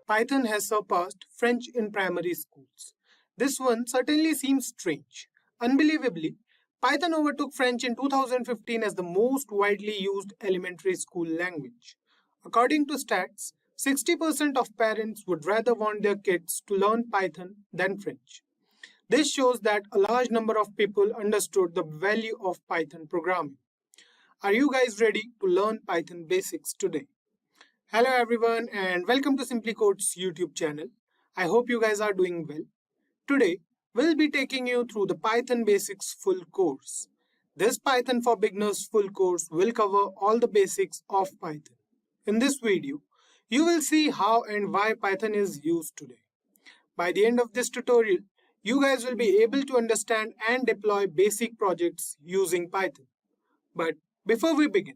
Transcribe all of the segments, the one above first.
Python has surpassed French in primary schools. This one certainly seems strange. Unbelievably, Python overtook French in 2015 as the most widely used elementary school language. According to stats, 60% of parents would rather want their kids to learn Python than French. This shows that a large number of people understood the value of Python programming. Are you guys ready to learn Python basics today? Hello everyone and welcome to SimpliCode's YouTube channel. I hope you guys are doing well. Today, we'll be taking you through the Python Basics full course. This Python for Beginners full course will cover all the basics of Python. In this video, you will see how and why Python is used today. By the end of this tutorial, you guys will be able to understand and deploy basic projects using Python. But before we begin,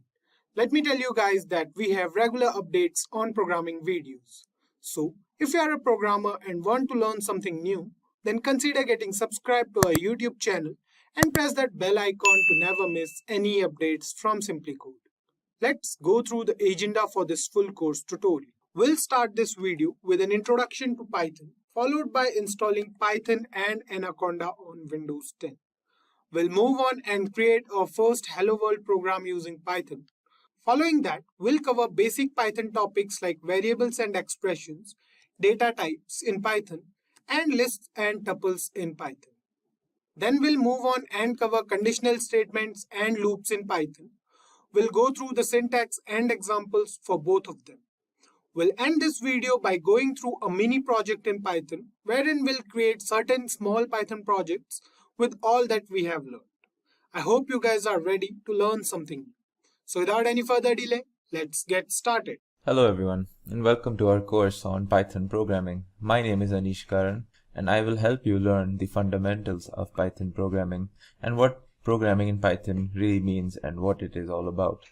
let me tell you guys that we have regular updates on programming videos. So, if you are a programmer and want to learn something new, then consider getting subscribed to our YouTube channel and press that bell icon to never miss any updates from SimpliCode. Let's go through the agenda for this full course tutorial. We'll start this video with an introduction to Python, followed by installing Python and Anaconda on Windows 10. We'll move on and create our first Hello World program using Python. Following that, we'll cover basic Python topics like variables and expressions, data types in Python, and lists and tuples in Python. Then we'll move on and cover conditional statements and loops in Python. We'll go through the syntax and examples for both of them. We'll end this video by going through a mini project in Python, wherein we'll create certain small Python projects with all that we have learned. I hope you guys are ready to learn something new. So without any further delay, let's get started. Hello everyone and welcome to our course on Python programming. My name is Anish Karan and I will help you learn the fundamentals of Python programming and what programming in Python really means and what it is all about.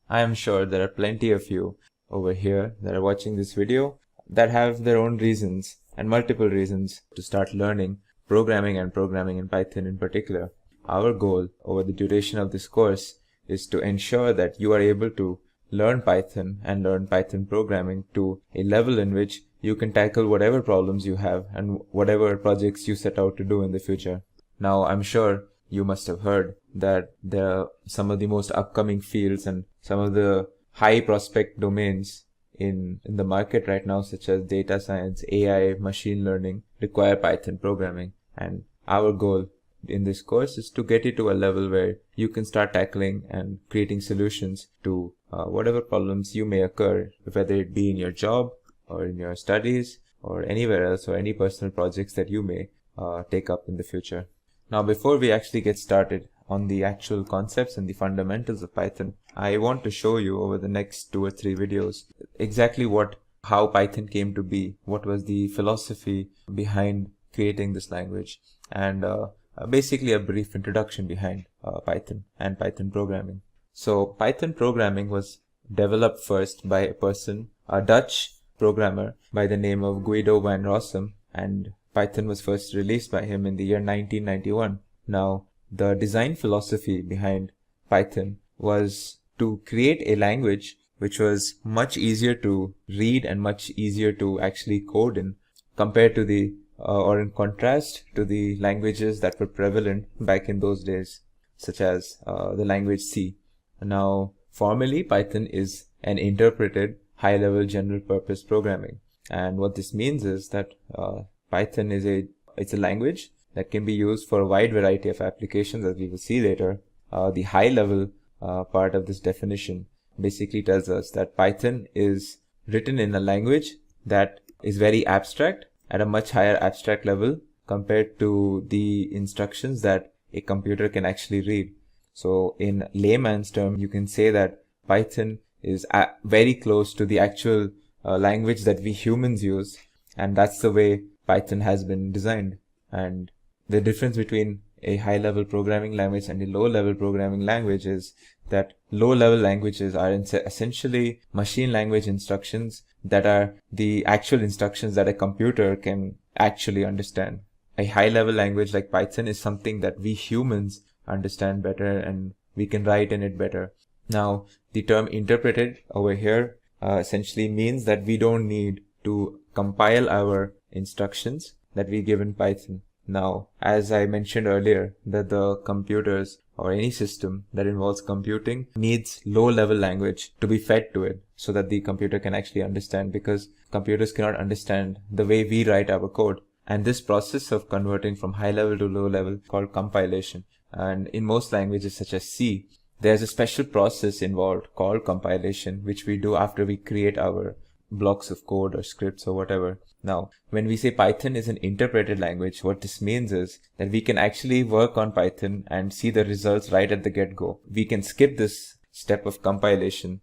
I am sure there are plenty of you over here that are watching this video that have their own reasons and multiple reasons to start learning programming and programming in Python in particular. Our goal over the duration of this course is to ensure that you are able to learn Python and learn Python programming to a level in which you can tackle whatever problems you have and whatever projects you set out to do in the future. Now, I'm sure you must have heard that there are some of the most upcoming fields and some of the high prospect domains in the market right now, such as data science, AI, machine learning, require Python programming. And our goal in this course is to get you to a level where you can start tackling and creating solutions to whatever problems you may occur, whether it be in your job or in your studies or anywhere else or any personal projects that you may take up in the future. Now, before we actually get started on the actual concepts and the fundamentals of Python, I want to show you over the next 2 or 3 videos exactly how Python came to be, what was the philosophy behind creating this language, and basically a brief introduction behind Python and Python programming. So Python programming was developed first by a person, a Dutch programmer by the name of Guido van Rossum, and Python was first released by him in the year 1991. Now, the design philosophy behind Python was to create a language which was much easier to read and much easier to actually code in compared to or in contrast to the languages that were prevalent back in those days, such as the language C. Now, formally, Python is an interpreted high-level general-purpose programming. And what this means is that Python is a language that can be used for a wide variety of applications, as we will see later. The high-level part of this definition basically tells us that Python is written in a language that is very abstract, at a much higher abstract level compared to the instructions that a computer can actually read. So in layman's term, you can say that Python is very close to the actual language that we humans use, and that's the way Python has been designed. And the difference between a high-level programming language and a low-level programming language is that low-level languages are essentially machine language instructions that are the actual instructions that a computer can actually understand. A high-level language like Python is something that we humans understand better and we can write in it better. Now, the term interpreted over here essentially means that we don't need to compile our instructions that we give in Python. Now, as I mentioned earlier, that the computers or any system that involves computing needs low-level language to be fed to it so that the computer can actually understand, because computers cannot understand the way we write our code. And this process of converting from high level to low level is called compilation. And in most languages such as C, there's a special process involved called compilation, which we do after we create our blocks of code or scripts or whatever. Now, when we say Python is an interpreted language, what this means is that we can actually work on Python and see the results right at the get-go. We can skip this step of compilation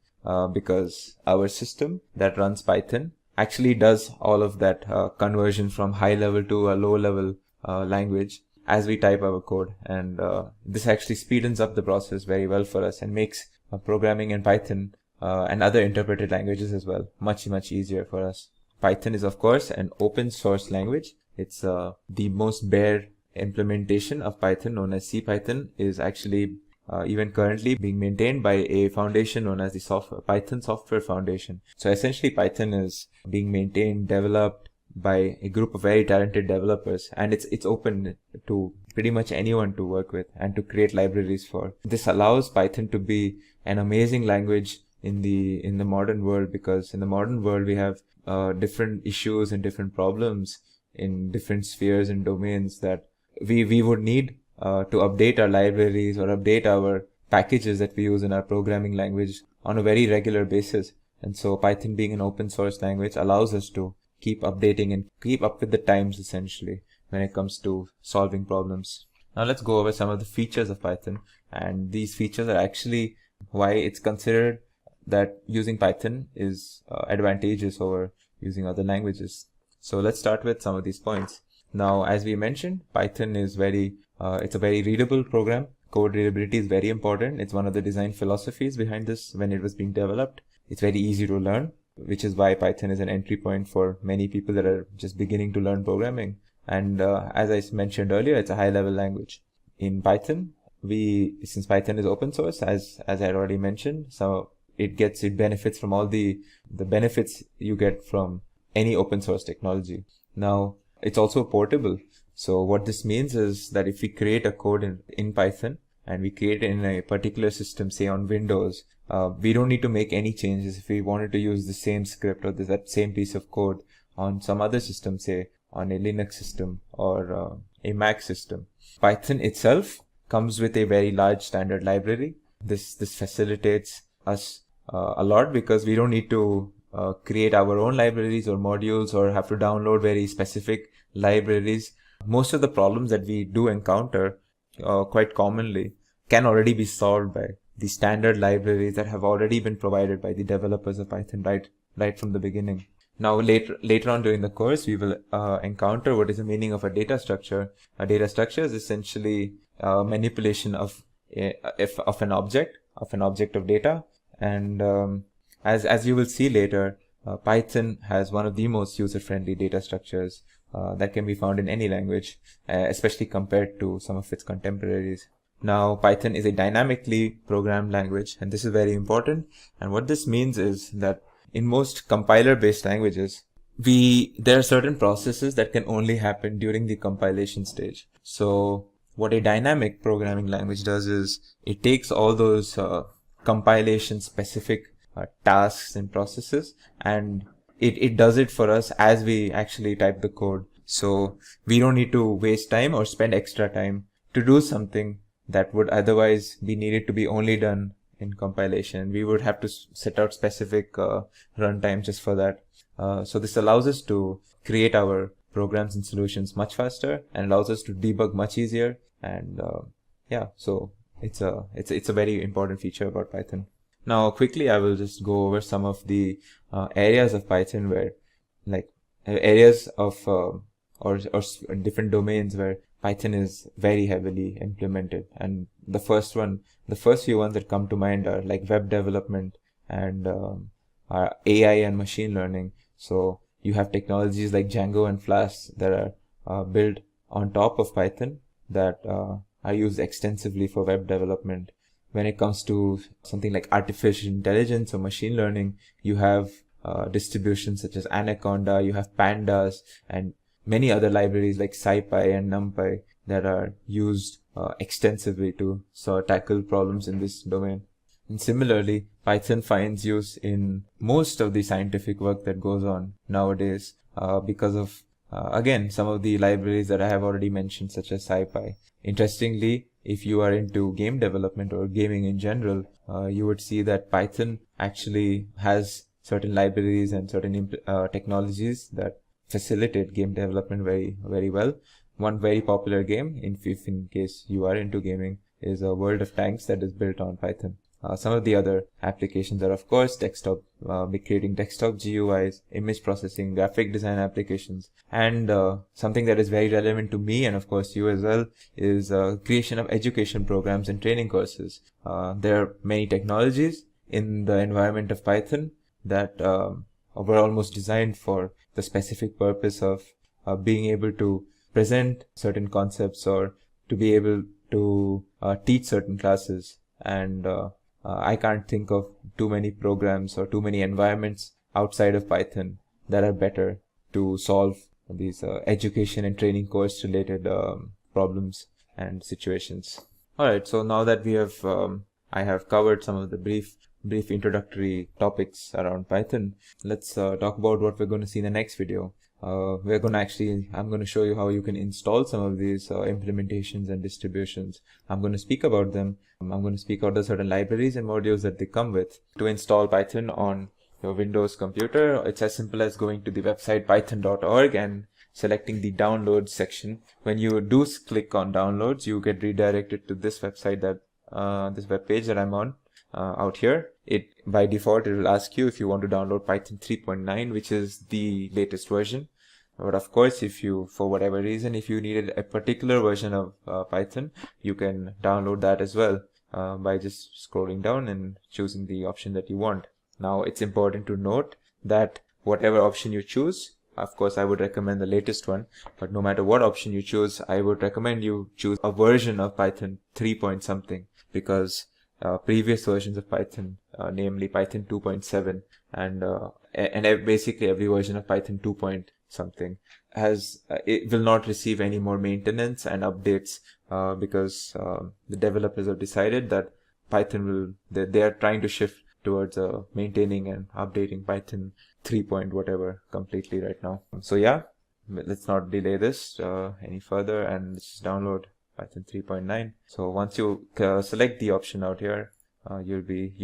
because our system that runs Python actually does all of that conversion from high level to a low level language as we type our code. And this actually speeds up the process very well for us and makes programming in Python and other interpreted languages as well much easier for us. Python is of course an open source language. It's the most bare implementation of Python, known as CPython, is actually even currently being maintained by a foundation known as the Python Software Foundation. So essentially Python is being maintained, developed by a group of very talented developers, and it's open to pretty much anyone to work with and to create libraries for. This allows Python to be an amazing language in the modern world, because in the modern world we have different issues and different problems in different spheres and domains that we would need to update our libraries or update our packages that we use in our programming language on a very regular basis. And so Python, being an open source language, allows us to keep updating and keep up with the times essentially when it comes to solving problems. Now let's go over some of the features of Python, and these features are actually why it's considered that using Python is advantageous over using other languages. So let's start with some of these points. Now, as we mentioned, Python is it's a very readable program. Code readability is very important. It's one of the design philosophies behind this when it was being developed. It's very easy to learn, which is why Python is an entry point for many people that are just beginning to learn programming. And as I mentioned earlier, it's a high-level language. In Python, since Python is open source, as I had already mentioned, so it benefits from all the benefits you get from any open source technology. Now, it's also portable. So what this means is that if we create a code in Python and we create it in a particular system, say on Windows, we don't need to make any changes if we wanted to use the same script or that same piece of code on some other system, say on a Linux system or a Mac system. Python itself comes with a very large standard library. This facilitates us a lot, because we don't need to create our own libraries or modules or have to download very specific libraries. Most of the problems that we do encounter quite commonly can already be solved by the standard libraries that have already been provided by the developers of Python right from the beginning. Now later on during the course, we will encounter what is the meaning of a data structure. A data structure is essentially manipulation of an object of data. And as you will see later, Python has one of the most user-friendly data structures that can be found in any language, especially compared to some of its contemporaries. Now, Python is a dynamically programmed language, and this is very important. And what this means is that in most compiler-based languages, there are certain processes that can only happen during the compilation stage. So what a dynamic programming language does is it takes all those compilation specific tasks and processes, and it does it for us as we actually type the code. So we don't need to waste time or spend extra time to do something that would otherwise be needed to be only done in compilation. We would have to set out specific runtime just for that. So this allows us to create our programs and solutions much faster and allows us to debug much easier. And so it's a very important feature about Python. Now, quickly, I will just go over some of the areas of Python where, areas of or different domains where Python is very heavily implemented. And the first few ones that come to mind are like web development and AI and machine learning. So you have technologies like Django and Flask that are built on top of Python that are used extensively for web development. When it comes to something like artificial intelligence or machine learning, you have distributions such as Anaconda, you have pandas, and many other libraries like SciPy and NumPy that are used extensively to tackle problems in this domain. And similarly, Python finds use in most of the scientific work that goes on nowadays because of, again, some of the libraries that I have already mentioned, such as SciPy. Interestingly, if you are into game development or gaming in general, you would see that Python actually has certain libraries and certain technologies that facilitate game development very, very well. One very popular game, if in case you are into gaming, is a World of Tanks that is built on Python. Some of the other applications are, of course, desktop, creating desktop GUIs, image processing, graphic design applications, and something that is very relevant to me and, of course, you as well, is creation of education programs and training courses. There are many technologies in the environment of Python that were almost designed for the specific purpose of being able to present certain concepts or to be able to teach certain classes. And I can't think of too many programs or too many environments outside of Python that are better to solve these education and training course related problems and situations. Alright, so now that we have, I have covered some of the brief introductory topics around Python, let's talk about what we're going to see in the next video. I'm going to show you how you can install some of these implementations and distributions. I'm going to speak about them. I'm going to speak about the certain libraries and modules that they come with. To install Python on your Windows computer, it's as simple as going to the website python.org and selecting the downloads section. When you do click on downloads, you get redirected to this website this web page that I'm on. Out here, by default it will ask you if you want to download Python 3.9, which is the latest version. But of course, if you, for whatever reason, if you needed a particular version of Python, you can download that as well by just scrolling down and choosing the option that you want. Now, it's important to note that whatever option you choose, of course, I would recommend the latest one, but no matter what option you choose, I would recommend you choose a version of Python 3 point something, because previous versions of Python, namely Python 2.7 and basically every version of Python 2 point something it will not receive any more maintenance and updates because the developers have decided that Python they are trying to shift towards maintaining and updating Python 3 point whatever completely right now. So yeah, let's not delay this any further and let's just download Python 3.9. So once you select the option out here, you'll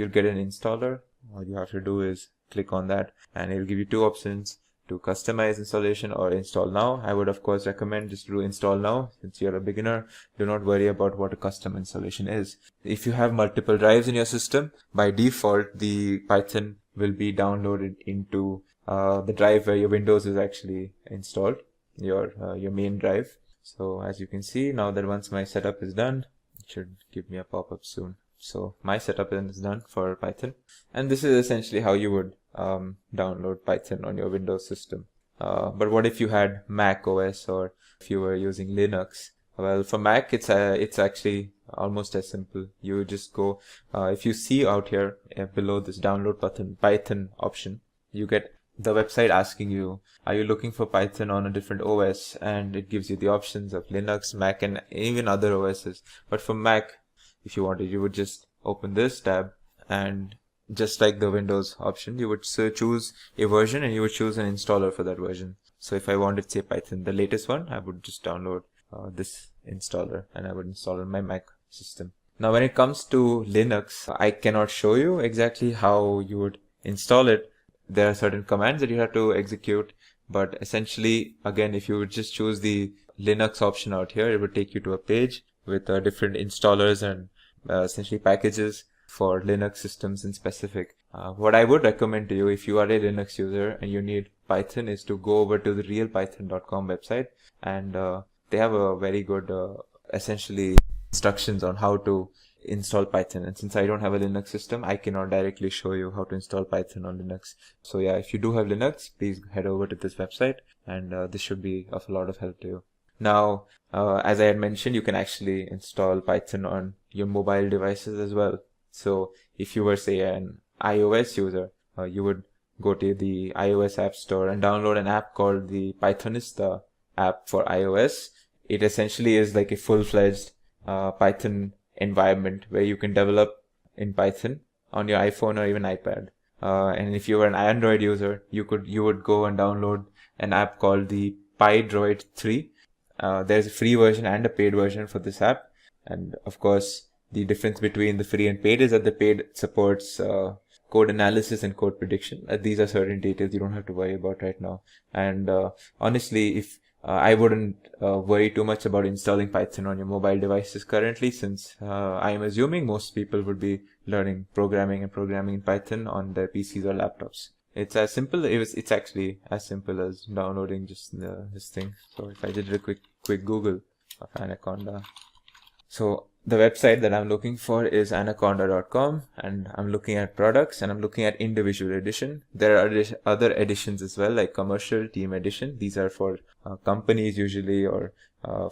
get an installer. All you have to do is click on that and it'll give you two options: to customize installation or install now. I would of course recommend just do install now. Since you're a beginner, do not worry about what a custom installation is. If you have multiple drives in your system, by default the Python will be downloaded into the drive where your Windows is actually installed, your main drive. So as you can see, now that once my setup is done, it should give me a pop-up soon. So my setup is done for Python, and this is essentially how you would download Python on your Windows system. But what if you had Mac OS or if you were using Linux? Well, for Mac, it's actually almost as simple. You just go, if you see out here below this download button, Python option, you get the website asking you, are you looking for Python on a different OS? And it gives you the options of Linux, Mac, and even other OSs. But for Mac, if you wanted, you would just open this tab, and just like the Windows option, you would choose a version and you would choose an installer for that version. So if I wanted, say, Python, the latest one, I would just download this installer and I would install on my Mac system. Now, when it comes to Linux, I cannot show you exactly how you would install it. There are certain commands that you have to execute, but essentially, again, if you would just choose the Linux option out here, it would take you to a page with different installers and essentially packages for Linux systems in specific. What I would recommend to you, if you are a Linux user and you need Python, is to go over to the realpython.com website, and they have a very good essentially instructions on how to install Python. And since I don't have a Linux system, I cannot directly show you how to install Python on Linux. So yeah, if you do have Linux, please head over to this website, and this should be of a lot of help to you. Now, as I had mentioned, you can actually install Python on your mobile devices as well. So if you were, say, an iOS user, you would go to the iOS App Store and download an app called the Pythonista app for iOS. It essentially is like a full-fledged Python environment where you can develop in Python on your iPhone or even iPad. And if you were an Android user, you would go and download an app called the PyDroid 3. There's a free version and a paid version for this app. And of course, the difference between the free and paid is that the paid supports code analysis and code prediction. These are certain details you don't have to worry about right now. And honestly, if I wouldn't worry too much about installing Python on your mobile devices currently, since I am assuming most people would be learning programming in Python on their PCs or laptops. It's as simple. It's actually as simple as downloading just this thing. So if I did a quick Google of Anaconda, so the website that I'm looking for is anaconda.com, and I'm looking at products and I'm looking at individual edition. There are other editions as well, like commercial, team edition. These are for companies usually, or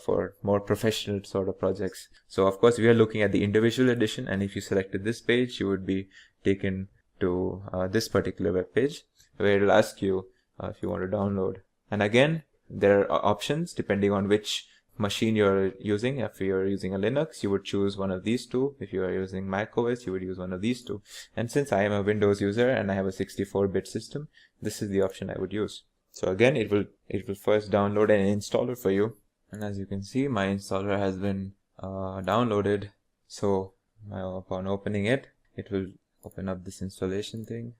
for more professional sort of projects. So of course we are looking at the individual edition, and if you selected this page, you would be taken to this particular web page where it'll ask you if you want to download. And again, there are options depending on which machine you're using. If you're using a Linux, you would choose one of these two. If you are using Mac OS, you would use one of these two. And since I am a Windows user and I have a 64-bit system, this is the option I would use. So again, it will first download an installer for you. And as you can see, my installer has been downloaded. So upon opening it, it will open up this installation thing.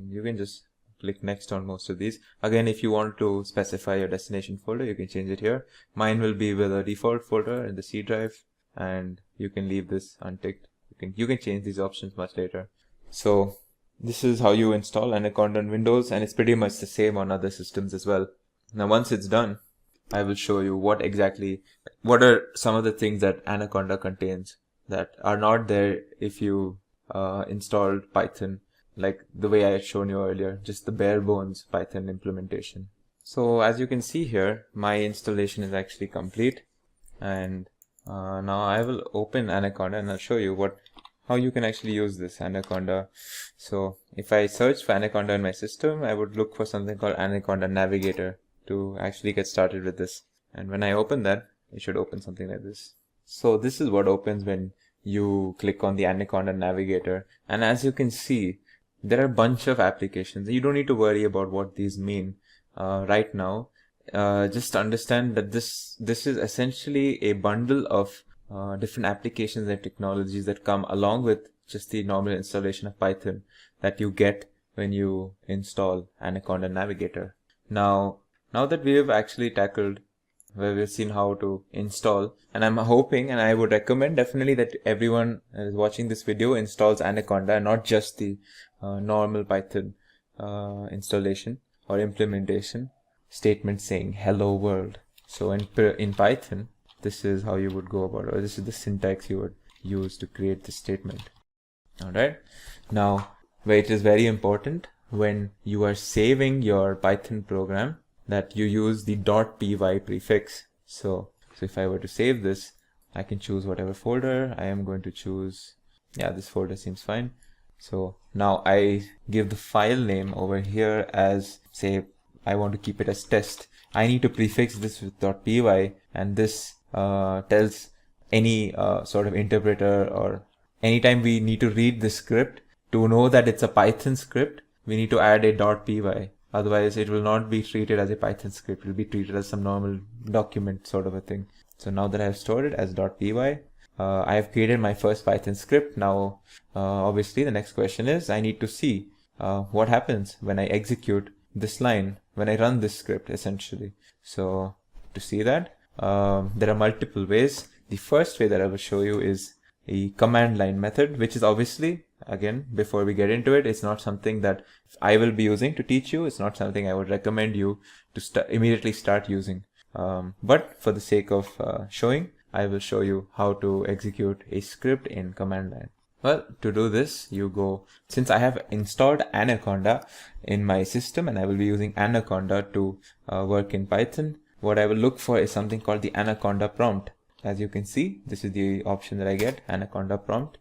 You can just click next on most of these. Again, if you want to specify your destination folder, you can change it here. Mine will be with a default folder in the C drive, and you can leave this unticked. You can change these options much later. So this is how you install Anaconda on Windows, and it's pretty much the same on other systems as well. Now once it's done, I will show you what are some of the things that Anaconda contains that are not there if you installed Python like the way I had shown you earlier, just the bare bones Python implementation. So as you can see here, my installation is actually complete, and now I will open Anaconda and I'll show you how you can actually use this Anaconda. So if I search for Anaconda in my system, I would look for something called Anaconda Navigator to actually get started with this. And when I open that, it should open something like this. So this is what opens when you click on the Anaconda Navigator. And as you can see, there are a bunch of applications. You don't need to worry about what these mean right now. Just understand that this is essentially a bundle of different applications and technologies that come along with just the normal installation of Python that you get when you install Anaconda Navigator. Now that we have actually tackled where we've seen how to install, and I'm hoping and I would recommend definitely that everyone is watching this video installs Anaconda and not just the normal Python installation or implementation statement saying hello world. So in Python, this is how you would go about it, or this is the syntax you would use to create this statement. Alright, now where it is very important when you are saving your Python program that you use the .py prefix. So if I were to save this, I can choose whatever folder. I am going to choose, this folder seems fine. So now I give the file name over here as, say, I want to keep it as test. I need to prefix this with .py, and this tells any sort of interpreter, or anytime we need to read the script, to know that it's a Python script, we need to add a .py. Otherwise, it will not be treated as a Python script. It will be treated as some normal document sort of a thing. So now that I have stored it as .py, I have created my first Python script. Now, obviously, the next question is I need to see what happens when I execute this line, when I run this script, essentially. So to see that, there are multiple ways. The first way that I will show you is a command line method, which is obviously, again, before we get into it, it's not something that I will be using to teach you. It's not something I would recommend you to immediately start using. But for the sake of showing, I will show you how to execute a script in command line. Well, to do this, you go, since I have installed Anaconda in my system and I will be using Anaconda to work in Python, what I will look for is something called the Anaconda prompt. As you can see, this is the option that I get, Anaconda prompt.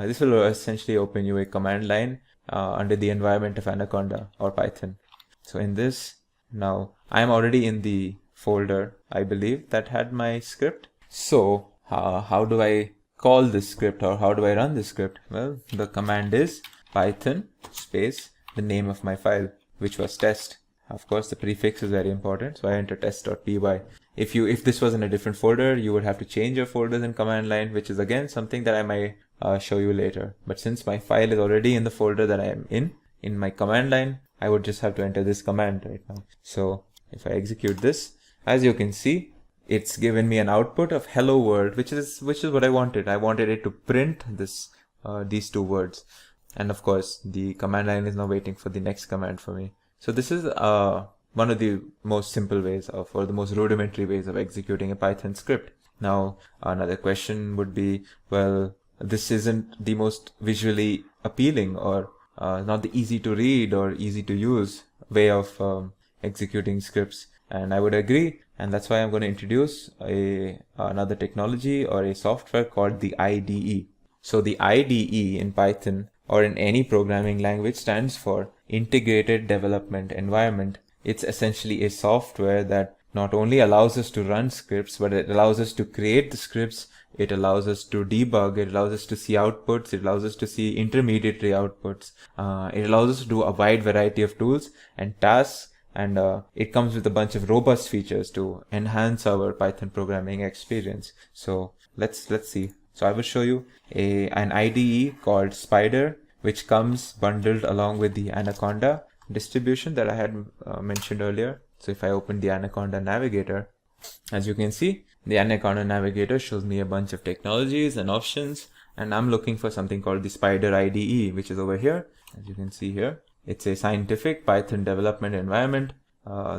This will essentially open you a command line under the environment of Anaconda or Python. So in this, now I'm already in the folder, I believe, that had my script. So how do I call this script, or how do I run this script? Well, the command is python space the name of my file, which was test. Of course, the prefix is very important, so I enter test.py. If this was in a different folder, you would have to change your folders in command line, which is again something that I might show you later. But since my file is already in the folder that I am in my command line, I would just have to enter this command right now. So if I execute this, as you can see, it's given me an output of hello world, which is what I wanted. I wanted it to print this these two words. And of course, the command line is now waiting for the next command for me. So this is one of the most simple ways of, or the most rudimentary ways of executing a Python script. Now, another question would be, well, this isn't the most visually appealing, or not the easy to read or easy to use way of executing scripts. And I would agree. And that's why I'm going to introduce another technology or a software called the IDE. So the IDE in Python or in any programming language stands for Integrated Development Environment. It's essentially a software that not only allows us to run scripts, but it allows us to create the scripts, it allows us to debug, it allows us to see outputs, it allows us to see intermediary outputs, it allows us to do a wide variety of tools and tasks, and it comes with a bunch of robust features to enhance our Python programming experience. So let's see. So I will show you an IDE called Spider, which comes bundled along with the Anaconda distribution that I had mentioned earlier. So if I open the Anaconda Navigator, as you can see, the Anaconda Navigator shows me a bunch of technologies and options, and I'm looking for something called the Spider IDE, which is over here. As you can see here, it's a scientific Python development environment.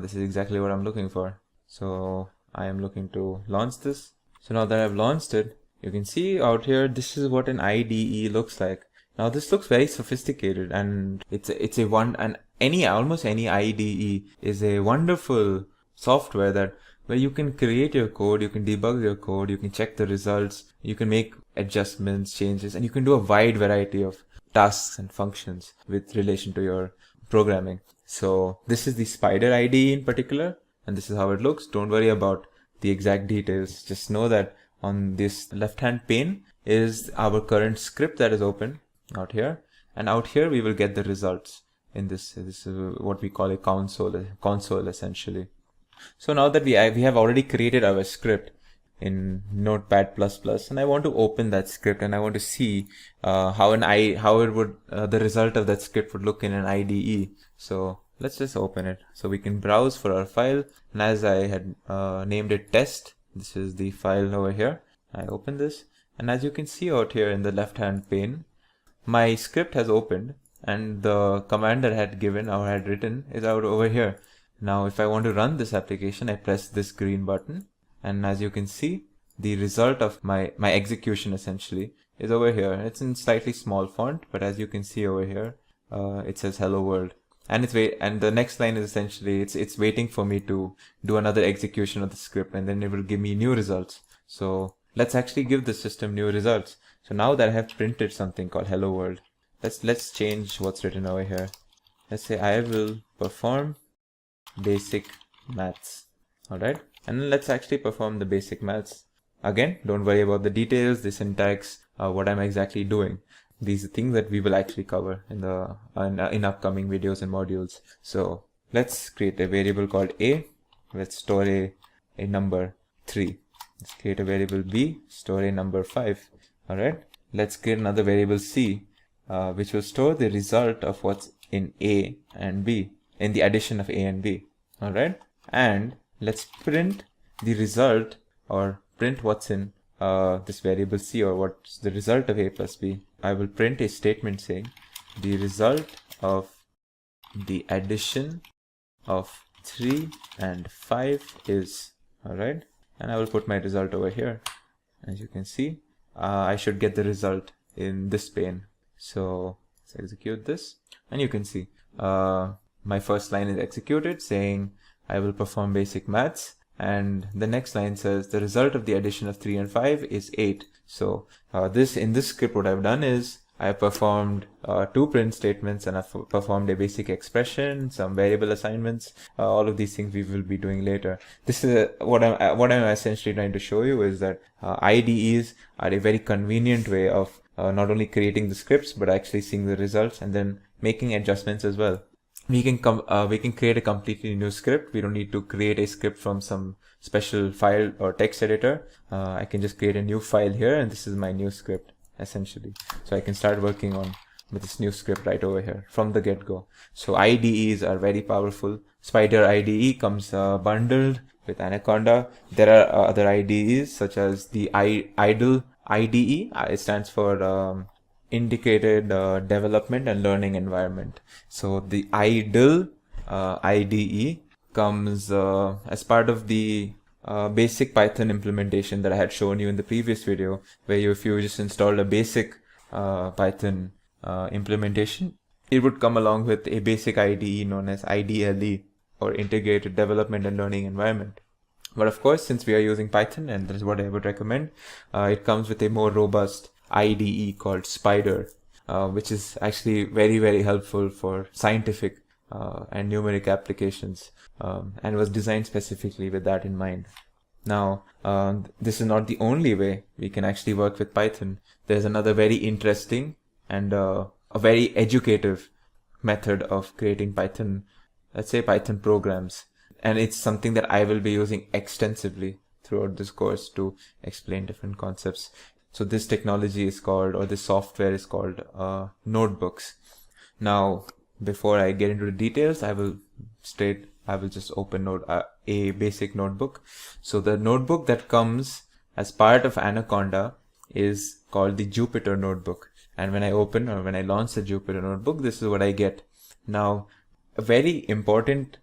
This is exactly what I'm looking for. So I am looking to launch this. So now that I've launched it, you can see out here, this is what an IDE looks like. Now this looks very sophisticated, and almost any IDE is a wonderful software where you can create your code, you can debug your code, you can check the results, you can make adjustments, changes, and you can do a wide variety of tasks and functions with relation to your programming. So this is the Spider IDE in particular, and this is how it looks. Don't worry about the exact details. Just know that on this left-hand pane is our current script that is open out here, and out here we will get the results in this is what we call a console essentially. So now that we have already created our script in Notepad++, and I want to open that script and I want to see how the result of that script would look in an IDE. So let's just open it so we can browse for our file. And as I had named it test, this is the file over here. I open this, and as you can see out here in the left hand pane, my script has opened, and the command that I had given or had written is out over here. Now if I want to run this application, I press this green button, and as you can see, the result of my execution essentially is over here. It's in slightly small font, but as you can see over here, it says hello world. And the next line is essentially it's waiting for me to do another execution of the script, and then it will give me new results. So let's actually give the system new results. So now that I have printed something called hello world, let's change what's written over here. Let's say I will perform basic maths. All right, and then let's actually perform the basic maths. Again, don't worry about the details, the syntax, what I'm exactly doing. These are things that we will actually cover in upcoming videos and modules. So let's create a variable called a. Let's store a number 3. Let's create a variable b, store a number 5. All right. Let's create another variable c, which will store the result of what's in a and b, in the addition of a and b. All right. And let's print the result, or print what's in this variable c, or what's the result of a plus b. I will print a statement saying the result of the addition of 3 and 5 is, all right, and I will put my result over here. As you can see, I should get the result in this pane. So let's execute this, and you can see my first line is executed saying I will perform basic maths, and the next line says the result of the addition of 3 and 5 is 8. So in this script, what I've done is I performed 2 print statements, and I've performed a basic expression, some variable assignments. All of these things we will be doing later. This is what I'm essentially trying to show you is that IDEs are a very convenient way of not only creating the scripts but actually seeing the results and then making adjustments as well. We can create a completely new script. We don't need to create a script from some special file or text editor. I can just create a new file here, and this is my new script essentially. So I can start working on with this new script right over here from the get-go. So IDEs are very powerful. Spider IDE comes bundled with Anaconda. There are other IDEs such as the idle IDE. It stands for indicated development and learning environment. So the idle IDE comes as part of the basic Python implementation that I had shown you in the previous video, where if you just installed a basic Python implementation, it would come along with a basic IDE known as IDLE, or Integrated Development and Learning Environment. But of course, since we are using Python, and that is what I would recommend, it comes with a more robust IDE called Spider, which is actually very, very helpful for scientific and numeric applications, and was designed specifically with that in mind. Now, this is not the only way we can actually work with Python. There's another very interesting and a very educative method of creating Python, let's say Python programs. And it's something that I will be using extensively throughout this course to explain different concepts. So this technology is called, or this software is called notebooks. Now, before I get into the details, I will just open a basic notebook. So the notebook that comes as part of Anaconda is called the Jupyter notebook. And when I open or when I launch the Jupyter notebook, this is what I get. Now, a very important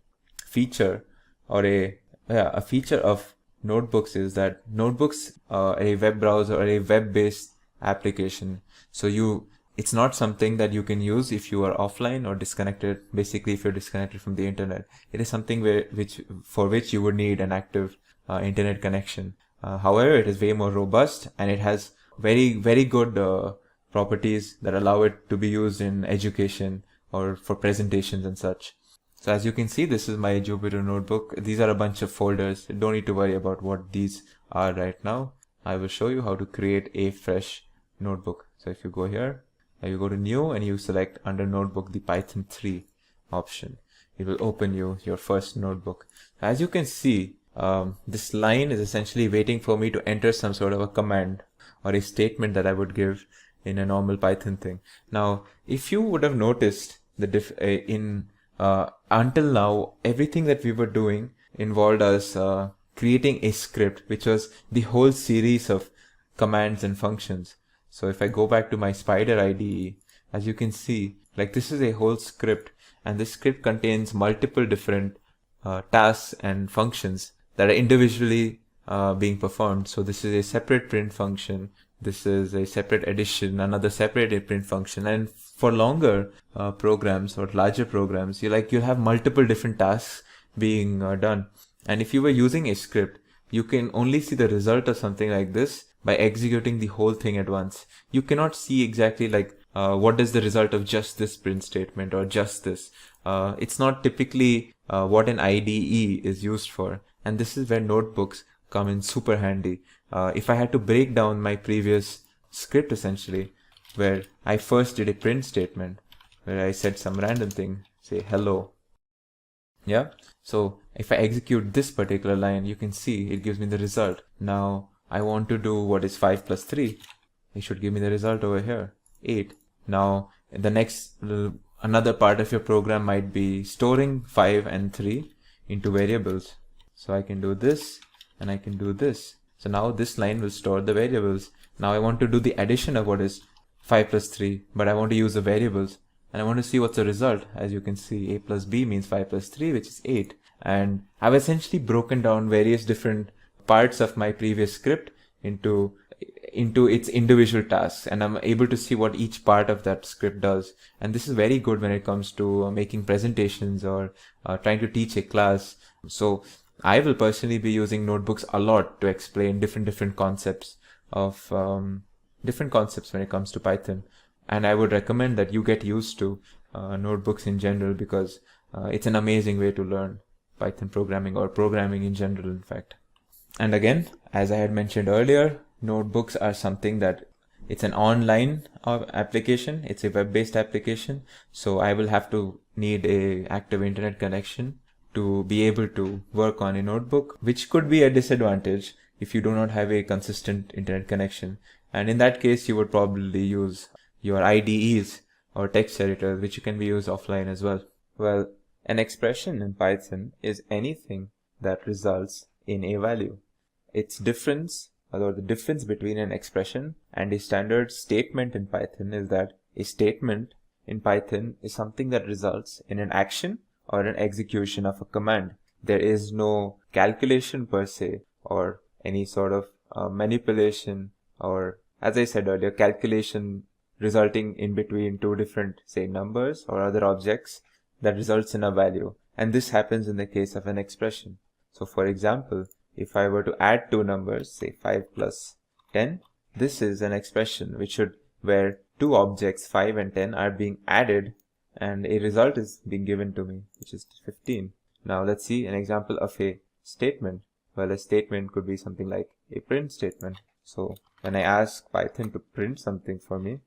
feature or a feature of notebooks is that notebooks are a web browser or a web-based application. So it's not something that you can use if you are offline or disconnected. Basically, if you're disconnected from the internet, it is something for which you would need an active internet connection. However, it is way more robust, and it has very, very good properties that allow it to be used in education or for presentations and such. So as you can see, this is my Jupyter notebook. These are a bunch of folders. You don't need to worry about what these are right now. I will show you how to create a fresh notebook. So if you go here, you go to new and you select under notebook the Python 3 option. It will open your first notebook. As you can see, this line is essentially waiting for me to enter some sort of a command or a statement that I would give in a normal Python thing. Now, if you would have noticed until now, everything that we were doing involved us creating a script, which was the whole series of commands and functions. So if I go back to my Spider IDE, as you can see, like this is a whole script, and this script contains multiple different tasks and functions that are individually being performed. So this is a separate print function. This is a separate addition, another separate print function. And for longer programs or larger programs, you'll have multiple different tasks being done. And if you were using a script, you can only see the result of something like this by executing the whole thing at once. You cannot see exactly what is the result of just this print statement or just this. It's not typically what an IDE is used for. And this is where notebooks come in super handy. If I had to break down my previous script essentially, where I first did a print statement, where I said some random thing, say hello. Yeah. So if I execute this particular line, you can see it gives me the result. Now I want to do what is 5 plus 3. It should give me the result over here, 8. Now the next, another part of your program might be storing 5 and 3 into variables. So I can do this and I can do this. So now this line will store the variables. Now I want to do the addition of what is 5 plus 3, but I want to use the variables. And I want to see what's the result. As you can see, a plus b means 5 plus 3, which is 8. And I've essentially broken down various different parts of my previous script into its individual tasks, and I'm able to see what each part of that script does. And this is very good when it comes to making presentations or trying to teach a class. So I will personally be using notebooks a lot to explain different concepts of different concepts when it comes to Python. And I would recommend that you get used to notebooks in general, because it's an amazing way to learn Python programming, or programming in general, in fact. And again, as I had mentioned earlier, notebooks are something that it's an online application. It's a web-based application. So I will have to need a active internet connection to be able to work on a notebook, which could be a disadvantage if you do not have a consistent internet connection. And in that case, you would probably use your IDEs or text editors, which can be used offline as well. Well, an expression in Python is anything that results in a value. Its difference, or the difference between an expression and a standard statement in Python, is that a statement in Python is something that results in an action or an execution of a command. There is no calculation per se, or any sort of manipulation, or, as I said earlier, calculation resulting in between two different, say, numbers or other objects that results in a value. And this happens in the case of an expression. So for example, if I were to add two numbers, say 5 plus 10, this is an expression where two objects, 5 and 10, are being added, and a result is being given to me, which is 15. Now let's see an example of a statement. Well, a statement could be something like a print statement. So when I ask Python to print something for me,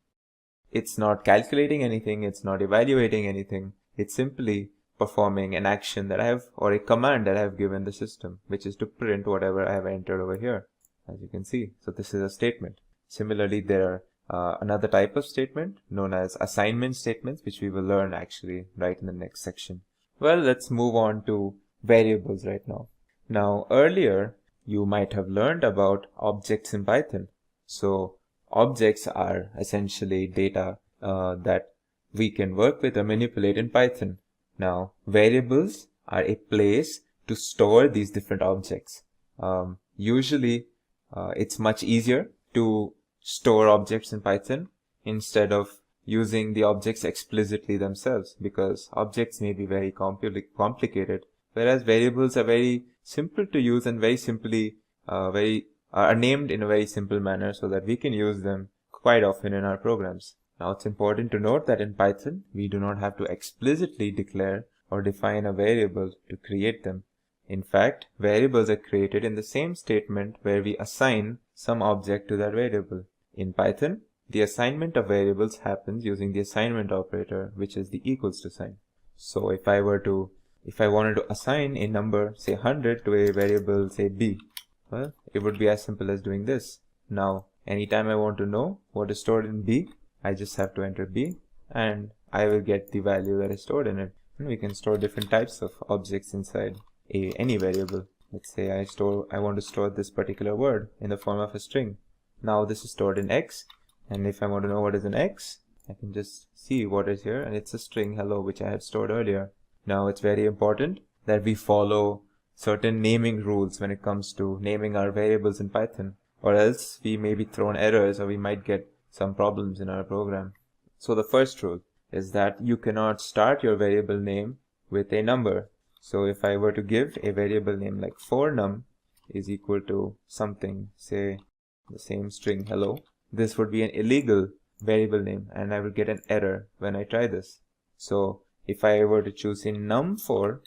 it's not calculating anything, it's not evaluating anything, it's simply performing an action that I have, or a command that I have given the system, which is to print whatever I have entered over here, as you can see. So this is a statement. Similarly, there are another type of statement known as assignment statements, which we will learn actually right in the next section. Well, let's move on to variables right now. Now, earlier, you might have learned about objects in Python. So objects are essentially data that we can work with or manipulate in Python. Now, variables are a place to store these different objects. Usually, it's much easier to store objects in Python instead of using the objects explicitly themselves, because objects may be very complicated, whereas variables are very simple to use and very simply are named in a very simple manner so that we can use them quite often in our programs. Now, it's important to note that in Python, we do not have to explicitly declare or define a variable to create them. In fact, variables are created in the same statement where we assign some object to that variable. In Python, the assignment of variables happens using the assignment operator, which is the equals to sign. So if I wanted to assign a number, say 100, to a variable, say b, well, it would be as simple as doing this. Now, anytime I want to know what is stored in b, I just have to enter b, and I will get the value that is stored in it. And we can store different types of objects inside any variable. Let's say I want to store this particular word in the form of a string. Now this is stored in x, and if I want to know what is in x, I can just see what is here, and it's a string hello, which I had stored earlier. Now it's very important that we follow certain naming rules when it comes to naming our variables in Python, or else we may be thrown errors, or we might get some problems in our program. So the first rule is that you cannot start your variable name with a number. So if I were to give a variable name like 4num is equal to something, say the same string hello, this would be an illegal variable name, and I will get an error when I try this. So if I were to choose in num4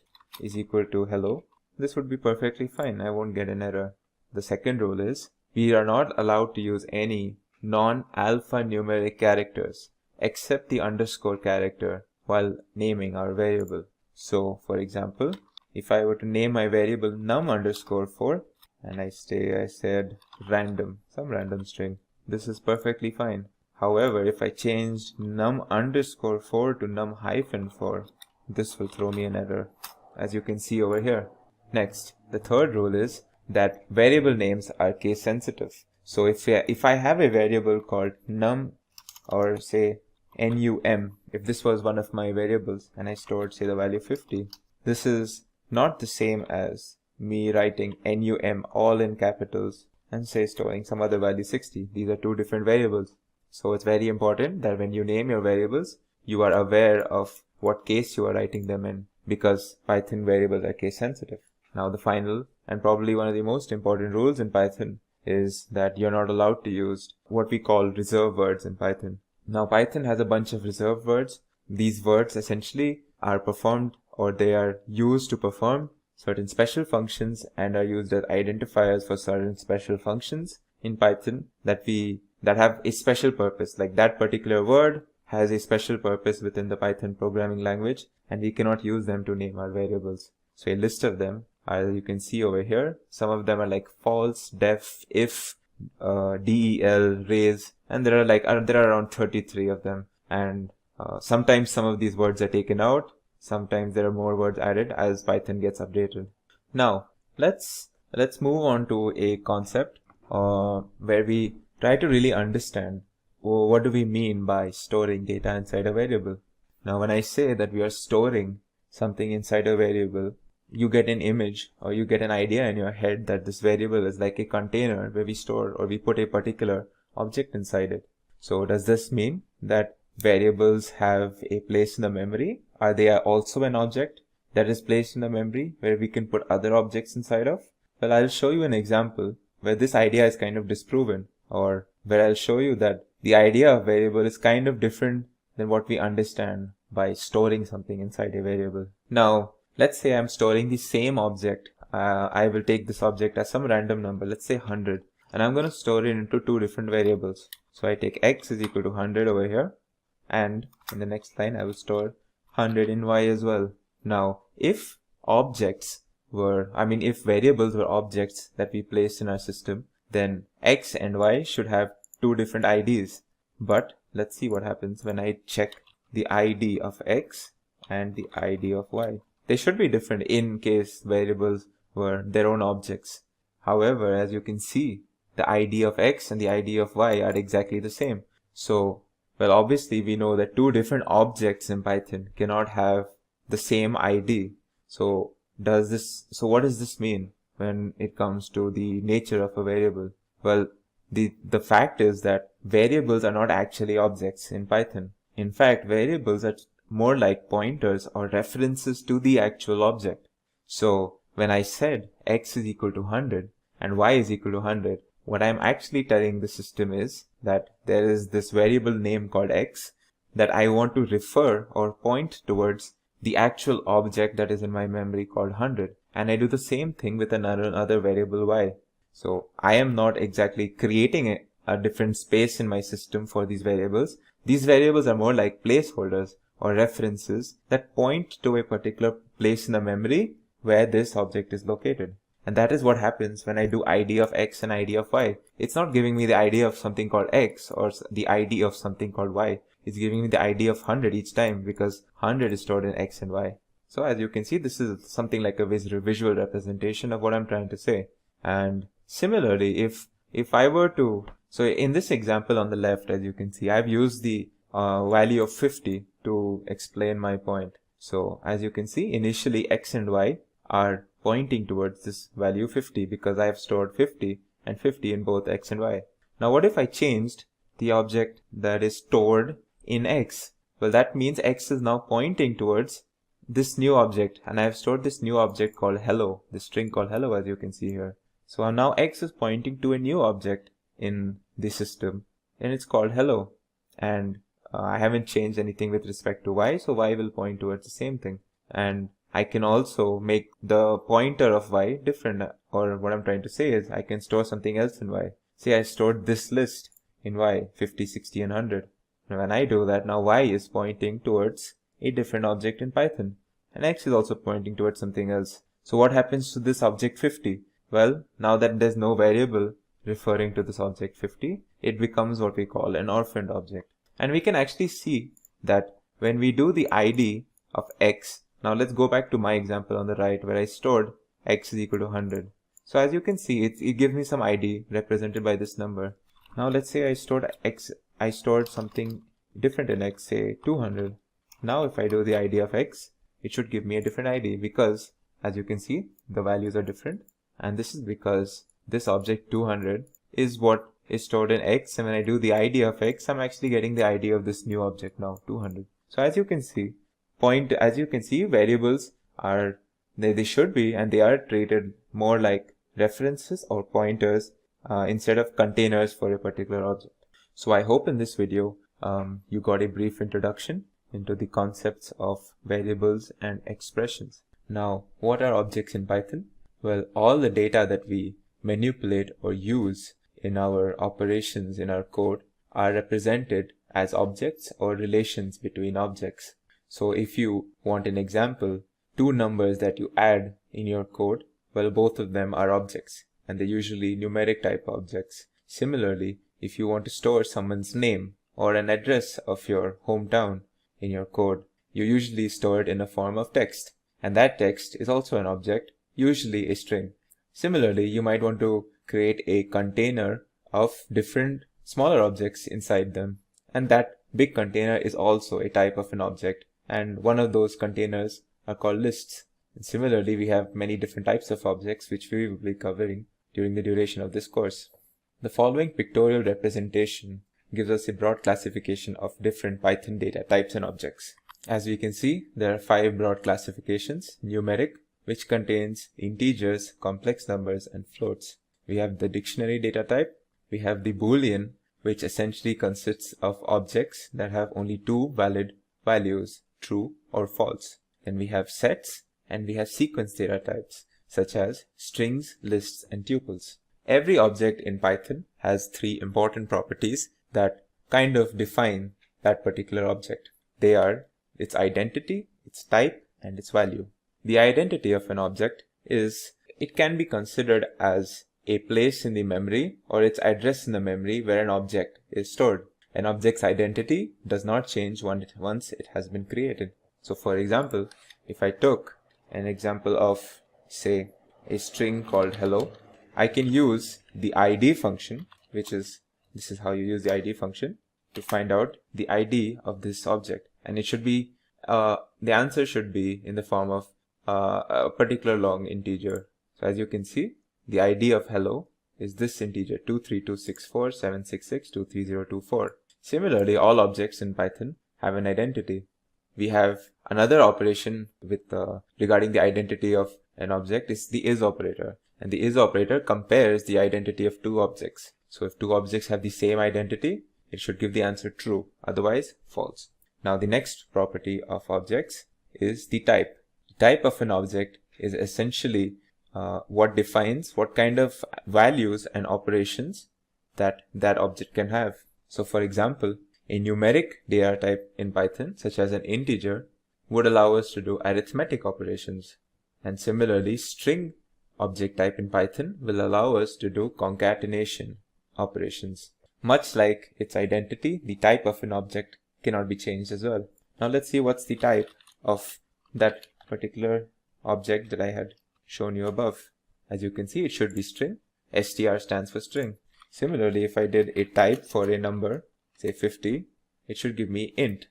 is equal to hello, this would be perfectly fine. I won't get an error. The second rule is we are not allowed to use any non-alphanumeric characters except the underscore character while naming our variable. So for example, if I were to name my variable num underscore 4 and I said random, some random string, this is perfectly fine. However, if I changed num underscore 4 to num hyphen 4, this will throw me an error, as you can see over here. Next, the third rule is that variable names are case sensitive. So if I have a variable called num, or say num, if this was one of my variables and I stored, say, the value 50, this is not the same as me writing num all in capitals and say storing some other value 60. These are two different variables. So it's very important that when you name your variables, you are aware of what case you are writing them in, because Python variables are case sensitive. Now the final and probably one of the most important rules in Python is that you're not allowed to use what we call reserve words in Python. Now Python has a bunch of reserved words. These words essentially are performed, or they are used to perform certain special functions and are used as identifiers for certain special functions in Python that have a special purpose. Like that particular word has a special purpose within the Python programming language, and we cannot use them to name our variables. So a list of them, as you can see over here, some of them are like false, def, if, del, raise, and there are around 33 of them. And sometimes some of these words are taken out, sometimes there are more words added as Python gets updated. Now let's move on to a concept where we try to really understand what do we mean by storing data inside a variable. Now when I say that we are storing something inside a variable, you get an image or you get an idea in your head that this variable is like a container where we store or we put a particular object inside it. So does this mean that variables have a place in the memory? Are they also an object that is placed in the memory where we can put other objects inside of? Well, I'll show you an example where this idea is kind of disproven, or where I'll show you that the idea of variable is kind of different than what we understand by storing something inside a variable. Now, let's say I'm storing the same object. I will take this object as some random number, let's say 100, and I'm going to store it into two different variables. So I take x is equal to 100 over here, and in the next line I will store 100 in y as well. Now, if variables were objects that we placed in our system, then x and y should have two different IDs. But let's see what happens when I check the ID of x and the ID of y. They should be different in case variables were their own objects. However, as you can see, the ID of x and the ID of y are exactly the same. So, well, obviously we know that two different objects in Python cannot have the same ID. So what does this mean when it comes to the nature of a variable? Well, the fact is that variables are not actually objects in Python. In fact, variables are more like pointers or references to the actual object. So when I said x is equal to 100 and y is equal to 100, what I'm actually telling the system is that there is this variable name called x that I want to refer or point towards the actual object that is in my memory called 100. And I do the same thing with another variable y. So I am not exactly creating a different space in my system for these variables. These variables are more like placeholders or references that point to a particular place in the memory where this object is located. And that is what happens when I do ID of x and ID of y. It's not giving me the ID of something called x or the ID of something called y. It's giving me the ID of 100 each time because 100 is stored in x and y. So as you can see, this is something like a visual representation of what I'm trying to say. And similarly, if I were to, so in this example on the left, as you can see, I've used the value of 50 to explain my point. So as you can see, initially x and y are pointing towards this value 50 because I have stored 50 and 50 in both x and y. Now what if I changed the object that is stored in x? Well, that means x is now pointing towards this new object, and I have stored this new object called hello, this string called hello, as you can see here. So now x is pointing to a new object in the system, and it's called hello. And I haven't changed anything with respect to y, so y will point towards the same thing. And I can also make the pointer of y different, or what I'm trying to say is I can store something else in y. Say I stored this list in y, 50, 60, and 100. And when I do that, now y is pointing towards a different object in Python, and x is also pointing towards something else. So what happens to this object 50? Well, now that there's no variable referring to this object 50, it becomes what we call an orphaned object. And we can actually see that when we do the ID of x, now let's go back to my example on the right where I stored x is equal to 100. So as you can see, it gives me some ID represented by this number. Now let's say I stored something different in x, say 200. Now if I do the ID of x, it should give me a different ID because, as you can see, the values are different. And this is because this object 200 is what is stored in x, and when I do the ID of x, I'm actually getting the ID of this new object now, 200. So as you can see, variables are, they should be, and they are treated more like references or pointers instead of containers for a particular object. So I hope in this video you got a brief introduction into the concepts of variables and expressions. Now, what are objects in Python? Well, all the data that we manipulate or use in our operations in our code are represented as objects or relations between objects. So if you want an example, two numbers that you add in your code, well, both of them are objects, and they're usually numeric type objects. Similarly, if you want to store someone's name or an address of your hometown in your code, you usually store it in a form of text, and that text is also an object, usually a string. Similarly, you might want to create a container of different smaller objects inside them, and that big container is also a type of an object, and one of those containers are called lists. And similarly, we have many different types of objects which we will be covering during the duration of this course. The following pictorial representation gives us a broad classification of different Python data types and objects. As we can see, there are 5 broad classifications. Numeric, which contains integers, complex numbers, and floats. We have the dictionary data type. We have the Boolean, which essentially consists of objects that have only 2 valid values, true or false. Then we have sets, and we have sequence data types, such as strings, lists, and tuples. Every object in Python has 3 important properties that kind of define that particular object. They are its identity, its type, and its value. The identity of an object is, it can be considered as a place in the memory or its address in the memory where an object is stored. An object's identity does not change once it has been created. So for example, if I took an example of, say, a string called hello, I can use the ID function, this is how you use the ID function, to find out the ID of this object. And it should be, the answer should be in the form of a particular long integer. So as you can see, the ID of hello is this integer 2326476623024. Similarly, all objects in Python have an identity. We have another operation with regarding the identity of an object is the is operator. And the is operator compares the identity of 2 objects. So if 2 objects have the same identity, it should give the answer true, otherwise false. Now the next property of objects is the type. The type of an object is essentially what defines what kind of values and operations that object can have. So for example, a numeric data type in Python, such as an integer, would allow us to do arithmetic operations. And similarly, string object type in Python will allow us to do concatenation operations. Much like its identity, the type of an object cannot be changed as well. Now let's see what's the type of that particular object that I had shown you above. As you can see, it should be string. str stands for string. Similarly, if I did a type for a number, say 50, it should give me int,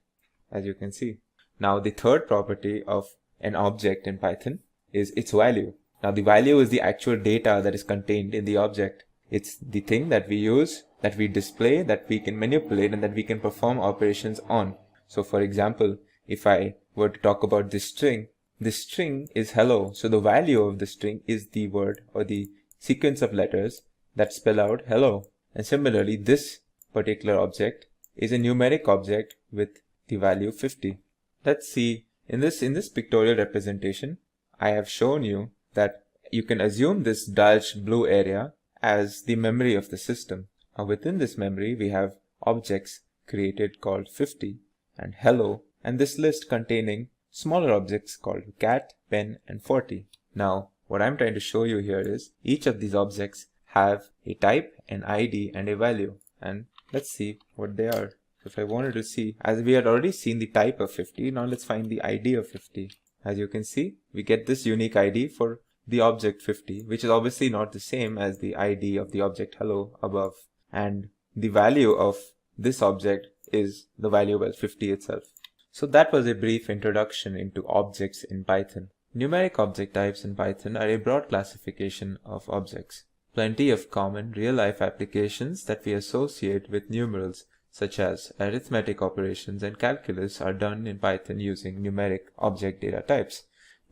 as you can see. Now the third property of an object in Python is its value. Now the value is the actual data that is contained in the object. It's the thing that we use, that we display, that we can manipulate, and that we can perform operations on. So for example, if I were to talk about this string is hello. So the value of the string is the word or the sequence of letters that spell out hello. And similarly, this particular object is a numeric object with the value 50. Let's see, in this pictorial representation, I have shown you that you can assume this dashed blue area as the memory of the system. Now within this memory, we have objects created called 50 and hello, and this list containing smaller objects called cat, pen, and 40. Now, what I'm trying to show you here is each of these objects have a type, an ID, and a value. And let's see what they are. If I wanted to see, as we had already seen the type of 50, now let's find the ID of 50. As you can see, we get this unique ID for the object 50, which is obviously not the same as the ID of the object hello above. And the value of this object is the variable 50 itself. So that was a brief introduction into objects in Python. Numeric object types in Python are a broad classification of objects. Plenty of common real-life applications that we associate with numerals, such as arithmetic operations and calculus, are done in Python using numeric object data types.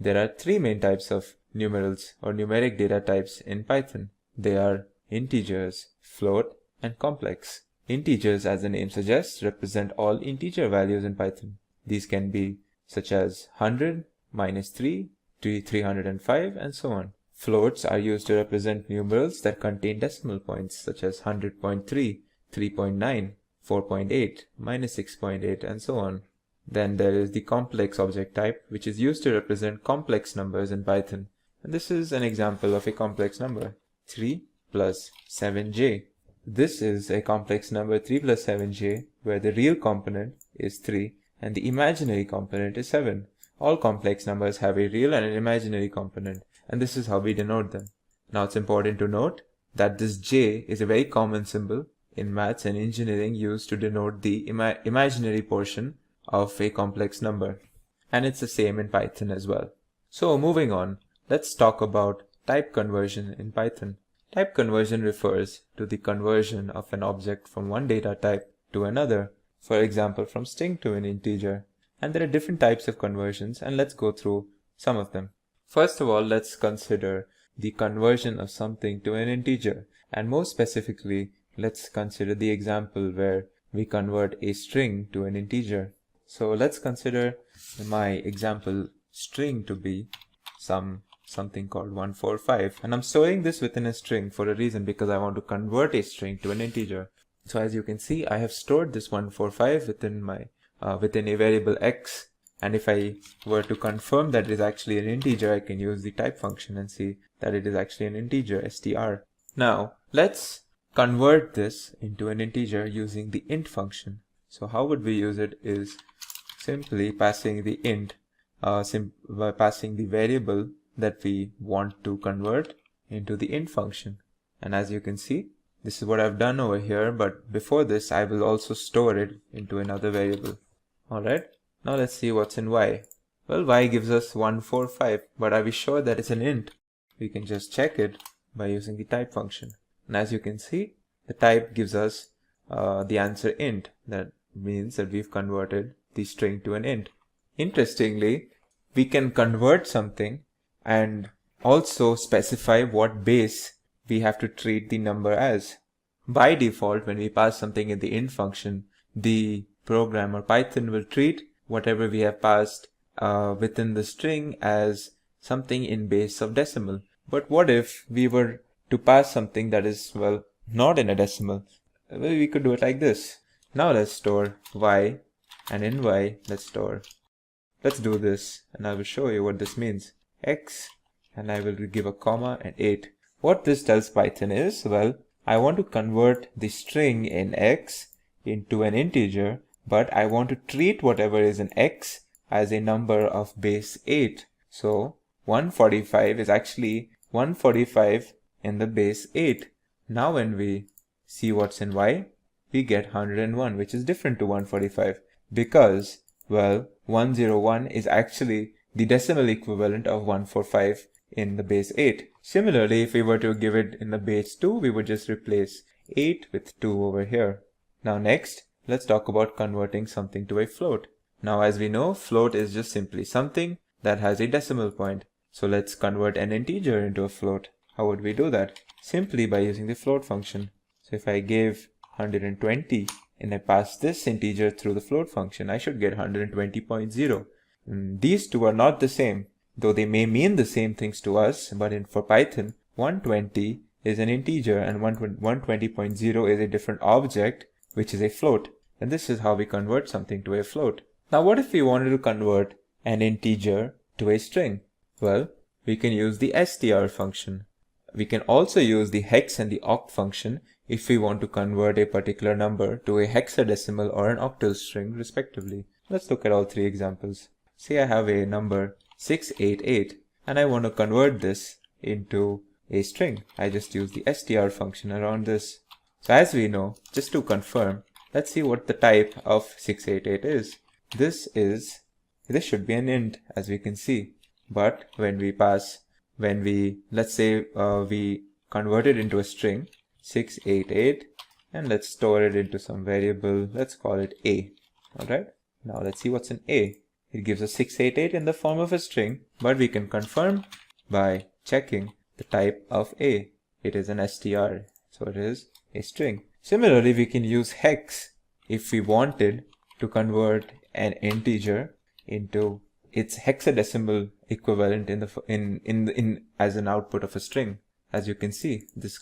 There are 3 main types of numerals or numeric data types in Python. They are integers, float, and complex. Integers, as the name suggests, represent all integer values in Python. These can be such as 100, -3, to 305, and so on. Floats are used to represent numerals that contain decimal points, such as 100.3, 3.9, 4.8, -6.8, and so on. Then there is the complex object type, which is used to represent complex numbers in Python. And this is an example of a complex number, 3 plus 7j. This is a complex number 3 plus 7j, where the real component is 3 and the imaginary component is 7. All complex numbers have a real and an imaginary component, and this is how we denote them. Now it's important to note that this j is a very common symbol in maths and engineering used to denote the imaginary portion of a complex number. And it's the same in Python as well. So moving on, let's talk about type conversion in Python. Type conversion refers to the conversion of an object from one data type to another, for example from string to an integer. And there are different types of conversions, and let's go through some of them. First of all, let's consider the conversion of something to an integer, and more specifically, let's consider the example where we convert a string to an integer. So let's consider my example string to be something called 145, and I'm storing this within a string for a reason, because I want to convert a string to an integer. So as you can see, I have stored this 145 within a variable x, and if I were to confirm that it is actually an integer, I can use the type function and see that it is actually an integer, str. Now let's convert this into an integer using the int function. So how would we use it is simply passing the int, by passing the variable that we want to convert into the int function. And as you can see, this is what I've done over here, but before this I will also store it into another variable. Alright, now let's see what's in y. Well, y gives us 145, but are we sure that it's an int? We can just check it by using the type function. And as you can see, the type gives us the answer int. That means that we've converted the string to an int. Interestingly, we can convert something and also specify what base we have to treat the number as. By default, when we pass something in the int function, the program or Python will treat whatever we have passed within the string as something in base of decimal. But what if we were to pass something that is, well, not in a decimal? Well, we could do it like this. Now let's store y, and in y let's do this, and I will show you what this means. X, and I will give a comma and 8. What this tells Python is, well, I want to convert the string in x into an integer, but I want to treat whatever is in x as a number of base 8. So 145 is actually 145 in the base 8. Now when we see what's in y, we get 101, which is different to 145, because, well, 101 is actually the decimal equivalent of 145 in the base 8. Similarly, if we were to give it in the base 2, we would just replace 8 with 2 over here. Now next, let's talk about converting something to a float. Now as we know, float is just simply something that has a decimal point. So let's convert an integer into a float. How would we do that? Simply by using the float function. So if I gave 120 and I pass this integer through the float function, I should get 120.0. These two are not the same, though they may mean the same things to us, but for Python, 120 is an integer and 120.0 is a different object, which is a float. And this is how we convert something to a float. Now what if we wanted to convert an integer to a string? Well, we can use the str function. We can also use the hex and the oct function if we want to convert a particular number to a hexadecimal or an octal string respectively. Let's look at all three examples. Say I have a number 688 and I want to convert this into a string. I just use the str function around this. So as we know, just to confirm, let's see what the type of 688 is. This should be an int, as we can see. But let's say we convert it into a string 688 and let's store it into some variable. Let's call it a. Alright, now let's see what's in a. It gives us 688 in the form of a string, but we can confirm by checking the type of a. It is an str, so it is a string. Similarly, we can use hex if we wanted to convert an integer into its hexadecimal equivalent as an output of a string. As you can see, this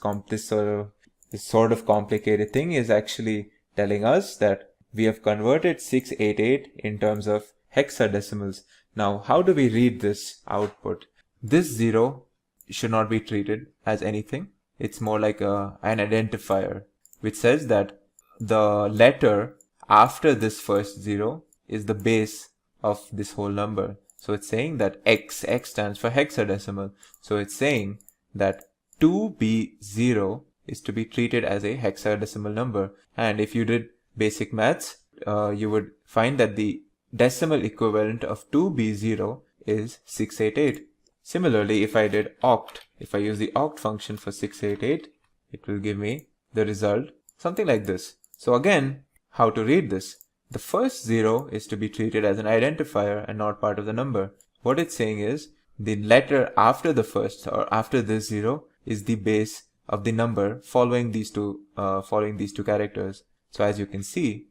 sort of complicated thing is actually telling us that we have converted 688 in terms of hexadecimals. Now, how do we read this output? This 0 should not be treated as anything. It's more like an identifier, which says that the letter after this first 0 is the base of this whole number. So it's saying that X stands for hexadecimal. So it's saying that 2B0 is to be treated as a hexadecimal number. And if you did basic maths, you would find that the decimal equivalent of 2B0 is 688. Similarly, if I did oct, if I use the oct function for 688, it will give me the result something like this. So again, how to read this? The first 0 is to be treated as an identifier and not part of the number. What it's saying is the letter after the first or after this 0 is the base of the number following these two characters. So as you can see,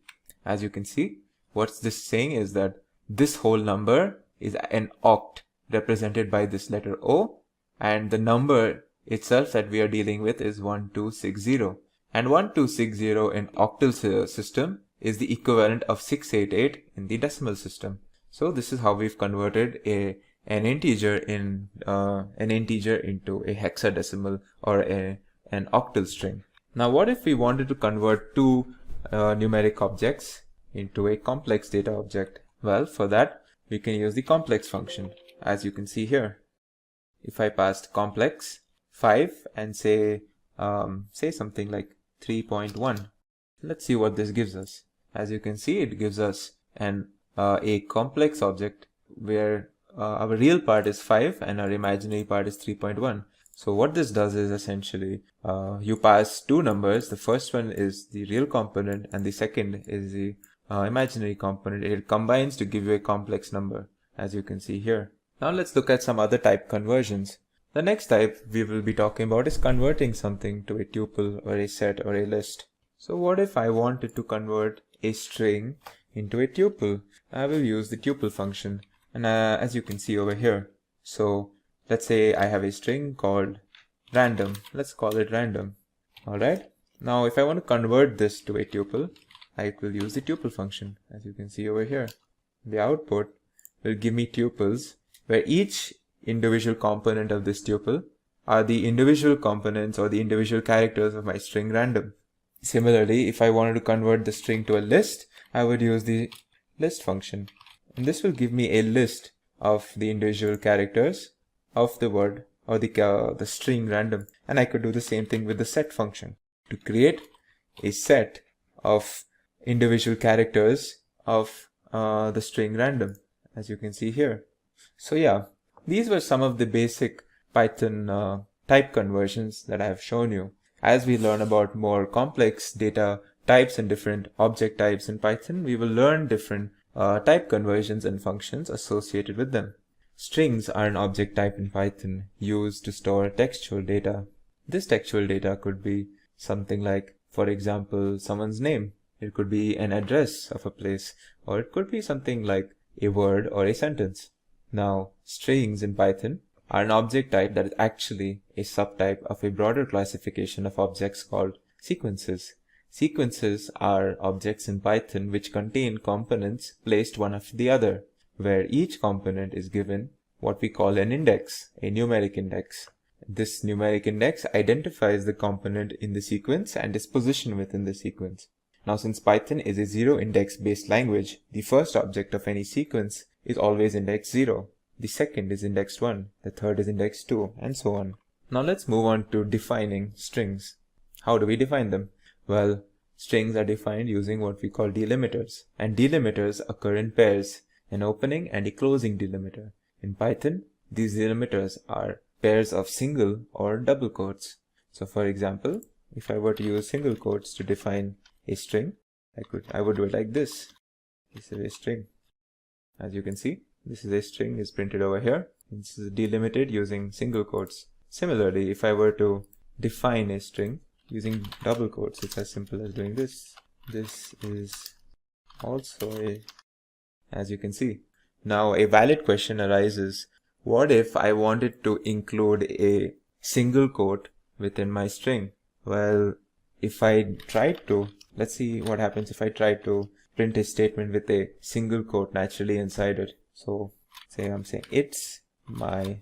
what's this saying is that this whole number is an oct represented by this letter O, and the number itself that we are dealing with is 1260. And 1260 in octal system is the equivalent of 688 in the decimal system. So this is how we've converted an integer into a hexadecimal or an octal string. Now, what if we wanted to convert two numeric objects into a complex data object? Well, for that we can use the complex function, as you can see here. If I passed complex 5 and say something like 3.1, let's see what this gives us. As you can see, it gives us a complex object where our real part is 5 and our imaginary part is 3.1. So what this does is essentially you pass two numbers. The first one is the real component and the second is the imaginary component. It combines to give you a complex number, as you can see here. Now let's look at some other type conversions. The next type we will be talking about is converting something to a tuple or a set or a list. So what if I wanted to convert a string into a tuple? I will use the tuple function, and as you can see over here. So let's say I have a string called random. Let's call it random. Alright. Now if I want to convert this to a tuple, I will use the tuple function, as you can see over here. The output will give me tuples where each individual component of this tuple are the individual components or the individual characters of my string random. Similarly, if I wanted to convert the string to a list, I would use the list function. And this will give me a list of the individual characters of the word or the string random. And I could do the same thing with the set function to create a set of individual characters of the string random, as you can see here. So yeah, these were some of the basic Python type conversions that I have shown you. As we learn about more complex data types and different object types in Python, we will learn different type conversions and functions associated with them. Strings are an object type in Python used to store textual data. This textual data could be something like, for example, someone's name. It could be an address of a place, or it could be something like a word or a sentence. Now, strings in Python are an object type that is actually a subtype of a broader classification of objects called sequences. Sequences are objects in Python which contain components placed one after the other, where each component is given what we call an index, a numeric index. This numeric index identifies the component in the sequence and is positioned within the sequence. Now, since Python is a zero-index based language, the first object of any sequence is always index 0. The second is index 1, the third is index 2, and so on. Now let's move on to defining strings. How do we define them? Well, strings are defined using what we call delimiters, and delimiters occur in pairs, an opening and a closing delimiter. In Python, these delimiters are pairs of single or double quotes. So for example, if I were to use single quotes to define a string, I would do it like this. This is a string. As you can see, this is a string is printed over here. This is delimited using single quotes. Similarly, if I were to define a string using double quotes. It's as simple as doing this. This is also as you can see. Now a valid question arises. What if I wanted to include a single quote within my string? Well, if I tried to, let's see what happens if I try to print a statement with a single quote naturally inside it. So say I'm saying it's my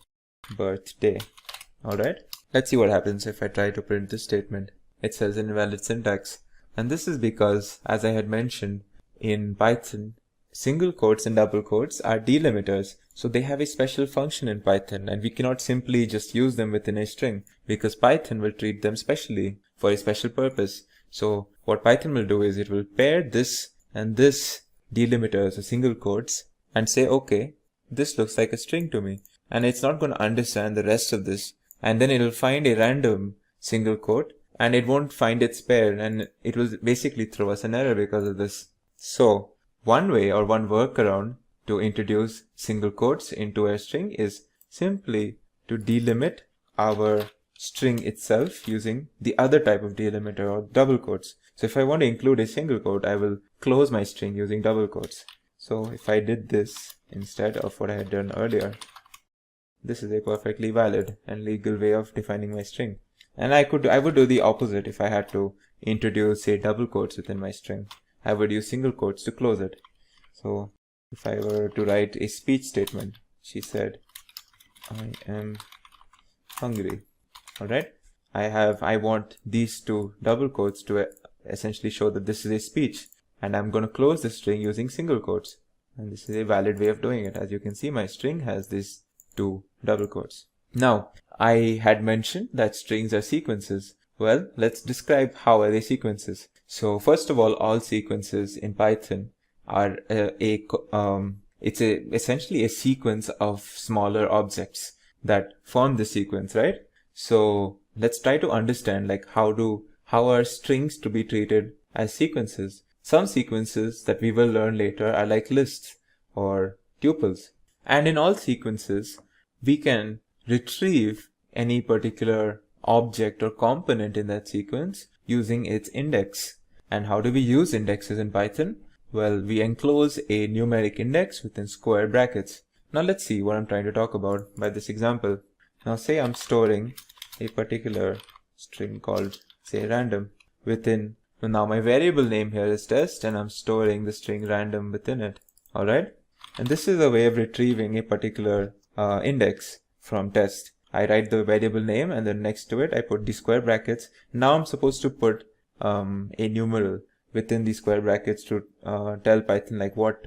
birthday. Alright, let's see what happens if I try to print this statement. It says invalid syntax. And this is because, as I had mentioned, in Python, single quotes and double quotes are delimiters. So they have a special function in Python, and we cannot simply just use them within a string because Python will treat them specially for a special purpose. So what Python will do is it will pair this and this delimiters or single quotes and say, okay, this looks like a string to me. And it's not going to understand the rest of this. And then it will find a random single quote and it won't find its pair, and it will basically throw us an error because of this. So one way or one workaround to introduce single quotes into a string is simply to delimit our string itself using the other type of delimiter or double quotes. So if I want to include a single quote, I will close my string using double quotes. So if I did this instead of what I had done earlier, this is a perfectly valid and legal way of defining my string. And I would do the opposite if I had to introduce, say, double quotes within my string. I would use single quotes to close it. So if I were to write a speech statement, she said, I am hungry. Alright, I want these two double quotes to essentially show that this is a speech, and I'm going to close the string using single quotes. And this is a valid way of doing it. As you can see, my string has these two double quotes. Now, I had mentioned that strings are sequences. Well, let's describe how are they sequences. So first of all sequences in Python are essentially a sequence of smaller objects that form the sequence, right? So let's try to understand like how are strings to be treated as sequences. Some sequences that we will learn later are like lists or tuples. And in all sequences, we can retrieve any particular object or component in that sequence using its index. And how do we use indexes in Python? Well, we enclose a numeric index within square brackets. Now let's see what I'm trying to talk about by this example. Now say I'm storing a particular string called, say, random within, now my variable name here is test, and I'm storing the string random within it. Alright? And this is a way of retrieving a particular index from test. I write the variable name and then next to it I put the square brackets. Now I'm supposed to put a numeral within the square brackets to tell Python like what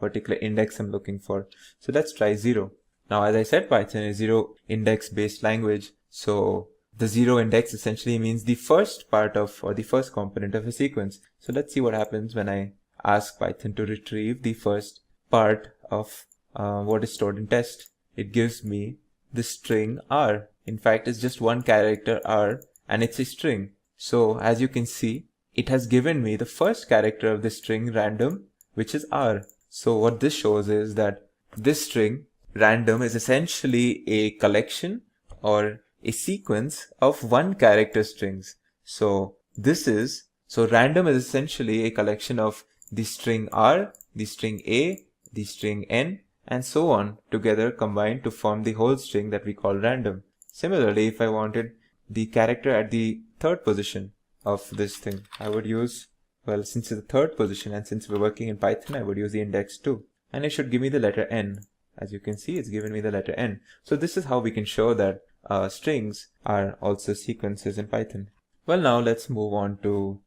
particular index I'm looking for. So let's try 0. Now as I said, Python is zero index based language. So the 0 index essentially means the first part of or the first component of a sequence. So let's see what happens when I ask Python to retrieve the first part of what is stored in test. It gives me the string R. In fact, it's just one character R and it's a string. So as you can see, it has given me the first character of the string random, which is R. So what this shows is that this string random is essentially a collection or a sequence of one character strings. So random is essentially a collection of the string R, the string A, the string N, and so on together combined to form the whole string that we call random. Similarly, if I wanted the character at the third position of this thing, I would use, well, since it's the third position and since we're working in Python, I would use the index 2. And it should give me the letter N. As you can see, it's given me the letter N. So this is how we can show that strings are also sequences in Python. Well, now let's move on to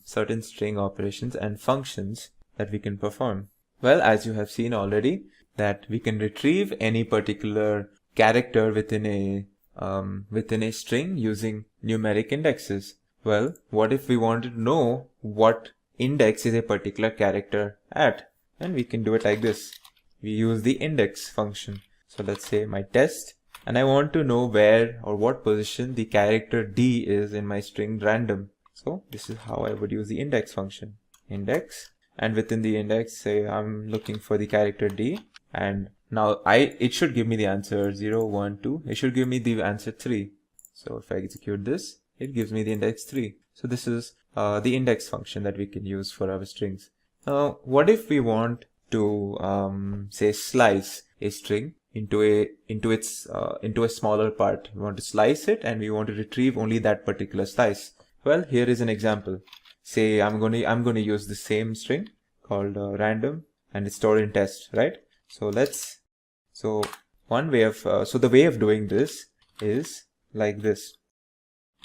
certain string operations and functions that we can perform. Well, as you have seen already, that we can retrieve any particular character within a string using numeric indexes. Well, what if we wanted to know what index is a particular character at? And we can do it like this. We use the index function. So let's say my test, and I want to know where or what position the character D is in my string random. So this is how I would use the index function. Index, and within the index, say I'm looking for the character D, and now it should give me the answer 0, 1, 2. It should give me the answer 3. So if I execute this, it gives me the index 3. So this is the index function that we can use for our strings. Now, what if we want to say slice a string into a smaller part? We want to slice it and we want to retrieve only that particular slice. Well, here is an example. Say I'm going to use the same string called random, and it's stored in test, right? So the way of doing this is like this.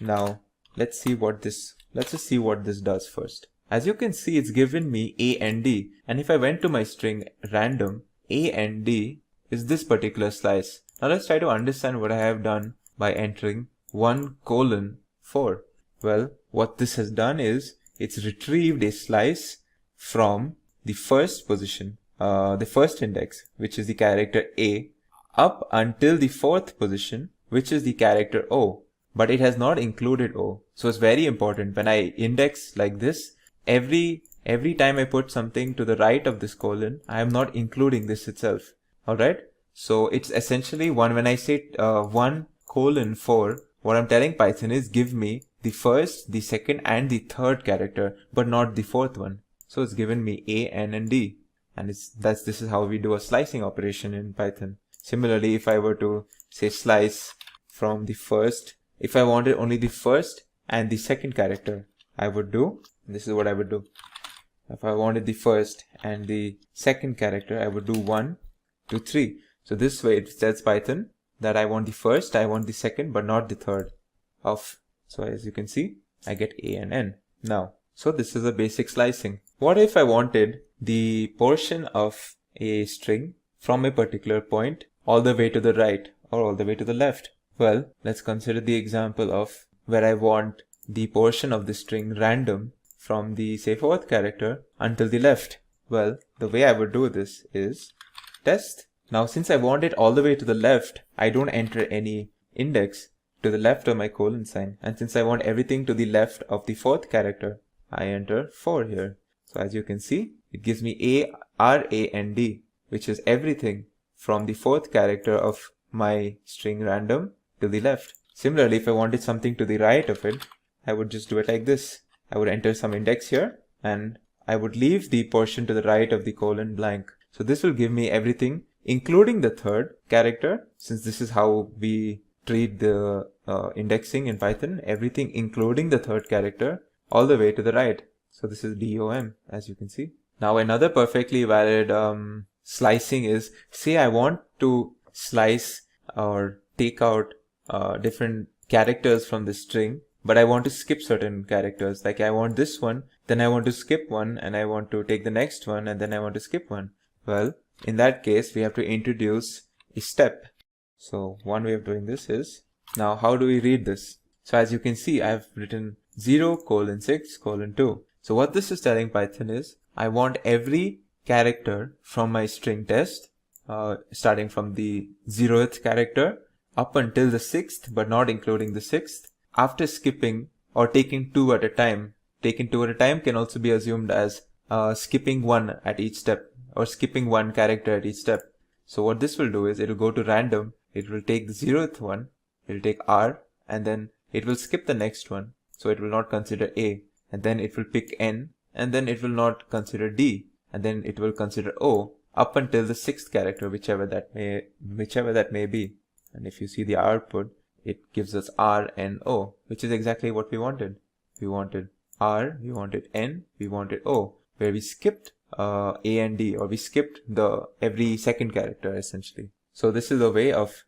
Now let's just see what this does first. As you can see, it's given me A and D, and if I went to my string random, A and D is this particular slice. Now let's try to understand what I have done by entering 1:4. Well, what this has done is it's retrieved a slice from the first position, the first index, which is the character A, up until the fourth position, which is the character O. But it has not included O. So it's very important when I index like this, every time I put something to the right of this colon, I am not including this itself. Alright? So it's essentially when I say 1:4, what I'm telling Python is give me the first, the second, and the third character, but not the fourth one. So it's given me A, N, and D. And this is how we do a slicing operation in Python. Similarly, if I were to say slice from the first, if I wanted only the first and the second character, this is what I would do. If I wanted the first and the second character, I would do 1, 2, 3. So this way it tells Python that I want the first, I want the second, but not the third so as you can see, I get A and N. Now, so this is a basic slicing. What if I wanted the portion of a string from a particular point all the way to the right or all the way to the left? Well, let's consider the example of where I want the portion of the string random from the, say, fourth character until the left. Well, the way I would do this is test. Now, since I want it all the way to the left, I don't enter any index to the left of my colon sign. And since I want everything to the left of the fourth character, I enter 4 here. So as you can see, it gives me A, R, A, and D, which is everything from the fourth character of my string random to the left. Similarly, if I wanted something to the right of it, I would just do it like this. I would enter some index here and I would leave the portion to the right of the colon blank. So this will give me everything, including the third character, since this is how we treat the indexing in Python, everything including the third character all the way to the right. So this is DOM, as you can see. Now another perfectly valid slicing is, say I want to slice or take out different characters from the string, but I want to skip certain characters. Like I want this one, then I want to skip one, and I want to take the next one, and then I want to skip one. Well, in that case, we have to introduce a step. So one way of doing this is, now how do we read this? So as you can see, I've written 0:6:2. So what this is telling Python is, I want every character from my string test, starting from the 0th character up until the 6th, but not including the 6th, after skipping or taking 2 at a time. Taking 2 at a time can also be assumed as skipping 1 at each step, or skipping 1 character at each step. So what this will do is, it will go to random, it will take the 0th one, it will take R, and then it will skip the next one. So it will not consider A, and then it will pick N, and then it will not consider D, and then it will consider O, up until the 6th character, whichever that may be. And if you see the output, it gives us R, N, O, which is exactly what we wanted. We wanted R, we wanted N, we wanted O, where we skipped A and D, or we skipped every second character essentially. So this is a way of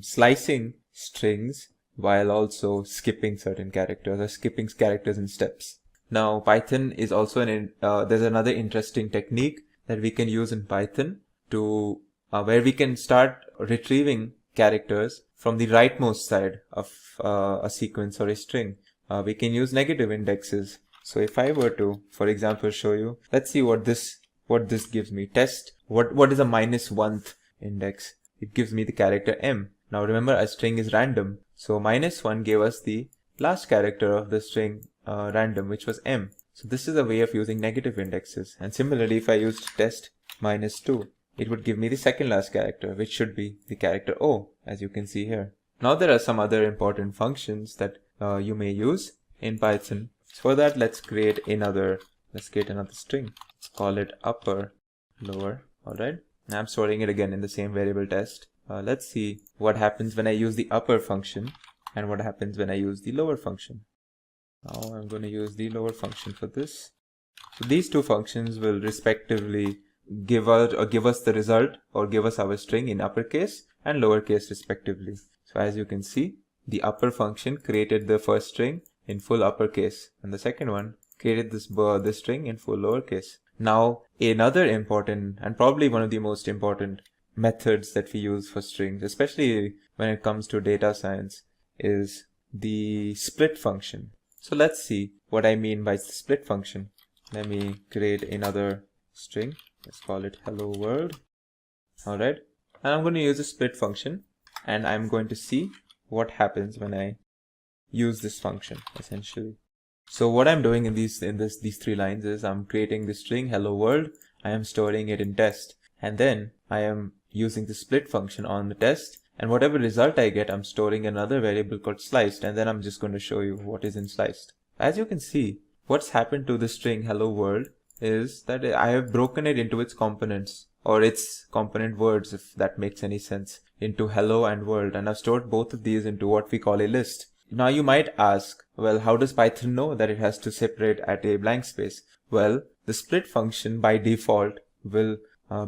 slicing strings while also skipping certain characters, or skipping characters in steps. Now Python is also there's another interesting technique that we can use in Python to where we can start retrieving characters from the rightmost side of a sequence or a string. We can use negative indexes. So if I were to, for example, show you, let's see what this gives me. Test what is a -1th index. It gives me the character M. Now remember, a string is random, so -1 gave us the last character of the string random, which was M. So this is a way of using negative indexes. And similarly, if I used test -2, it would give me the second last character, which should be the character O, as you can see here. Now there are some other important functions that you may use in Python. For that, let's create another string. Let's call it upper, lower. All right. I'm storing it again in the same variable test. Let's see what happens when I use the upper function and what happens when I use the lower function. Now I'm going to use the lower function for this. So these two functions will respectively give us the result or give us our string in uppercase and lowercase respectively. So as you can see, the upper function created the first string in full uppercase and the second one created this string in full lowercase. Now another important and probably one of the most important methods that we use for strings, especially when it comes to data science, is the split function. So let's see what I mean by the split function. Let me create another string. Let's call it hello world. Alright. And I'm going to use a split function and I'm going to see what happens when I use this function essentially. So what I'm doing in these three lines is I'm creating the string hello world. I am storing it in test and then I am using the split function on the test, and whatever result I get, I'm storing another variable called sliced, and then I'm just going to show you what is in sliced. As you can see, what's happened to the string hello world is that I have broken it into its components, or its component words, if that makes any sense, into hello and world, and I've stored both of these into what we call a list. Now you might ask, well, how does Python know that it has to separate at a blank space? Well, the split function by default will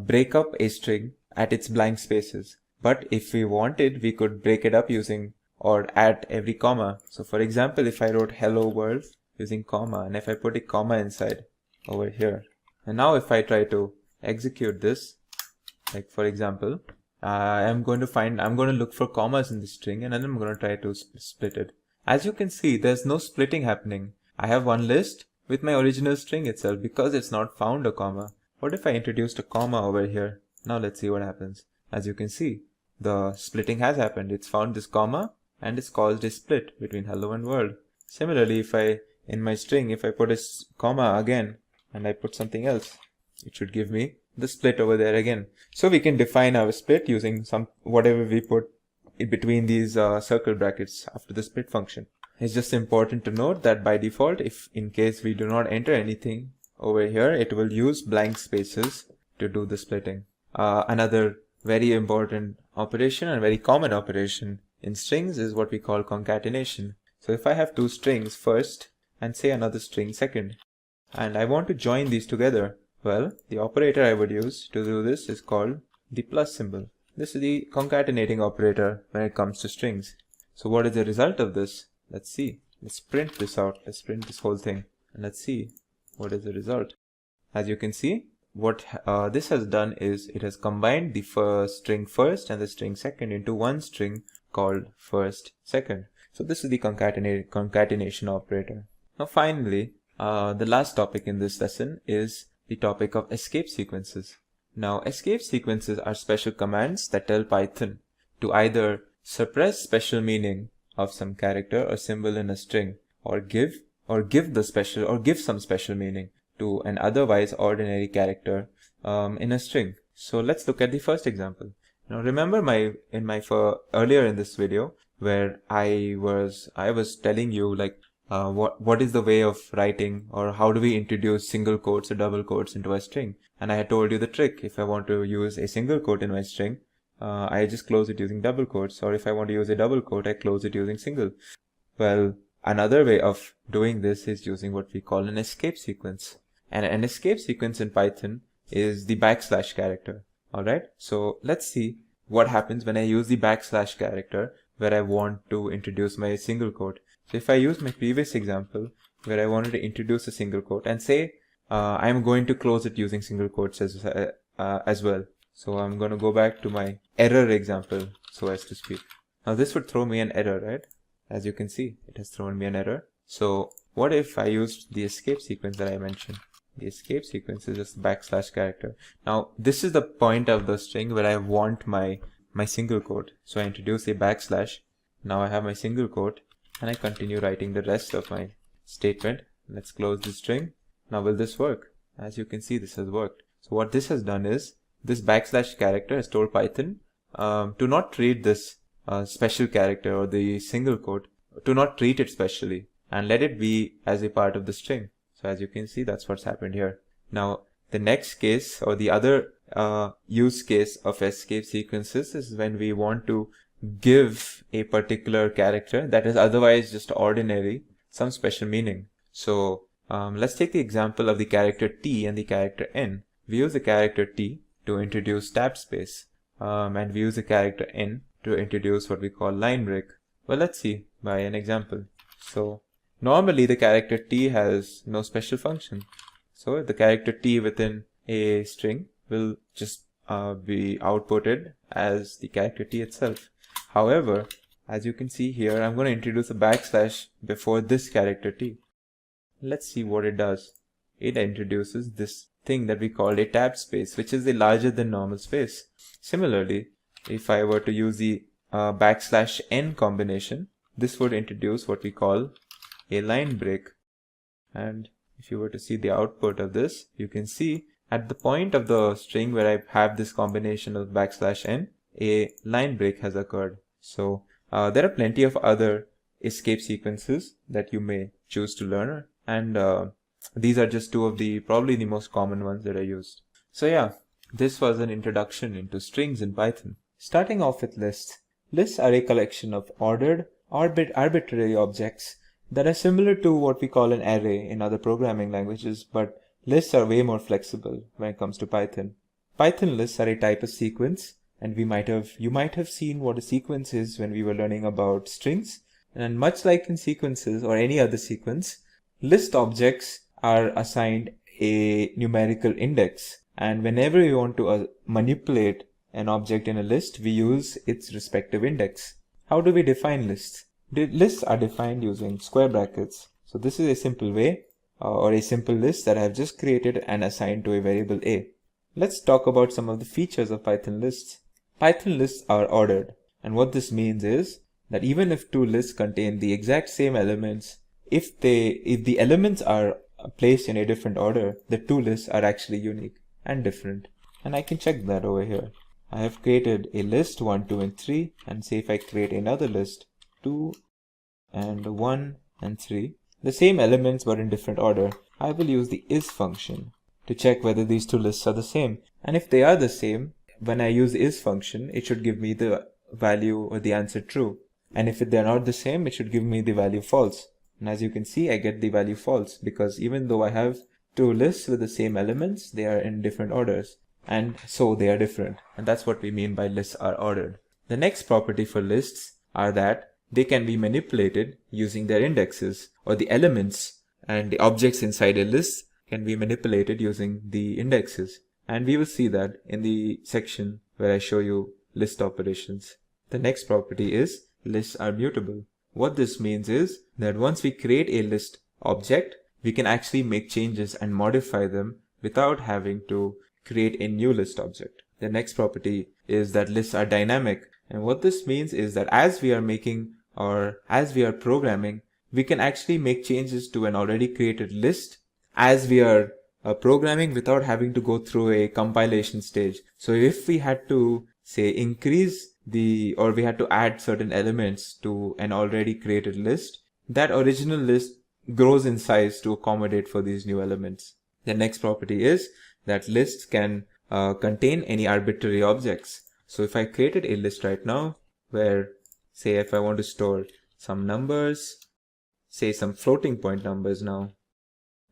break up a string at its blank spaces. But if we wanted, we could break it up using or at every comma. So for example, if I wrote hello world using comma, and if I put a comma inside over here, and now if I try to execute this, like for example, I'm going to look for commas in the string and then I'm going to try to split it. As you can see, there's no splitting happening. I have one list with my original string itself because it's not found a comma. What if I introduced a comma over here? Now let's see what happens. As you can see, the splitting has happened. It's found this comma and it's caused a split between hello and world. Similarly, if I, in my string, if I put a comma again and I put something else, it should give me the split over there again. So we can define our split using whatever we put in between these circle brackets after the split function. It's just important to note that by default, if in case we do not enter anything over here, it will use blank spaces to do the splitting. Another very important operation and very common operation in strings is what we call concatenation. So if I have two strings first and say another string second, and I want to join these together, well, the operator I would use to do this is called the plus symbol. This is the concatenating operator when it comes to strings. So what is the result of this? Let's see. Let's print this out. Let's print this whole thing and let's see what is the result. As you can see, what this has done is it has combined the string first and the string second into one string called first second. So this is the concatenation operator. Now finally, the last topic in this lesson is the topic of escape sequences. Now escape sequences are special commands that tell Python to either suppress special meaning of some character or symbol in a string, or give some special meaning to an otherwise ordinary character in a string. So let's look at the first example. Now remember earlier in this video where I was telling you like what is the way of writing, or how do we introduce single quotes or double quotes into a string, and I had told you the trick. If I want to use a single quote in my string, I just close it using double quotes, or if I want to use a double quote, I close it using single. Well, another way of doing this is using what we call an escape sequence. And an escape sequence in Python is the backslash character. Alright, so let's see what happens when I use the backslash character where I want to introduce my single quote. So if I use my previous example where I wanted to introduce a single quote and say I'm going to close it using single quotes as well. So I'm going to go back to my error example, so as to speak. Now this would throw me an error, right? As you can see, it has thrown me an error. So what if I used the escape sequence that I mentioned? The escape sequence is just backslash character. Now this is the point of the string where I want my single quote. So I introduce a backslash. Now I have my single quote and I continue writing the rest of my statement. Let's close the string. Now will this work? As you can see, this has worked. So what this has done is this backslash character has told Python to not treat this special character or the single quote treat it specially and let it be as a part of the string. So as you can see, that's what's happened here. Now, the next case, or the other use case of escape sequences, is when we want to give a particular character that is otherwise just ordinary some special meaning. So let's take the example of the character T and the character N. We use the character T to introduce tab space, and we use the character N to introduce what we call line break. Well, let's see by an example. So normally the character T has no special function. So the character T within a string will just be outputted as the character T itself. However, as you can see here, I'm going to introduce a backslash before this character T. Let's see what it does. It introduces this thing that we call a tab space, which is a larger than normal space. Similarly, if I were to use the \n combination, this would introduce what we call a line break. And if you were to see the output of this, you can see at the point of the string where I have this combination of \n, a line break has occurred. So there are plenty of other escape sequences that you may choose to learn, and these are just two of the probably the most common ones that I used. So yeah, this was an introduction into strings in Python. Starting off with lists. Lists are a collection of ordered, arbitrary objects that are similar to what we call an array in other programming languages, but lists are way more flexible when it comes to Python. Python lists are a type of sequence, and you might have seen what a sequence is when we were learning about strings. And much like in sequences or any other sequence, list objects are assigned a numerical index, and whenever we want to manipulate an object in a list, we use its respective index. How do we define lists? The lists are defined using square brackets. So this is a simple way, or a simple list that I have just created and assigned to a variable a. Let's talk about some of the features of Python lists. Python lists are ordered, and what this means is that even if two lists contain the exact same elements, if the elements are placed in a different order, the two lists are actually unique and different. And I can check that over here. I have created a list 1, 2, and 3, and say if I create another list 2 and 1 and 3, the same elements but in different order, I will use the is function to check whether these two lists are the same. And if they are the same, when I use the is function, it should give me the value or the answer true. And if they are not the same, it should give me the value false. And as you can see, I get the value false because even though I have two lists with the same elements, they are in different orders. And so they are different. And that's what we mean by lists are ordered. The next property for lists are that they can be manipulated using their indexes, or the elements and the objects inside a list can be manipulated using the indexes. And we will see that in the section where I show you list operations. The next property is lists are mutable. What this means is that once we create a list object, we can actually make changes and modify them without having to create a new list object. The next property is that lists are dynamic. And what this means is that as we are making or as we are programming, we can actually make changes to an already created list as we are programming without having to go through a compilation stage. So if we had to say increase or we had to add certain elements to an already created list, that original list grows in size to accommodate for these new elements. The next property is that lists can contain any arbitrary objects. So if I created a list right now where, say, if I want to store some numbers, say some floating point numbers now,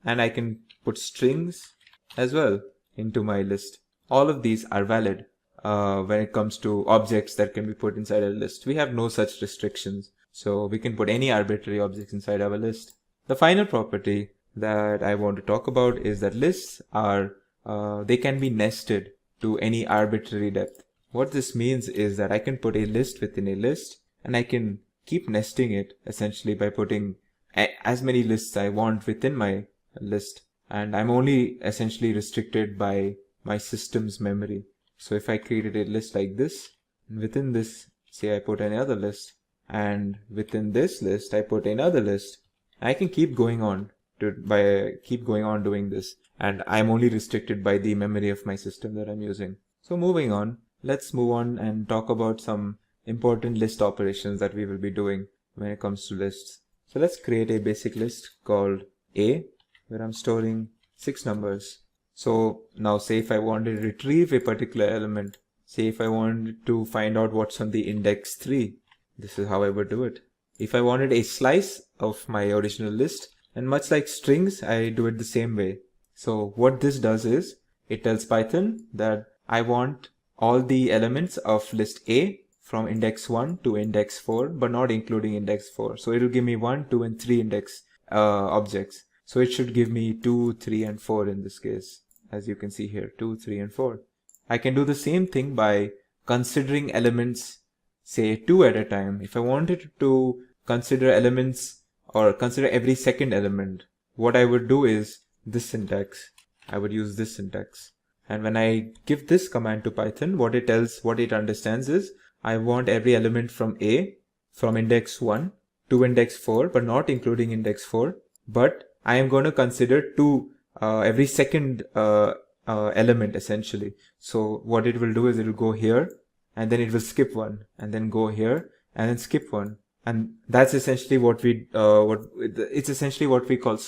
and I can put strings as well into my list. All of these are valid when it comes to objects that can be put inside a list. We have no such restrictions, so we can put any arbitrary objects inside our list. The final property that I want to talk about is that lists are they can be nested to any arbitrary depth. What this means is that I can put a list within a list, and I can keep nesting it essentially by putting as many lists I want within my list, and I'm only essentially restricted by my system's memory. So if I created a list like this, and within this, say I put another list, and within this list I put another list, I can keep going on doing this, and I'm only restricted by the memory of my system that I'm using. So moving on, let's move on and talk about some important list operations that we will be doing. when it comes to lists. So let's create a basic list called A, where I'm storing 6 numbers. So now say if I wanted to retrieve a particular element, say if I wanted to find out what's on the index 3, this is how I would do it. If I wanted a slice of my original list, and much like strings, I do it the same way. So what this does is, it tells Python that I want all the elements of list A from index 1 to index 4, but not including index 4. So it will give me 1, 2, and 3 index objects. So it should give me 2, 3, and 4 in this case. As you can see here, 2, 3, and 4. I can do the same thing by considering elements, say 2 at a time. If I wanted to consider elements or consider every second element, what I would do is this syntax. I would use this syntax. And when I give this command to Python, what it understands is I want every element from A, from index 1 to index 4, but not including index 4. But I am going to consider 2 every second element essentially. So what it will do is it will go here, and then it will skip one, and then go here, and then skip one. And that's essentially what we call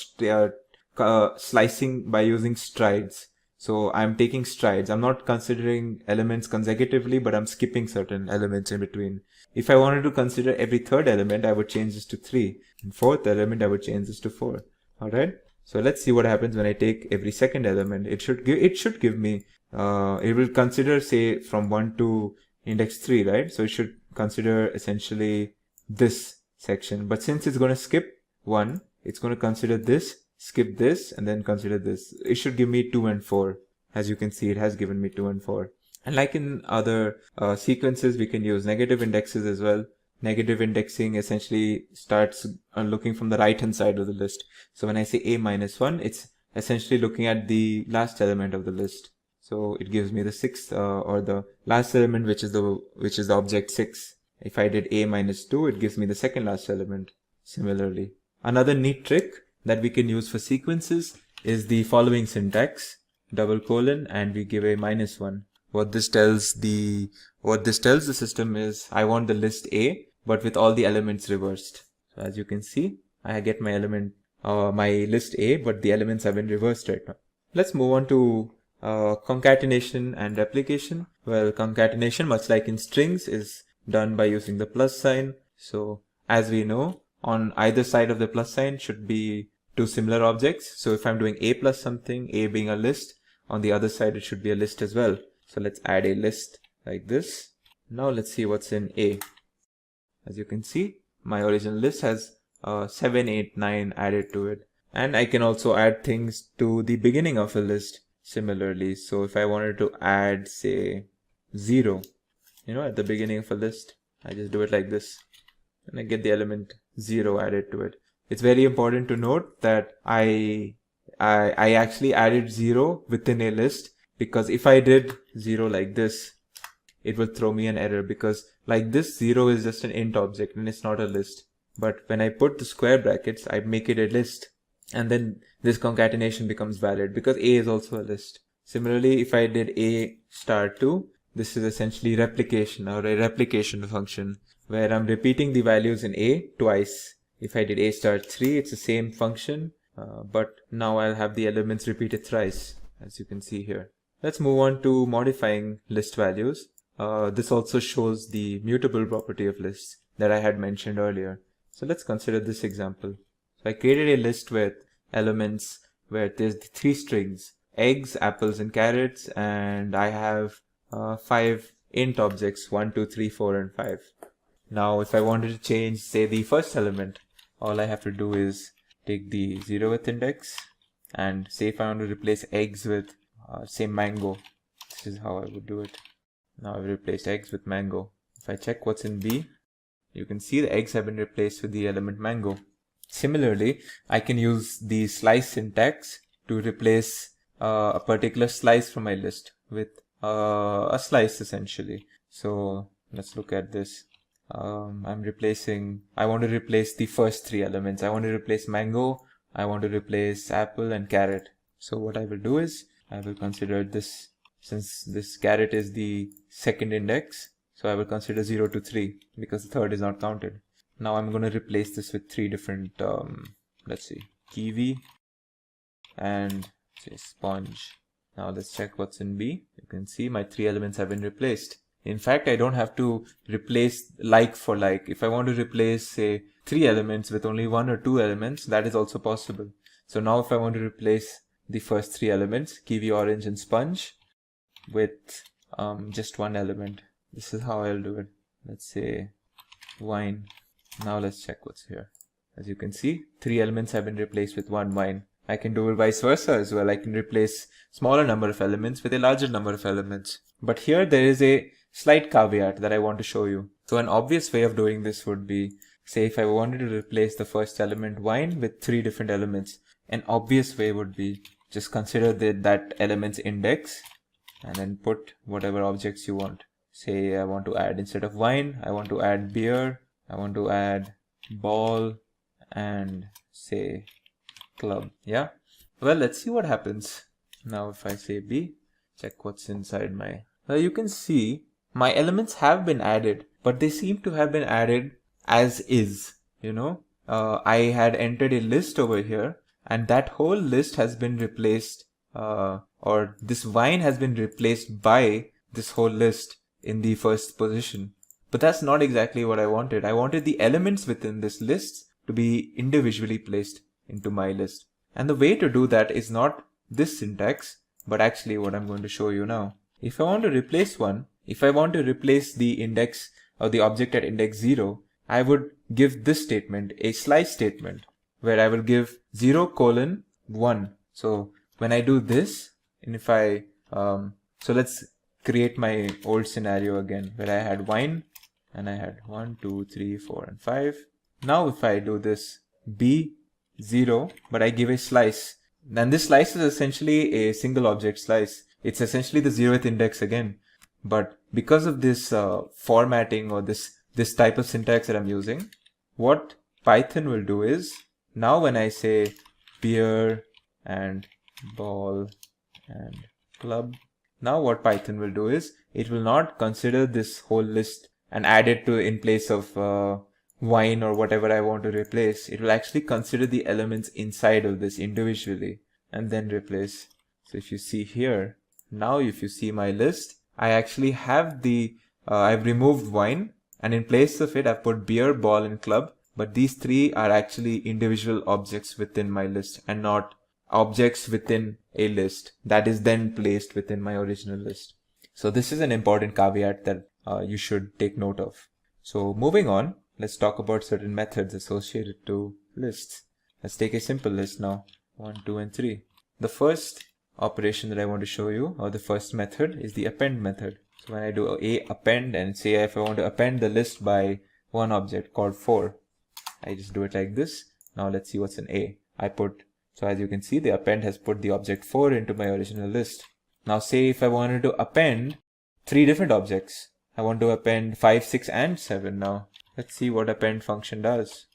slicing by using strides. So I'm taking strides. I'm not considering elements consecutively, but I'm skipping certain elements in between. If I wanted to consider every third element, I would change this to 3. And fourth element, I would change this to 4. Alright. So let's see what happens when I take every second element. It should give me, it will consider, say, from 1 to index 3, right? So it should consider essentially this section. But since it's going to skip 1, it's going to consider this, skip this, and then consider this. It should give me 2 and 4. As you can see, it has given me 2 and 4. And like in other sequences, we can use negative indexes as well. Negative indexing essentially starts looking from the right hand side of the list. So when I say A minus 1, it's essentially looking at the last element of the list. So it gives me the 6th or the last element, which is the object 6. If I did A minus 2, it gives me the second last element. Similarly, another neat trick that we can use for sequences is the following syntax, : and we give a -1. What this tells the system is I want the list A, but with all the elements reversed. So as you can see, I get my list A, but the elements have been reversed right now. Let's move on to concatenation and replication. Well, concatenation, much like in strings, is done by using the plus sign. So as we know, on either side of the plus sign should be 2 similar objects. So if I'm doing A plus something, A being a list, on the other side it should be a list as well. So let's add a list like this. Now let's see what's in A. As you can see, my original list has 7, 8, 9 added to it. And I can also add things to the beginning of a list similarly. So if I wanted to add, say, 0, at the beginning of a list, I just do it like this. And I get the element 0 added to it. It's very important to note that I actually added 0 within a list, because if I did 0 like this, it will throw me an error, because like this 0 is just an int object and it's not a list. But when I put the square brackets, I make it a list, and then this concatenation becomes valid because A is also a list. Similarly, if I did A star 2, this is essentially replication, or a replication function, where I'm repeating the values in A twice. If I did A star 3, it's the same function, but now I'll have the elements repeated thrice, as you can see here. Let's move on to modifying list values. This also shows the mutable property of lists that I had mentioned earlier. So let's consider this example. So I created a list with elements where there's the 3 strings, eggs, apples, and carrots, and I have 5 int objects, 1, 2, 3, 4, and 5. Now if I wanted to change, say, the first element, all I have to do is take the 0th index, and say if I want to replace eggs with, say, mango, this is how I would do it. Now I've replaced eggs with mango. If I check what's in B, you can see the eggs have been replaced with the element mango. Similarly, I can use the slice syntax to replace a particular slice from my list with a slice essentially. So let's look at this. I want to replace the first 3 elements. I want to replace mango, I want to replace apple, and carrot. So what I will do is, I will consider this, since this carrot is the second index, so I will consider 0 to 3 because the third is not counted. Now I'm going to replace this with three different, let's see, kiwi and say sponge. Now let's check what's in B. You can see my three elements have been replaced. In fact, I don't have to replace like for like. If I want to replace, say, three elements with only one or two elements, that is also possible. So now if I want to replace the first three elements, kiwi, orange, and sponge, with just one element, this is how I'll do it. Let's say wine. Now let's check what's here. As you can see, three elements have been replaced with one wine. I can do it vice versa as well. I can replace smaller number of elements with a larger number of elements. But here there is a slight caveat that I want to show you. So an obvious way of doing this would be, say if I wanted to replace the first element wine with three different elements, an obvious way would be just consider that element's index and then put whatever objects you want. Say I want to add, instead of wine, I want to add beer, I want to add ball, and say club. Yeah, well, let's see what happens. Now if I say B, check what's inside my, you can see my elements have been added, but they seem to have been added as is. I had entered a list over here, and that whole list has been replaced, or this wine has been replaced by this whole list in the first position. But that's not exactly what I wanted. I wanted the elements within this list to be individually placed into my list. And the way to do that is not this syntax, but actually what I'm going to show you now. If I want to replace one, if I want to replace the index or the object at index 0, I would give this statement, a slice statement, where I will give 0:1. So when I do this, and if I, so let's create my old scenario again, where I had wine, and I had 1, 2, 3, 4, and 5. Now if I do this, B 0, but I give a slice, then this slice is essentially a single object slice. It's essentially the 0th index again. But because of this formatting or this type of syntax that I'm using, what Python will do is, now when I say beer and ball and club, now what Python will do is, it will not consider this whole list and add it to in place of wine or whatever I want to replace. It will actually consider the elements inside of this individually and then replace. So if you see here, now if you see my list, I actually have I've removed wine, and in place of it I've put beer, ball, and club, but these three are actually individual objects within my list and not objects within a list that is then placed within my original list. So this is an important caveat that you should take note of. So moving on, let's talk about certain methods associated to lists. Let's take a simple list now, 1, 2, and 3. The first operation that I want to show you, or the first method, is the append method. So when I do a append, and say if I want to append the list by one object called 4, I just do it like this. Now let's see what's in A. So as you can see, the append has put the object 4 into my original list. Now say if I wanted to append 3 different objects, I want to append 5, 6, and 7 now. Let's see what append function does.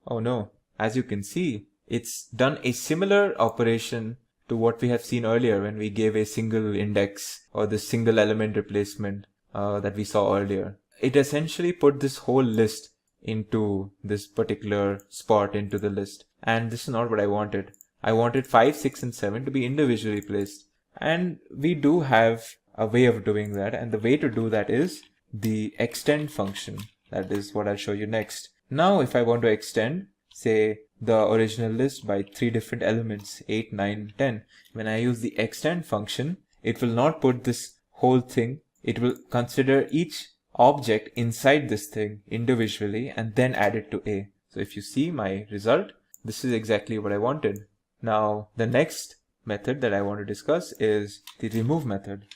Oh no, as you can see, it's done a similar operation to what we have seen earlier when we gave a single index or the single element replacement that we saw earlier. It essentially put this whole list into this particular spot into the list, and this is not what I wanted. I wanted 5, 6, and 7 to be individually placed, and we do have a way of doing that, and the way to do that is the extend function. That is what I'll show you next. Now if I want to extend, say, the original list by 3 different elements, 8, 9, 10, when I use the extend function, it will not put this whole thing. It will consider each object inside this thing individually and then add it to A. So if you see my result, this is exactly what I wanted. Now the next method that I want to discuss is the remove method.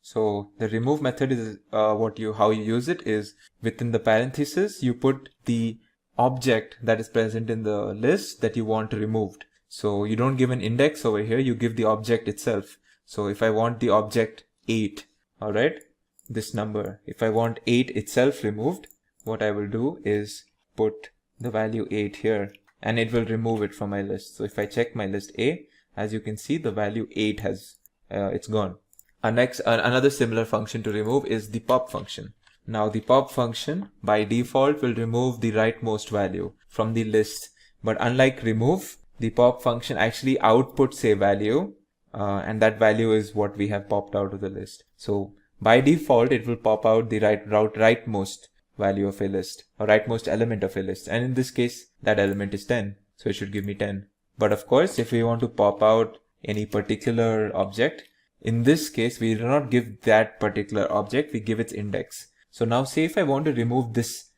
So the remove method is how you use it is, within the parentheses you put the object that is present in the list that you want removed. So you don't give an index over here, you give the object itself. So if I want the object 8, alright, this number, if I want 8 itself removed, what I will do is put the value 8 here, and it will remove it from my list. So if I check my list A, as you can see, the value 8 has it's gone. Another similar function to remove is the pop function. Now the pop function by default will remove the rightmost value from the list. But unlike remove, the pop function actually outputs a value, and that value is what we have popped out of the list. So by default, it will pop out the rightmost value of a list, or rightmost element of a list. And in this case, that element is 10. So it should give me 10. But of course, if we want to pop out any particular object, in this case, we do not give that particular object, we give its index. So now say if I want to remove this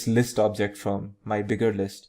list object from my bigger list,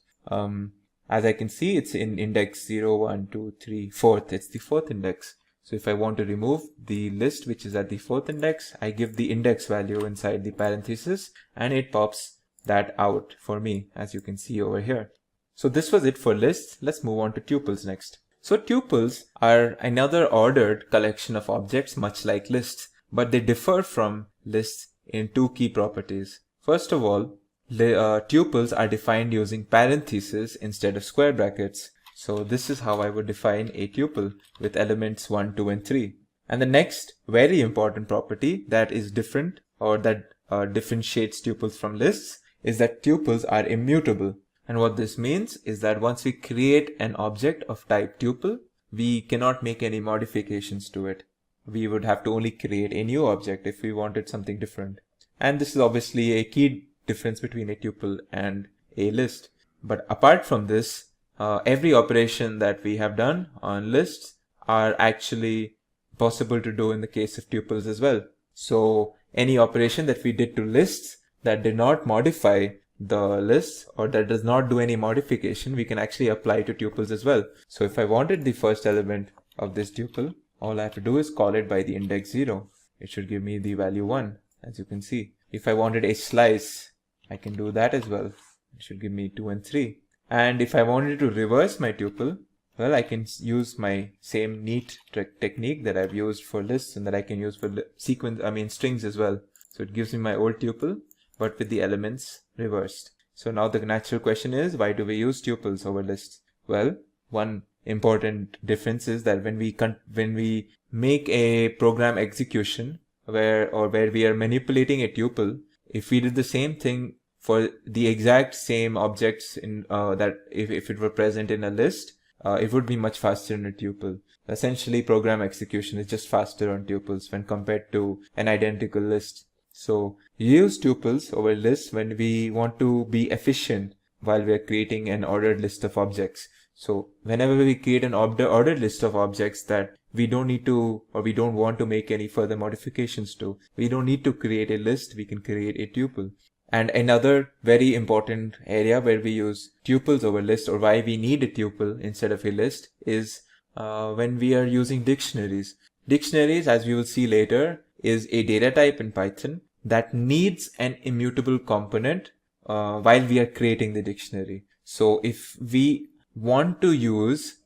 as I can see, it's in index 0, 1, 2, 3, 4th. It's the 4th index. So if I want to remove the list which is at the 4th index, I give the index value inside the parenthesis and it pops that out for me, as you can see over here. So this was it for lists. Let's move on to tuples next. So tuples are another ordered collection of objects much like lists, but they differ from lists in two key properties. First of all, tuples are defined using parentheses instead of square brackets. So this is how I would define a tuple with elements 1, 2, and 3. And the next very important property that is different, or that differentiates tuples from lists, is that tuples are immutable. And what this means is that once we create an object of type tuple, we cannot make any modifications to it. We would have to only create a new object if we wanted something different. And this is obviously a key difference between a tuple and a list. But apart from this, every operation that we have done on lists are actually possible to do in the case of tuples as well. So any operation that we did to lists that did not modify the list, or that does not do any modification, we can actually apply to tuples as well. So if I wanted the first element of this tuple, all I have to do is call it by the index 0. It should give me the value 1, as you can see. If I wanted a slice, I can do that as well. It should give me 2 and 3. And if I wanted to reverse my tuple, well, I can use my same neat technique that I've used for lists and that I can use for strings as well. So it gives me my old tuple, but with the elements reversed. So now the natural question is, why do we use tuples over lists? Well, one important difference is that when we make a program execution where we are manipulating a tuple, if we did the same thing for the exact same objects in that if it were present in a list, it would be much faster in a tuple. Essentially, program execution is just faster on tuples when compared to an identical list. So you use tuples over lists when we want to be efficient while we are creating an ordered list of objects. So whenever we create an ordered list of objects that we don't need to, or we don't want to make any further modifications to, we don't need to create a list, we can create a tuple. And another very important area where we use tuples over lists, or why we need a tuple instead of a list, is when we are using dictionaries. Dictionaries, as we will see later, is a data type in Python that needs an immutable component while we are creating the dictionary. So if we want to use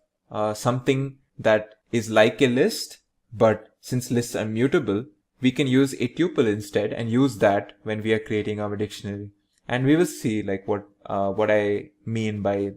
something that is like a list, but since lists are mutable, we can use a tuple instead and use that when we are creating our dictionary. And we will see like what I mean by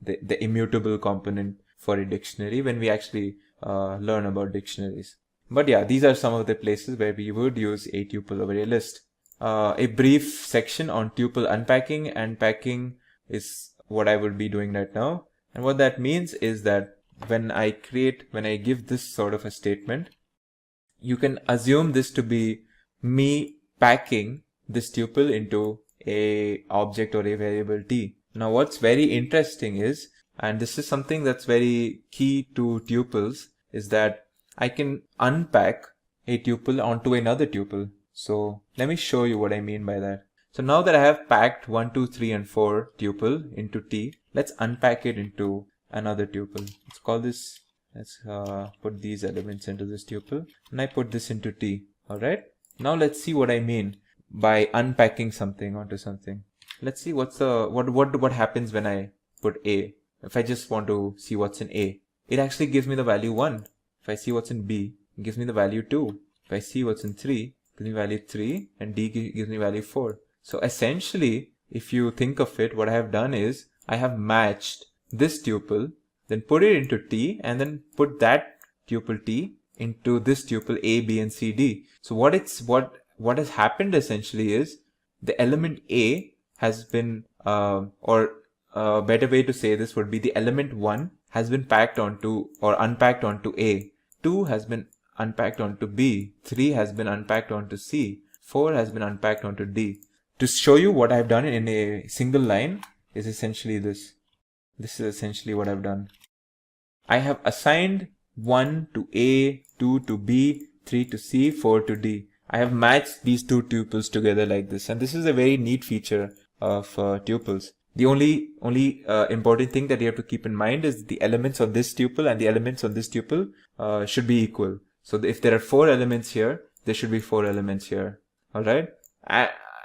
the immutable component for a dictionary when we actually learn about dictionaries. But yeah, these are some of the places where we would use a tuple over a list. A brief section on tuple unpacking and packing is what I would be doing right now. And what that means is that when I give this sort of a statement, you can assume this to be me packing this tuple into a object or a variable t. Now what's very interesting is, and this is something that's very key to tuples, is that I can unpack a tuple onto another tuple. So let me show you what I mean by that. So now that I have packed 1, 2, 3, and 4 tuple into t, let's unpack it into another tuple. Let's put these elements into this tuple, and I put this into t. Alright. Now let's see what I mean by unpacking something onto something. Let's see what happens when I put a. If I just want to see what's in a, it actually gives me the value 1. If I see what's in b, it gives me the value 2. If I see what's in 3, it gives me value 3, and d gives me value 4. So essentially, if you think of it, what I have done is I have matched this tuple, then put it into t, and then put that tuple t into this tuple a, b, and c, d. So what what has happened essentially is the element A has been, or a better way to say this would be the element 1 has been packed onto or unpacked onto A, 2 has been unpacked onto B, 3 has been unpacked onto C, 4 has been unpacked onto D. To show you what I've done in a single line is essentially this. This is essentially what I've done. I have assigned 1 to A, 2 to B, 3 to C, 4 to D. I have matched these two tuples together like this, and this is a very neat feature of tuples. The only important thing that you have to keep in mind is the elements of this tuple and the elements of this tuple should be equal. So if there are 4 elements here, there should be 4 elements here. Alright?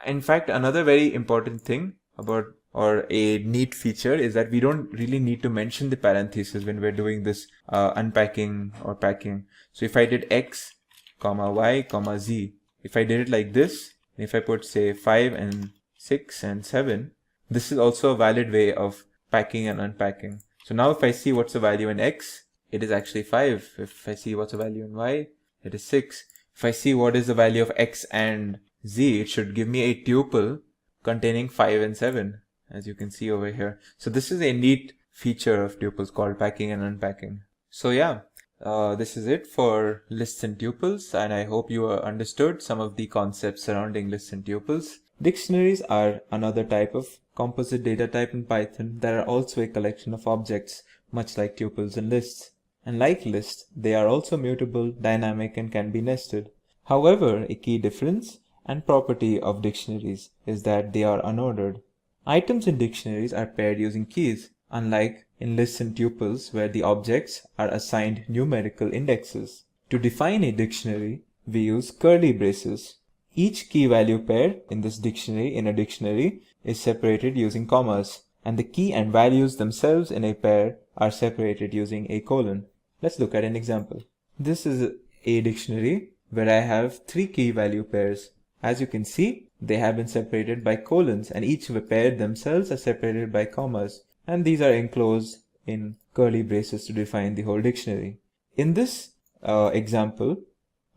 In fact, another very important thing about, or a neat feature, is that we don't really need to mention the parentheses when we're doing this unpacking or packing. So if I did X, comma Y, comma Z, if I did it like this, if I put say 5 and 6 and 7, this is also a valid way of packing and unpacking. So now if I see what's the value in X, it is actually 5. If I see what's the value in Y, it is 6. If I see what is the value of X and Z, it should give me a tuple containing 5 and 7, as you can see over here. So this is a neat feature of tuples called packing and unpacking. So yeah, this is it for lists and tuples, and I hope you understood some of the concepts surrounding lists and tuples. Dictionaries are another type of composite data type in Python that are also a collection of objects, much like tuples and lists. And like lists, they are also mutable, dynamic, and can be nested. However, a key difference and property of dictionaries is that they are unordered. Items in dictionaries are paired using keys, unlike in lists and tuples where the objects are assigned numerical indexes. To define a dictionary, we use curly braces. Each key value pair in a dictionary is separated using commas, and the key and values themselves in a pair are separated using a colon. Let's look at an example. This is a dictionary where I have 3 key value pairs. As you can see, they have been separated by colons, and each pair themselves are separated by commas, and these are enclosed in curly braces to define the whole dictionary. In this example,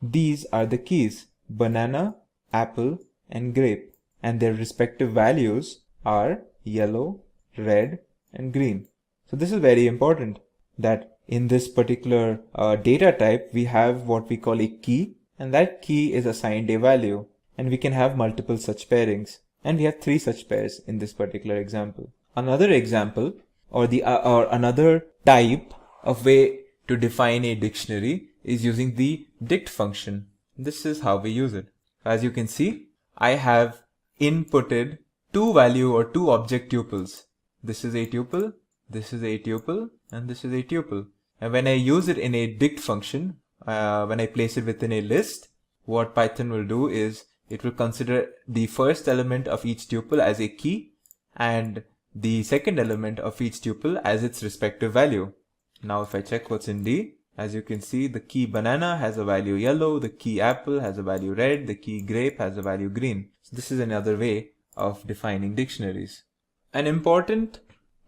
these are the keys: banana, apple, and grape, and their respective values are yellow, red, and green. So this is very important, that in this particular data type, we have what we call a key, and that key is assigned a value, and we can have multiple such pairings, and we have 3 such pairs in this particular example. Another example, or another type of way to define a dictionary is using the dict function. This is how we use it. As you can see, I have inputted 2 value or 2 object tuples. This is a tuple, this is a tuple, and this is a tuple. And when I use it in a dict function, when I place it within a list, what Python will do is it will consider the first element of each tuple as a key and the second element of each tuple as its respective value. Now if I check what's in D, as you can see, the key banana has a value yellow, the key apple has a value red, the key grape has a value green. So this is another way of defining dictionaries. An important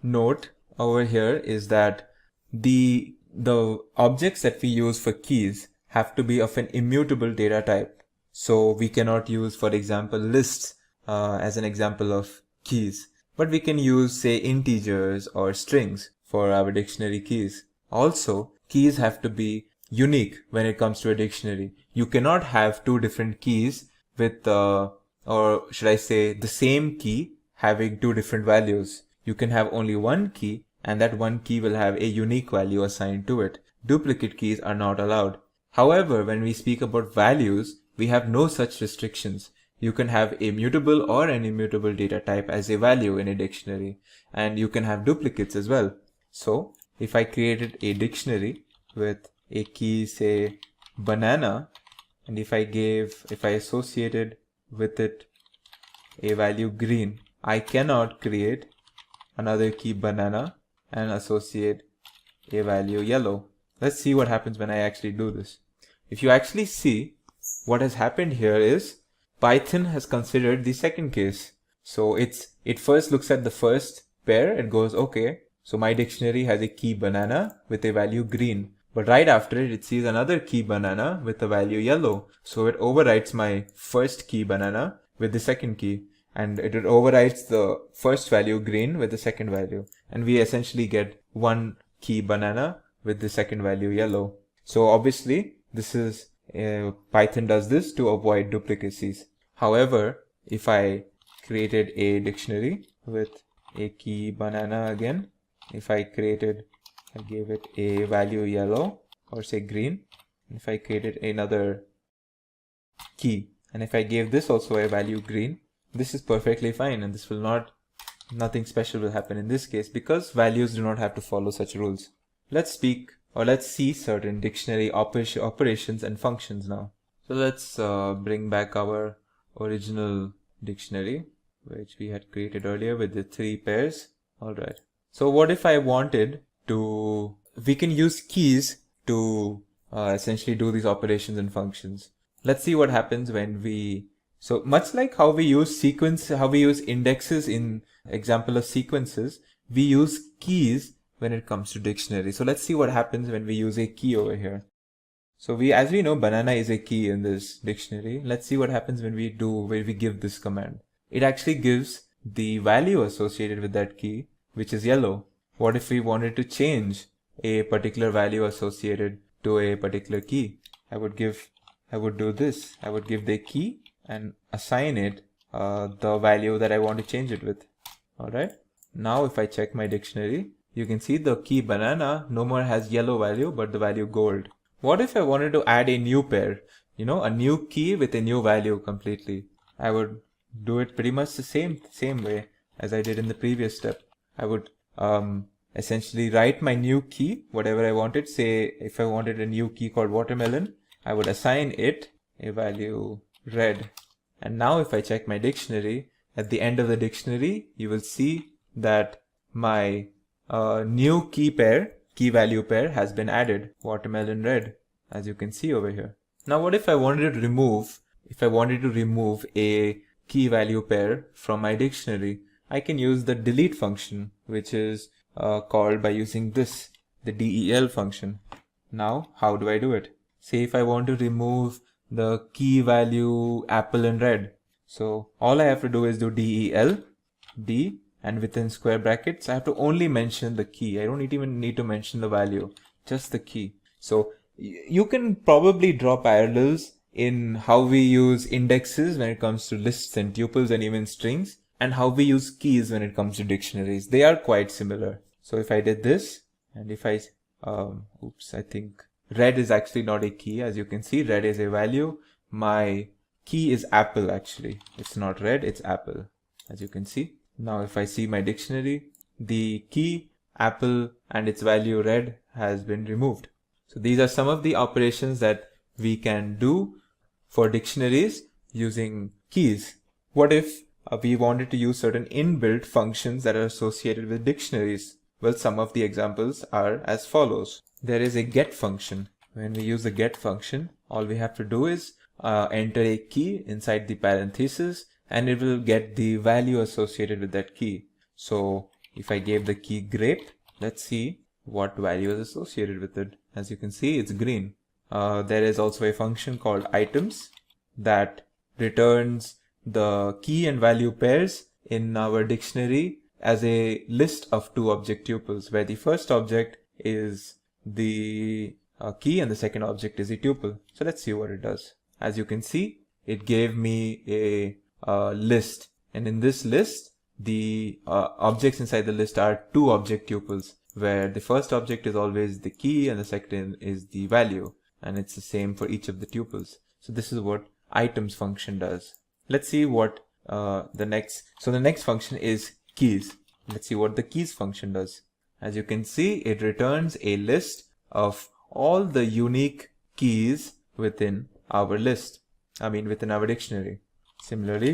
note over here is that the objects that we use for keys have to be of an immutable data type. So we cannot use, for example, lists as an example of keys, but we can use, say, integers or strings for our dictionary keys. Also, keys have to be unique when it comes to a dictionary. You cannot have 2 different keys with, or should I say, the same key having 2 different values. You can have only one key, and that one key will have a unique value assigned to it. Duplicate keys are not allowed. However, when we speak about values, we have no such restrictions. You can have a mutable or an immutable data type as a value in a dictionary, and you can have duplicates as well. So, if I created a dictionary with a key, say, banana, and if I associated with it a value green, I cannot create another key banana and associate a value yellow. Let's see what happens when I actually do this. If you actually see, what has happened here is Python has considered the second case. So it first looks at the first pair and goes, okay, so my dictionary has a key banana with a value green, But right after it, it sees another key banana with the value yellow. So it overwrites my first key banana with the second key. And it overwrites the first value green with the second value. And we essentially get one key banana with the second value yellow. So obviously, this is Python does this to avoid duplicacies. However, if I created a dictionary with a key banana again, if I gave it a value yellow or say green, if I created another key and if I gave this also a value green, this is perfectly fine, and this will nothing special will happen in this case because values do not have to follow such rules. Let's see certain dictionary operations and functions now. So let's bring back our original dictionary, which we had created earlier with the 3 pairs. Alright. So what if I wanted to, we can use keys to essentially do these operations and functions. Let's see what happens when we, so much like how we use indexes in example of sequences, we use keys when it comes to dictionary. So let's see what happens when we use a key over here. So as we know, banana is a key in this dictionary. Let's see what happens when we give this command. It actually gives the value associated with that key, which is yellow. What if we wanted to change a particular value associated to a particular key? I would do this. I would give the key and assign it the value that I want to change it with. Alright. Now if I check my dictionary, you can see the key banana no more has yellow value but the value gold. What if I wanted to add a new pair? A new key with a new value completely. I would do it pretty much the same way as I did in the previous step. I would essentially write my new key, whatever I wanted. Say if I wanted a new key called watermelon, I would assign it a value red. And now if I check my dictionary, at the end of the dictionary, you will see that my new key value pair has been added, watermelon red, as you can see over here. Now what if I wanted to remove a key value pair from my dictionary? I can use the delete function, which is called by using the del function. Now how do I do it? Say if I want to remove the key value apple and red. So all I have to do is do del, d, and within square brackets, I have to only mention the key. I don't even need to mention the value, just the key. So you can probably draw parallels in how we use indexes when it comes to lists and tuples and even strings, and how we use keys when it comes to dictionaries. They are quite similar. So if I did this, and if I, I think red is actually not a key. As you can see, red is a value. My key is apple actually. It's not red, it's apple, as you can see. Now if I see my dictionary, the key apple and its value red has been removed. So these are some of the operations that we can do for dictionaries using keys. What if we wanted to use certain inbuilt functions that are associated with dictionaries? Well, some of the examples are as follows. There is a get function. When we use the get function, all we have to do is enter a key inside the parenthesis, and it will get the value associated with that key. So if I gave the key grape, let's see what value is associated with it. As you can see, it's green. There is also a function called items that returns the key and value pairs in our dictionary as a list of 2 object tuples, where the first object is the key and the second object is a tuple. So let's see what it does. As you can see, it gave me a list, and in this list the objects inside the list are 2 object tuples, where the first object is always the key and the second is the value, and it's the same for each of the tuples. So this is what items function does. Let's see what the next function is keys. Let's see what the keys function does. As you can see, it returns a list of all the unique keys within our list, within our dictionary. Similarly,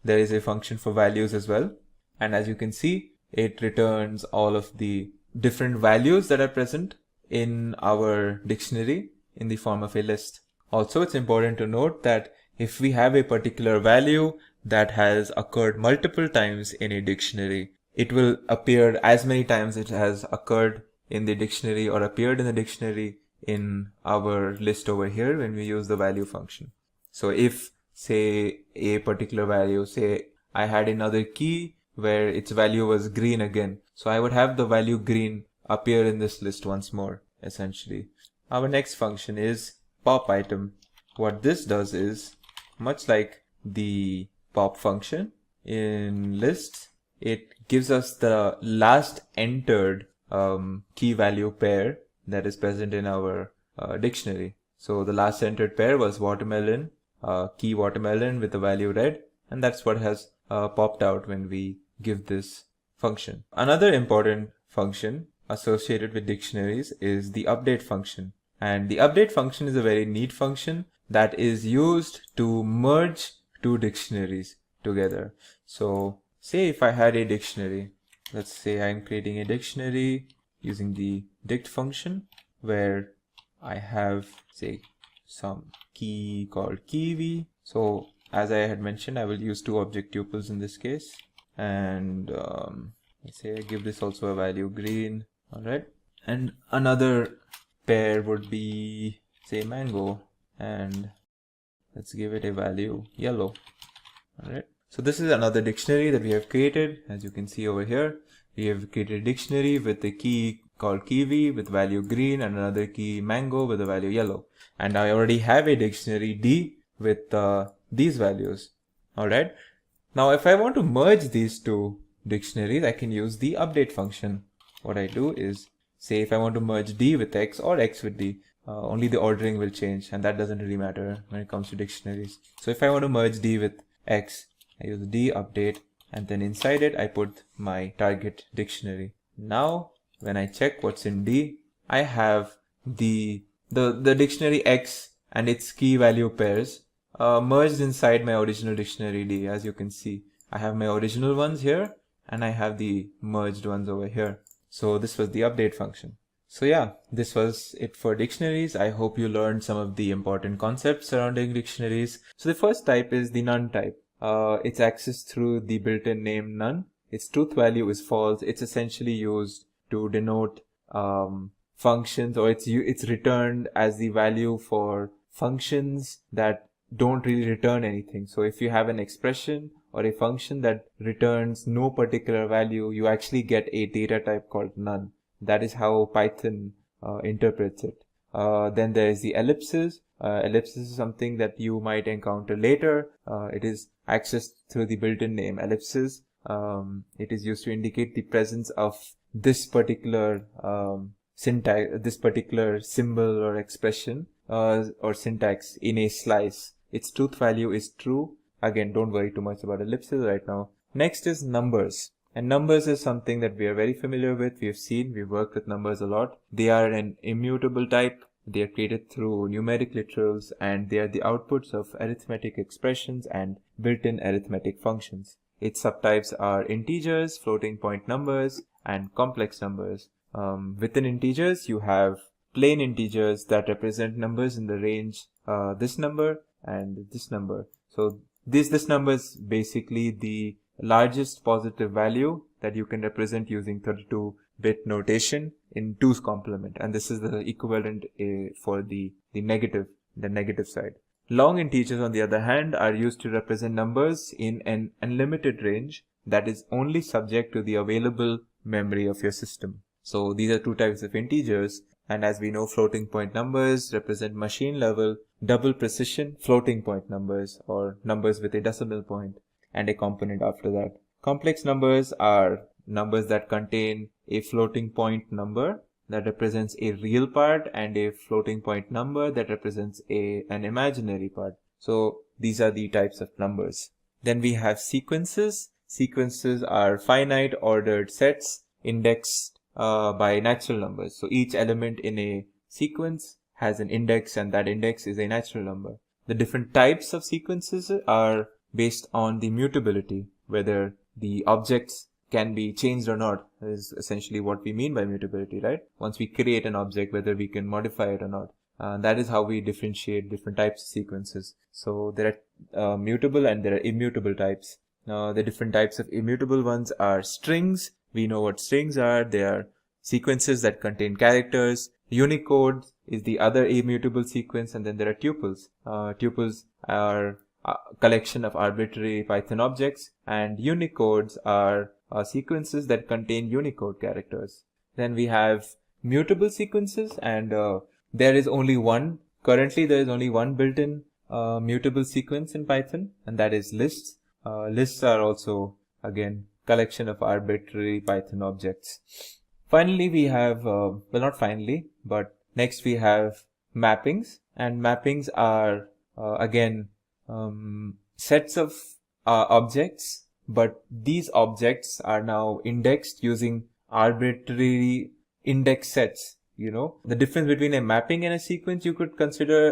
there is a function for values as well, and as you can see, it returns all of the different values that are present in our dictionary in the form of a list. Also, it's important to note that if we have a particular value that has occurred multiple times in a dictionary, it will appear as many times it has occurred in the dictionary or appeared in the dictionary in our list over here when we use the value function. So if, say, a particular value, say I had another key where its value was green again, so I would have the value green appear in this list once more, essentially. Our next function is pop item. What this does is, much like the pop function in lists, it gives us the last entered key value pair that is present in our dictionary. So the last entered pair was watermelon, key watermelon with the value red, and that's what has popped out when we give this function. Another important function associated with dictionaries is the update function. And the update function is a very neat function that is used to merge two dictionaries together. So say if I had a dictionary, let's say I'm creating a dictionary using the dict function where I have, say, some key called kiwi. So as I had mentioned, I will use two object tuples in this case. And let's say I give this also a value green. All right. And another pair would be, say, mango. And let's give it a value yellow. All right. So this is another dictionary that we have created. As you can see over here, we have created a dictionary with a key called kiwi with value green and another key mango with a value yellow. And I already have a dictionary D with these values. All right. Now, if I want to merge these two dictionaries, I can use the update function. What I do is, say if I want to merge D with X or X with D, only the ordering will change, and that doesn't really matter when it comes to dictionaries. So if I want to merge D with X, I use D update, and then inside it I put my target dictionary. Now when I check what's in D, I have the dictionary X and its key value pairs merged inside my original dictionary D. As you can see, I have my original ones here and I have the merged ones over here. So this was the update function. So yeah, this was it for dictionaries. I hope you learned some of the important concepts surrounding dictionaries. So the first type is the none type. It's accessed through the built-in name none. Its truth value is false. It's essentially used to denote functions, or it's returned as the value for functions that don't really return anything. So if you have an expression or a function that returns no particular value, you actually get a data type called none. That is how Python interprets it. Then there is the ellipses. Ellipses is something that you might encounter later. It is accessed through the built-in name ellipses. It is used to indicate the presence of this particular syntax, this particular symbol or expression or syntax in a slice. Its truth value is true. Again, don't worry too much about ellipses right now. Next is numbers. And numbers is something that we are very familiar with. We've worked with numbers a lot. They are an immutable type. They are created through numeric literals, and they are the outputs of arithmetic expressions and built-in arithmetic functions. Its subtypes are integers, floating point numbers, and complex numbers. Within integers, you have plain integers that represent numbers in the range this number and this number. So this number is basically the largest positive value that you can represent using 32-bit notation in 2's complement, and this is the equivalent for the negative side. Long integers, on the other hand, are used to represent numbers in an unlimited range that is only subject to the available memory of your system. So these are two types of integers, and as we know, floating point numbers represent machine level double precision floating point numbers, or numbers with a decimal point and a component after that. Complex numbers are numbers that contain a floating point number that represents a real part and a floating point number that represents an imaginary part. So these are the types of numbers. Then we have sequences. Sequences are finite ordered sets indexed by natural numbers. So each element in a sequence has an index, and that index is a natural number. The different types of sequences are based on the mutability, whether the objects can be changed or not, is essentially what we mean by mutability, right? Once we create an object, whether we can modify it or not. That is how we differentiate different types of sequences. So there are mutable and there are immutable types. The different types of immutable ones are strings. We know what strings are. They are sequences that contain characters. Unicode is the other immutable sequence, and then there are tuples. Tuples are a collection of arbitrary Python objects, and Unicodes are sequences that contain Unicode characters. Then we have mutable sequences, and there is only one. Currently, there is only one built-in mutable sequence in Python, and that is lists. Lists are also, again, collection of arbitrary Python objects. Finally, we have, well, not finally, but next we have mappings, and mappings are, again, sets of objects, but these objects are now indexed using arbitrary index sets. The difference between a mapping and a sequence, you could consider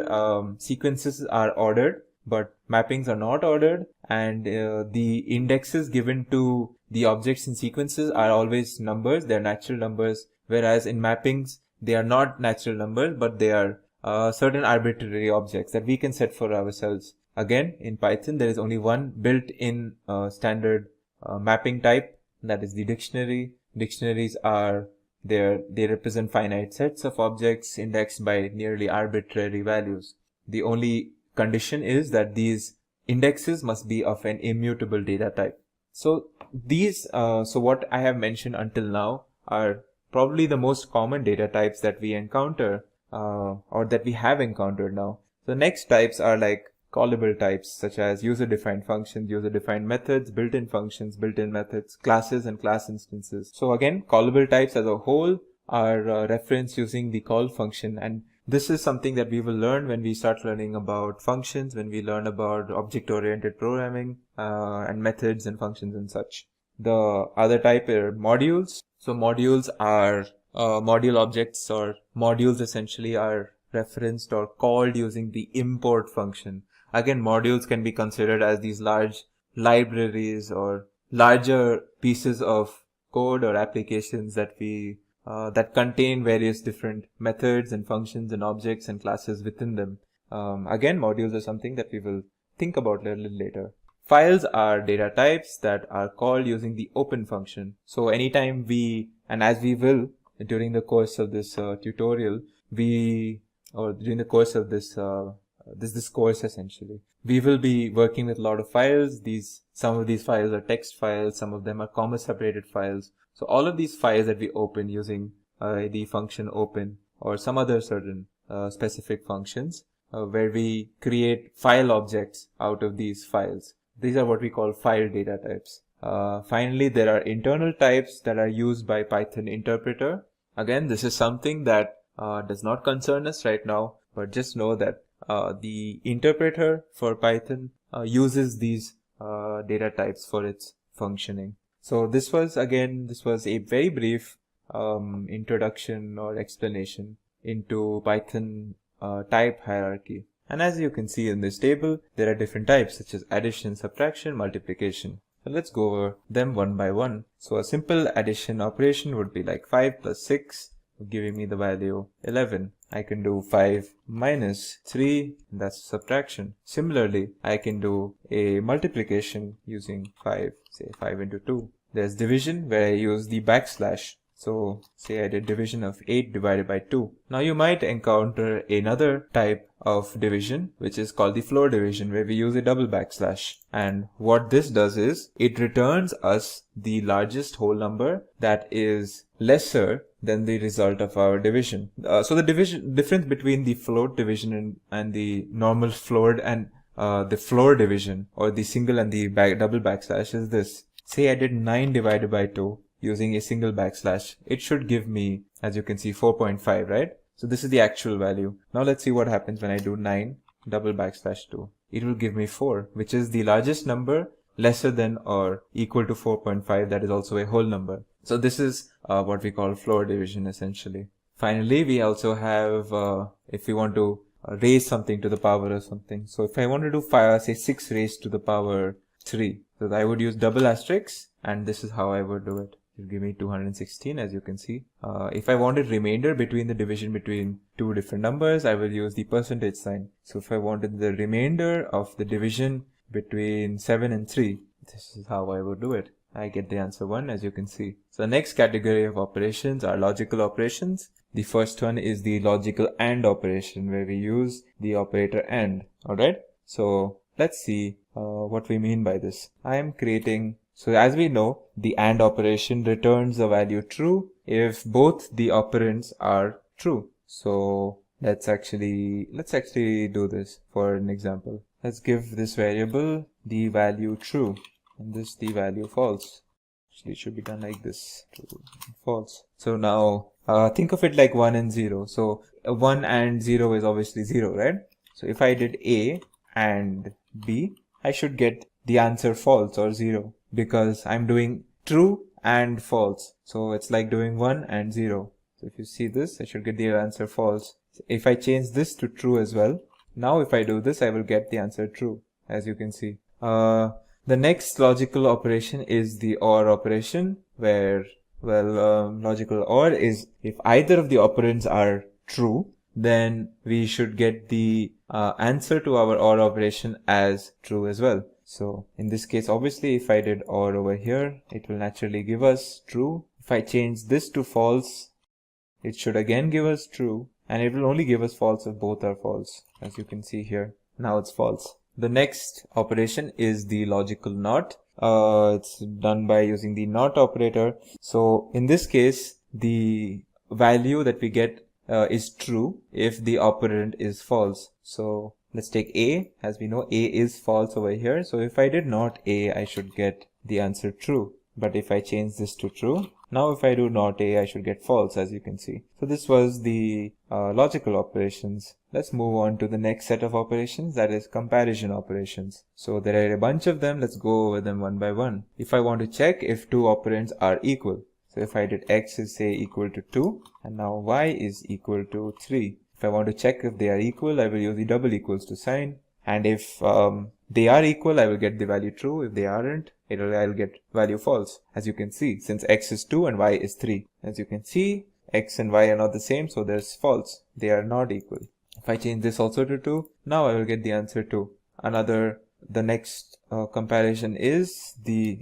sequences are ordered, but mappings are not ordered, and the indexes given to the objects in sequences are always numbers. They're natural numbers, whereas in mappings, they are not natural numbers, but they are certain arbitrary objects that we can set for ourselves. Again, in Python, there is only one built-in standard mapping type, that is the dictionary. Dictionaries are they represent finite sets of objects indexed by nearly arbitrary values. The only condition is that these indexes must be of an immutable data type. So what I have mentioned until now are probably the most common data types that we encounter or that we have encountered now. So next types are like callable types, such as user-defined functions, user-defined methods, built-in functions, built-in methods, classes, and class instances. So again, callable types as a whole are referenced using the call function, and this is something that we will learn when we start learning about functions, when we learn about object-oriented programming and methods and functions and such. The other type are modules. So modules are module objects, or modules essentially are referenced or called using the import function. Again, modules can be considered as these large libraries or larger pieces of code or applications that that contain various different methods and functions and objects and classes within them. Again, modules are something that we will think about a little later. Files are data types that are called using the open function. So anytime and as we will during the course of this tutorial, during the course of this course essentially, we will be working with a lot of files. Some of these files are text files, some of them are comma separated files. So all of these files that we open using the function open or some other certain specific functions where we create file objects out of these files. These are what we call file data types. Finally, there are internal types that are used by Python interpreter. Again, this is something that does not concern us right now, but just know that the interpreter for Python uses these data types for its functioning. So this was a very brief introduction or explanation into Python type hierarchy. And as you can see in this table, there are different types such as addition, subtraction, multiplication. So let's go over them one by one. So a simple addition operation would be like 5 plus 6, giving me the value 11. I can do 5 minus 3, that's subtraction. Similarly, I can do a multiplication using 5, say 5 into 2. There's division where I use the backslash. So say I did division of 8 divided by 2. Now you might encounter another type of division which is called the floor division, where we use a double backslash. And what this does is it returns us the largest whole number that is lesser than the result of our division. So the difference between the float division and the normal floored and the floor division, or the single and the double backslash, is this. Say I did 9 divided by 2 using a single backslash. It should give me, as you can see, 4.5, right? So this is the actual value. Now let's see what happens when I do 9 double backslash 2. It will give me 4, which is the largest number lesser than or equal to 4.5. That is also a whole number. So this is what we call floor division essentially. Finally, we also have, if we want to raise something to the power of something. So if I want to do say 6 raised to the power 3, so I would use double asterisk, and this is how I would do it. It will give me 216, as you can see. If I wanted remainder between the division between two different numbers, I will use the percentage sign. So if I wanted the remainder of the division between 7 and 3, this is how I would do it. I get the answer 1, as you can see. So the next category of operations are logical operations. The first one is the logical AND operation, where we use the operator AND. Alright, so let's see what we mean by this. I am creating, so as we know, the AND operation returns the value true if both the operands are true. So let's actually do this for an example. Let's give this variable the value true and this the value false. Actually, it should be done like this, true, false. So now think of it like 1 and 0. So 1 and 0 is obviously 0, right? So if I did A and B, I should get the answer false or 0, because I'm doing true and false. So it's like doing 1 and 0. So if you see this, I should get the answer false. If I change this to true as well, now if I do this, I will get the answer true, as you can see. The next logical operation is the OR operation, where, logical OR is if either of the operands are true, then we should get the answer to our OR operation as true as well. So in this case, obviously, if I did OR over here, it will naturally give us true. If I change this to false, it should again give us true, and it will only give us false if both are false, as you can see here. Now it's false. The next operation is the logical NOT. It's done by using the NOT operator. So in this case, the value that we get is true if the operand is false. So let's take A. As we know, A is false over here. So if I did not A, I should get the answer true. But if I change this to true, now if I do not A, I should get false, as you can see. So this was the logical operations. Let's move on to the next set of operations, that is comparison operations. So there are a bunch of them. Let's go over them one by one. If I want to check if two operands are equal, so if I did x is say equal to 2 and now y is equal to 3. If I want to check if they are equal, I will use the double equals to sign. And if they are equal, I will get the value true. If they aren't, I'll get value false, as you can see, since x is 2 and y is 3. As you can see, x and y are not the same, so there's false. They are not equal. If I change this also to 2, now I will get the answer 2. The next comparison is the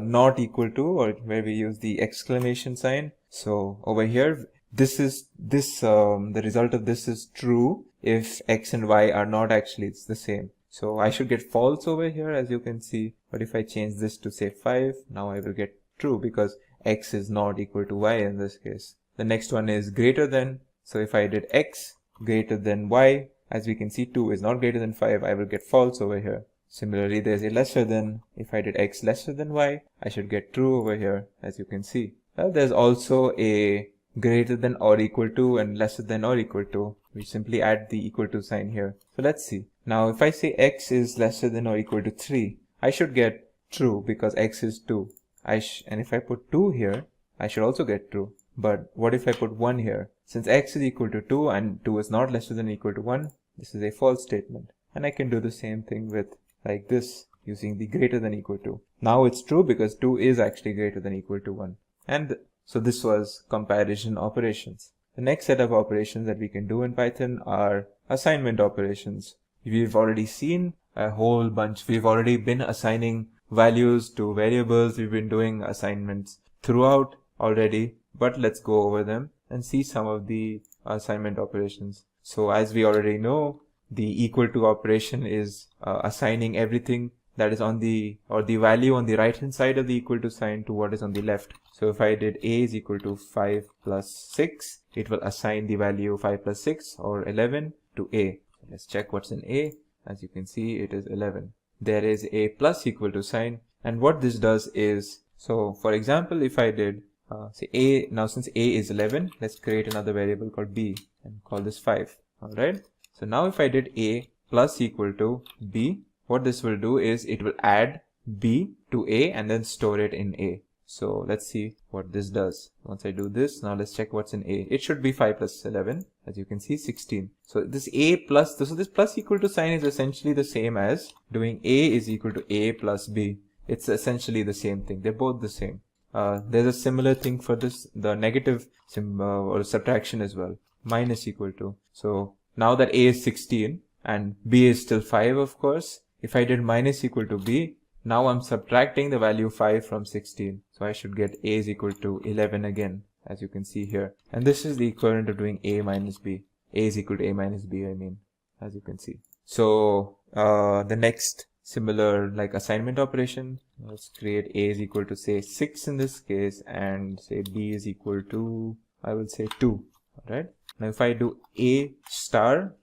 not equal to, or where we use the exclamation sign. So over here, the result of this is true if x and y are not actually the same. So I should get false over here, as you can see. But if I change this to say 5, now I will get true because x is not equal to y in this case. The next one is greater than. So if I did x greater than y, as we can see 2 is not greater than 5, I will get false over here. Similarly, there's a lesser than. If I did x lesser than y, I should get true over here, as you can see. There's also a greater than or equal to and lesser than or equal to. We simply add the equal to sign here. So let's see. Now if I say x is lesser than or equal to 3, I should get true because x is 2. And if I put 2 here, I should also get true. But what if I put 1 here? Since x is equal to 2 and 2 is not lesser than or equal to 1, this is a false statement. And I can do the same thing with like this, using the greater than equal to. Now it's true because 2 is actually greater than equal to 1. And so this was comparison operations. The next set of operations that we can do in Python are assignment operations. We've already seen a whole bunch. We've already been assigning values to variables. We've been doing assignments throughout already, but let's go over them and see some of the assignment operations. So as we already know, the equal to operation is assigning everything that is on the value on the right hand side of the equal to sign to what is on the left. So if I did a is equal to 5 plus 6, it will assign the value 5 plus 6 or 11 to a. Let's check what's in a. As you can see, it is 11. There is a plus equal to sign, and what this does is, so for example, if I did say a, now since a is 11, let's create another variable called b and call this 5. Alright, so now if I did a plus equal to b, what this will do is it will add b to a and then store it in a. So let's see what this does. Once I do this, now let's check what's in a. It should be 5 plus 11, as you can see, 16. So this a plus, so this plus equal to sign is essentially the same as doing a is equal to a plus b. It's essentially the same thing. They're both the same. There's a similar thing for this, the negative or subtraction as well. Minus equal to. So now that a is 16 and b is still 5, of course, if I did minus equal to b, Now I'm subtracting the value 5 from 16. So I should get a is equal to 11 again, as you can see here. And this is the equivalent of doing a minus b. A is equal to a minus b, I mean, as you can see. So the next similar like assignment operation, let's create a is equal to say 6 in this case, and say b is equal to, I will say 2. Alright. Now if I do a star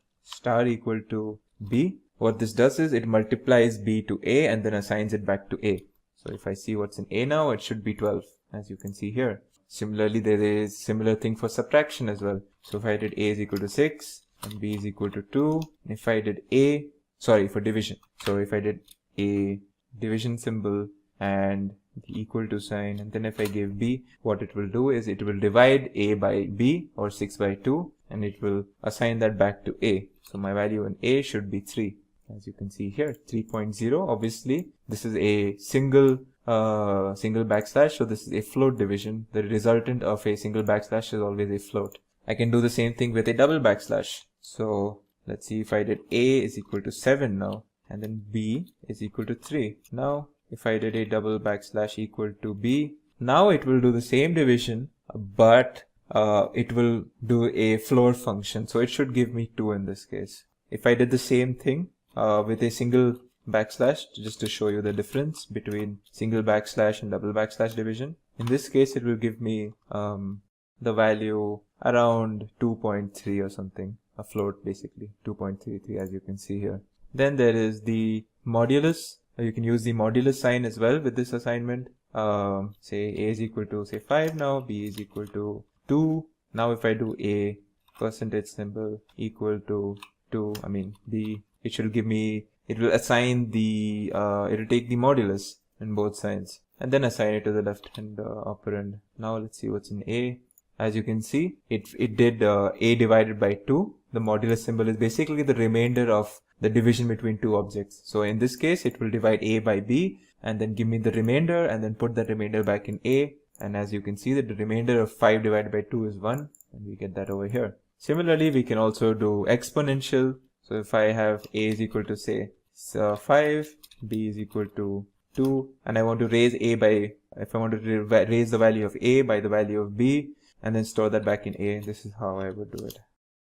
equal to b, what this does is it multiplies b to a and then assigns it back to a. So if I see what's in a now, it should be 12, as you can see here. Similarly, there is similar thing for subtraction as well. So if I did a is equal to 6 and b is equal to 2, if I did for division. So if I did a division symbol and the equal to sign, and then if I give b, what it will do is it will divide a by b, or 6 by 2, and it will assign that back to a. So my value in a should be 3, as you can see here, 3.0. Obviously this is a single backslash, so this is a float division. The resultant of a single backslash is always a float. I can do the same thing with a double backslash. So let's see, if I did a is equal to 7 now, and then b is equal to 3. Now if I did a double backslash equal to b, now it will do the same division, but it will do a floor function. So it should give me 2 in this case. If I did the same thing with a single backslash, just to show you the difference between single backslash and double backslash division, in this case it will give me the value around 2.3 or something, a float basically, 2.33, as you can see here. Then there is the modulus. You can use the modulus sign as well with this assignment. Say a is equal to say 5 now, b is equal to 2. Now if I do a percentage symbol equal to 2, I mean b, it should give me, it will assign the, it will take the modulus in both sides and then assign it to the left hand operand. Now let's see what's in a. As you can see, it did a divided by 2. The modulus symbol is basically the remainder of the division between two objects. So in this case, it will divide a by b and then give me the remainder and then put that remainder back in a. And as you can see that the remainder of 5 divided by 2 is 1, and we get that over here. Similarly, we can also do exponential. So if I have a is equal to say 5, b is equal to 2, and I want to raise a by, if I want to raise the value of a by the value of b and then store that back in a, this is how I would do it.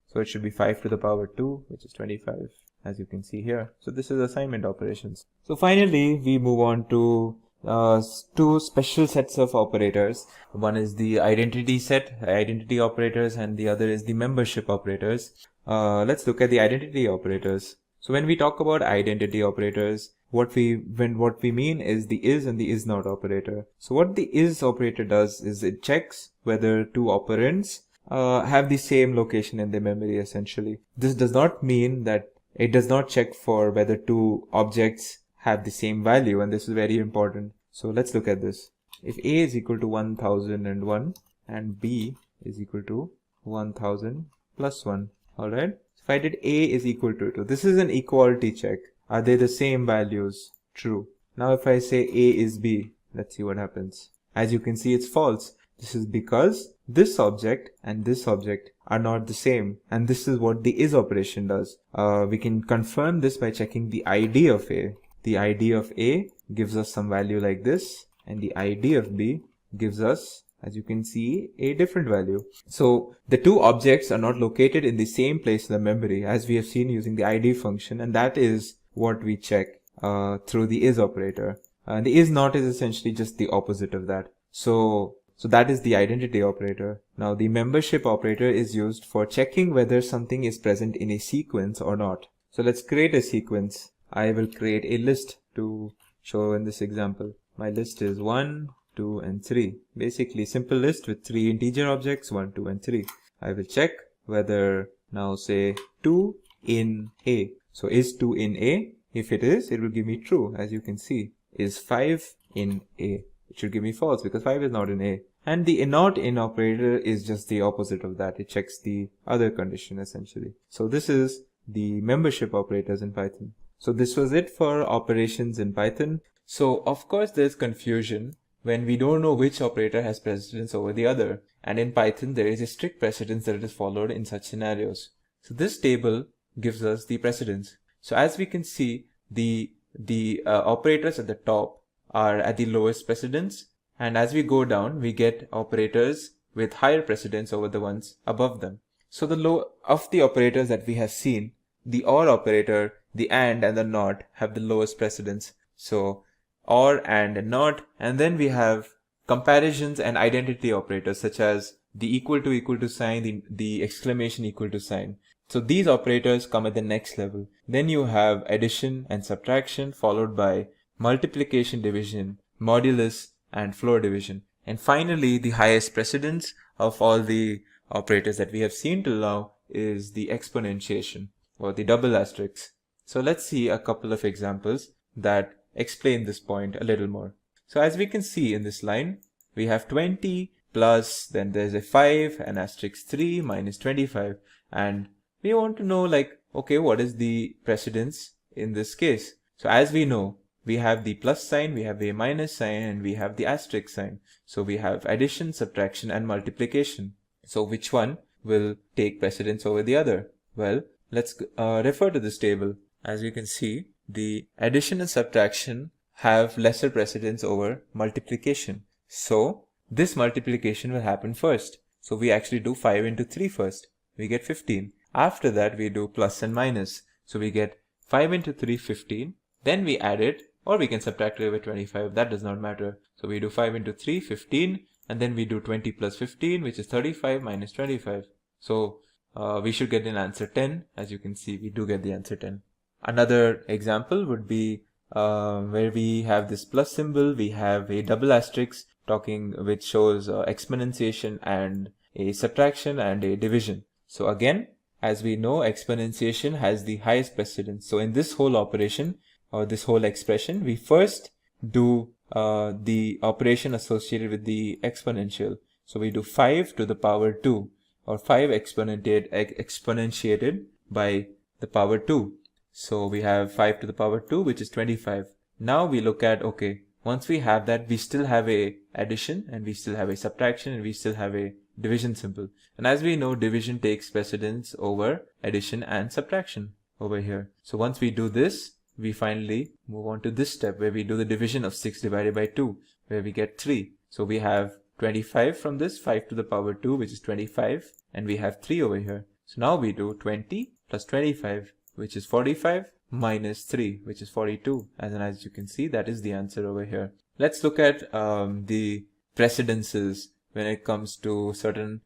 So it should be 5 to the power 2, which is 25, as you can see here. So this is assignment operations. So finally, we move on to two special sets of operators. One is the identity set, identity operators, and the other is the membership operators. Let's look at the identity operators. So when we talk about identity operators, what we mean is the is and the is not operator. So what the is operator does is it checks whether two operands have the same location in the memory essentially. This does not mean that it does not check for whether two objects have the same value, and this is very important. So let's look at this. If a is equal to 1001 and b is equal to 1000 plus 1, alright? If I did a is equal to 2, this is an equality check. Are they the same values? True. Now if I say a is b, let's see what happens. As you can see, it's false. This is because this object and this object are not the same, and this is what the is operation does. We can confirm this by checking the ID of a. The ID of a gives us some value like this, and the ID of b gives us, as you can see, a different value. So the two objects are not located in the same place in the memory, as we have seen using the ID function, and that is what we check through the is operator. The is not is essentially just the opposite of that. So that is the identity operator. Now the membership operator is used for checking whether something is present in a sequence or not. So let's create a sequence. I will create a list to show in this example. My list is 1, 2, and 3. Basically simple list with 3 integer objects, 1, 2, and 3. I will check whether, now say 2 in a. So is 2 in a? If it is, it will give me true, as you can see. Is 5 in a? It should give me false because 5 is not in a. And the not in operator is just the opposite of that. It checks the other condition essentially. So this is the membership operators in Python. So this was it for operations in Python. So of course there's confusion when we don't know which operator has precedence over the other. And in Python there is a strict precedence that is followed in such scenarios. So this table gives us the precedence. So as we can see, the the operators at the top are at the lowest precedence, and as we go down, we get operators with higher precedence over the ones above them. So the low of the operators that we have seen, the OR operator, the AND, and the NOT have the lowest precedence. So OR, AND, and NOT, and then we have comparisons and identity operators such as the equal to sign, the exclamation equal to sign. So these operators come at the next level. Then you have addition and subtraction, followed by multiplication, division, modulus, and floor division. And finally, the highest precedence of all the operators that we have seen till now is the exponentiation, or the double asterisk. So let's see a couple of examples that explain this point a little more. So as we can see in this line, we have 20 plus, then there's a 5, an asterisk 3 minus 25, and we want to know, like, okay, what is the precedence in this case? So as we know, we have the plus sign, we have a minus sign, and we have the asterisk sign. So we have addition, subtraction, and multiplication. So which one will take precedence over the other? Well, let's refer to this table. As you can see, the addition and subtraction have lesser precedence over multiplication. So this multiplication will happen first. So we actually do 5 into 3 first. We get 15. After that, we do plus and minus. So we get 5 into 3, 15. Then we add it, or we can subtract it with 25. That does not matter. So we do 5 into 3, 15. And then we do 20 plus 15, which is 35 minus 25. So we should get an answer 10. As you can see, we do get the answer 10. Another example would be where we have this plus symbol. We have a double asterisk which shows exponentiation and a subtraction and a division. So again, as we know, exponentiation has the highest precedence. So in this whole operation, or this whole expression, we first do the operation associated with the exponential. So we do 5 to the power 2, or 5 exponentiated by the power 2. So we have 5 to the power 2, which is 25. Now we look at, okay, once we have that, we still have a addition, and we still have a subtraction, and we still have a division symbol. And as we know, division takes precedence over addition and subtraction over here. So once we do this, we finally move on to this step where we do the division of 6 divided by 2, where we get 3. So we have 25 from this, 5 to the power 2, which is 25, and we have 3 over here. So now we do 20 plus 25, which is 45, minus 3, which is 42. And then as you can see, that is the answer over here. Let's look at the precedences when it comes to certain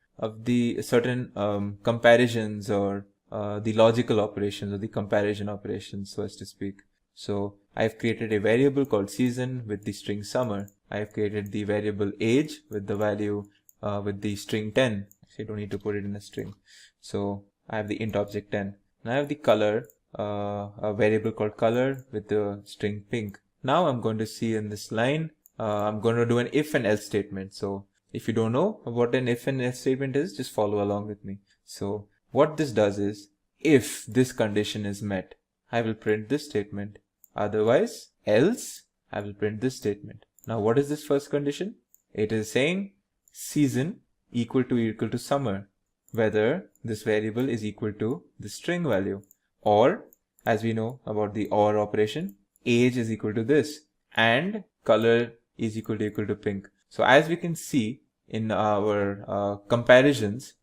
comparisons, or the logical operations, or the comparison operations, so as to speak. So I've created a variable called season with the string summer. I've created the variable age with the value with the string 10. So you don't need to put it in a string. So I have the int object 10. And I have the color, a variable called color with the string pink. Now I'm going to see in this line, I'm going to do an if and else statement. So if you don't know what an if and else statement is, just follow along with me. So what this does is, if this condition is met, I will print this statement. Otherwise, else, I will print this statement. Now what is this first condition? It is saying season equal to summer, whether this variable is equal to the string value, or as we know about the OR operation, age is equal to this, and color is equal to pink. So as we can see in our comparisons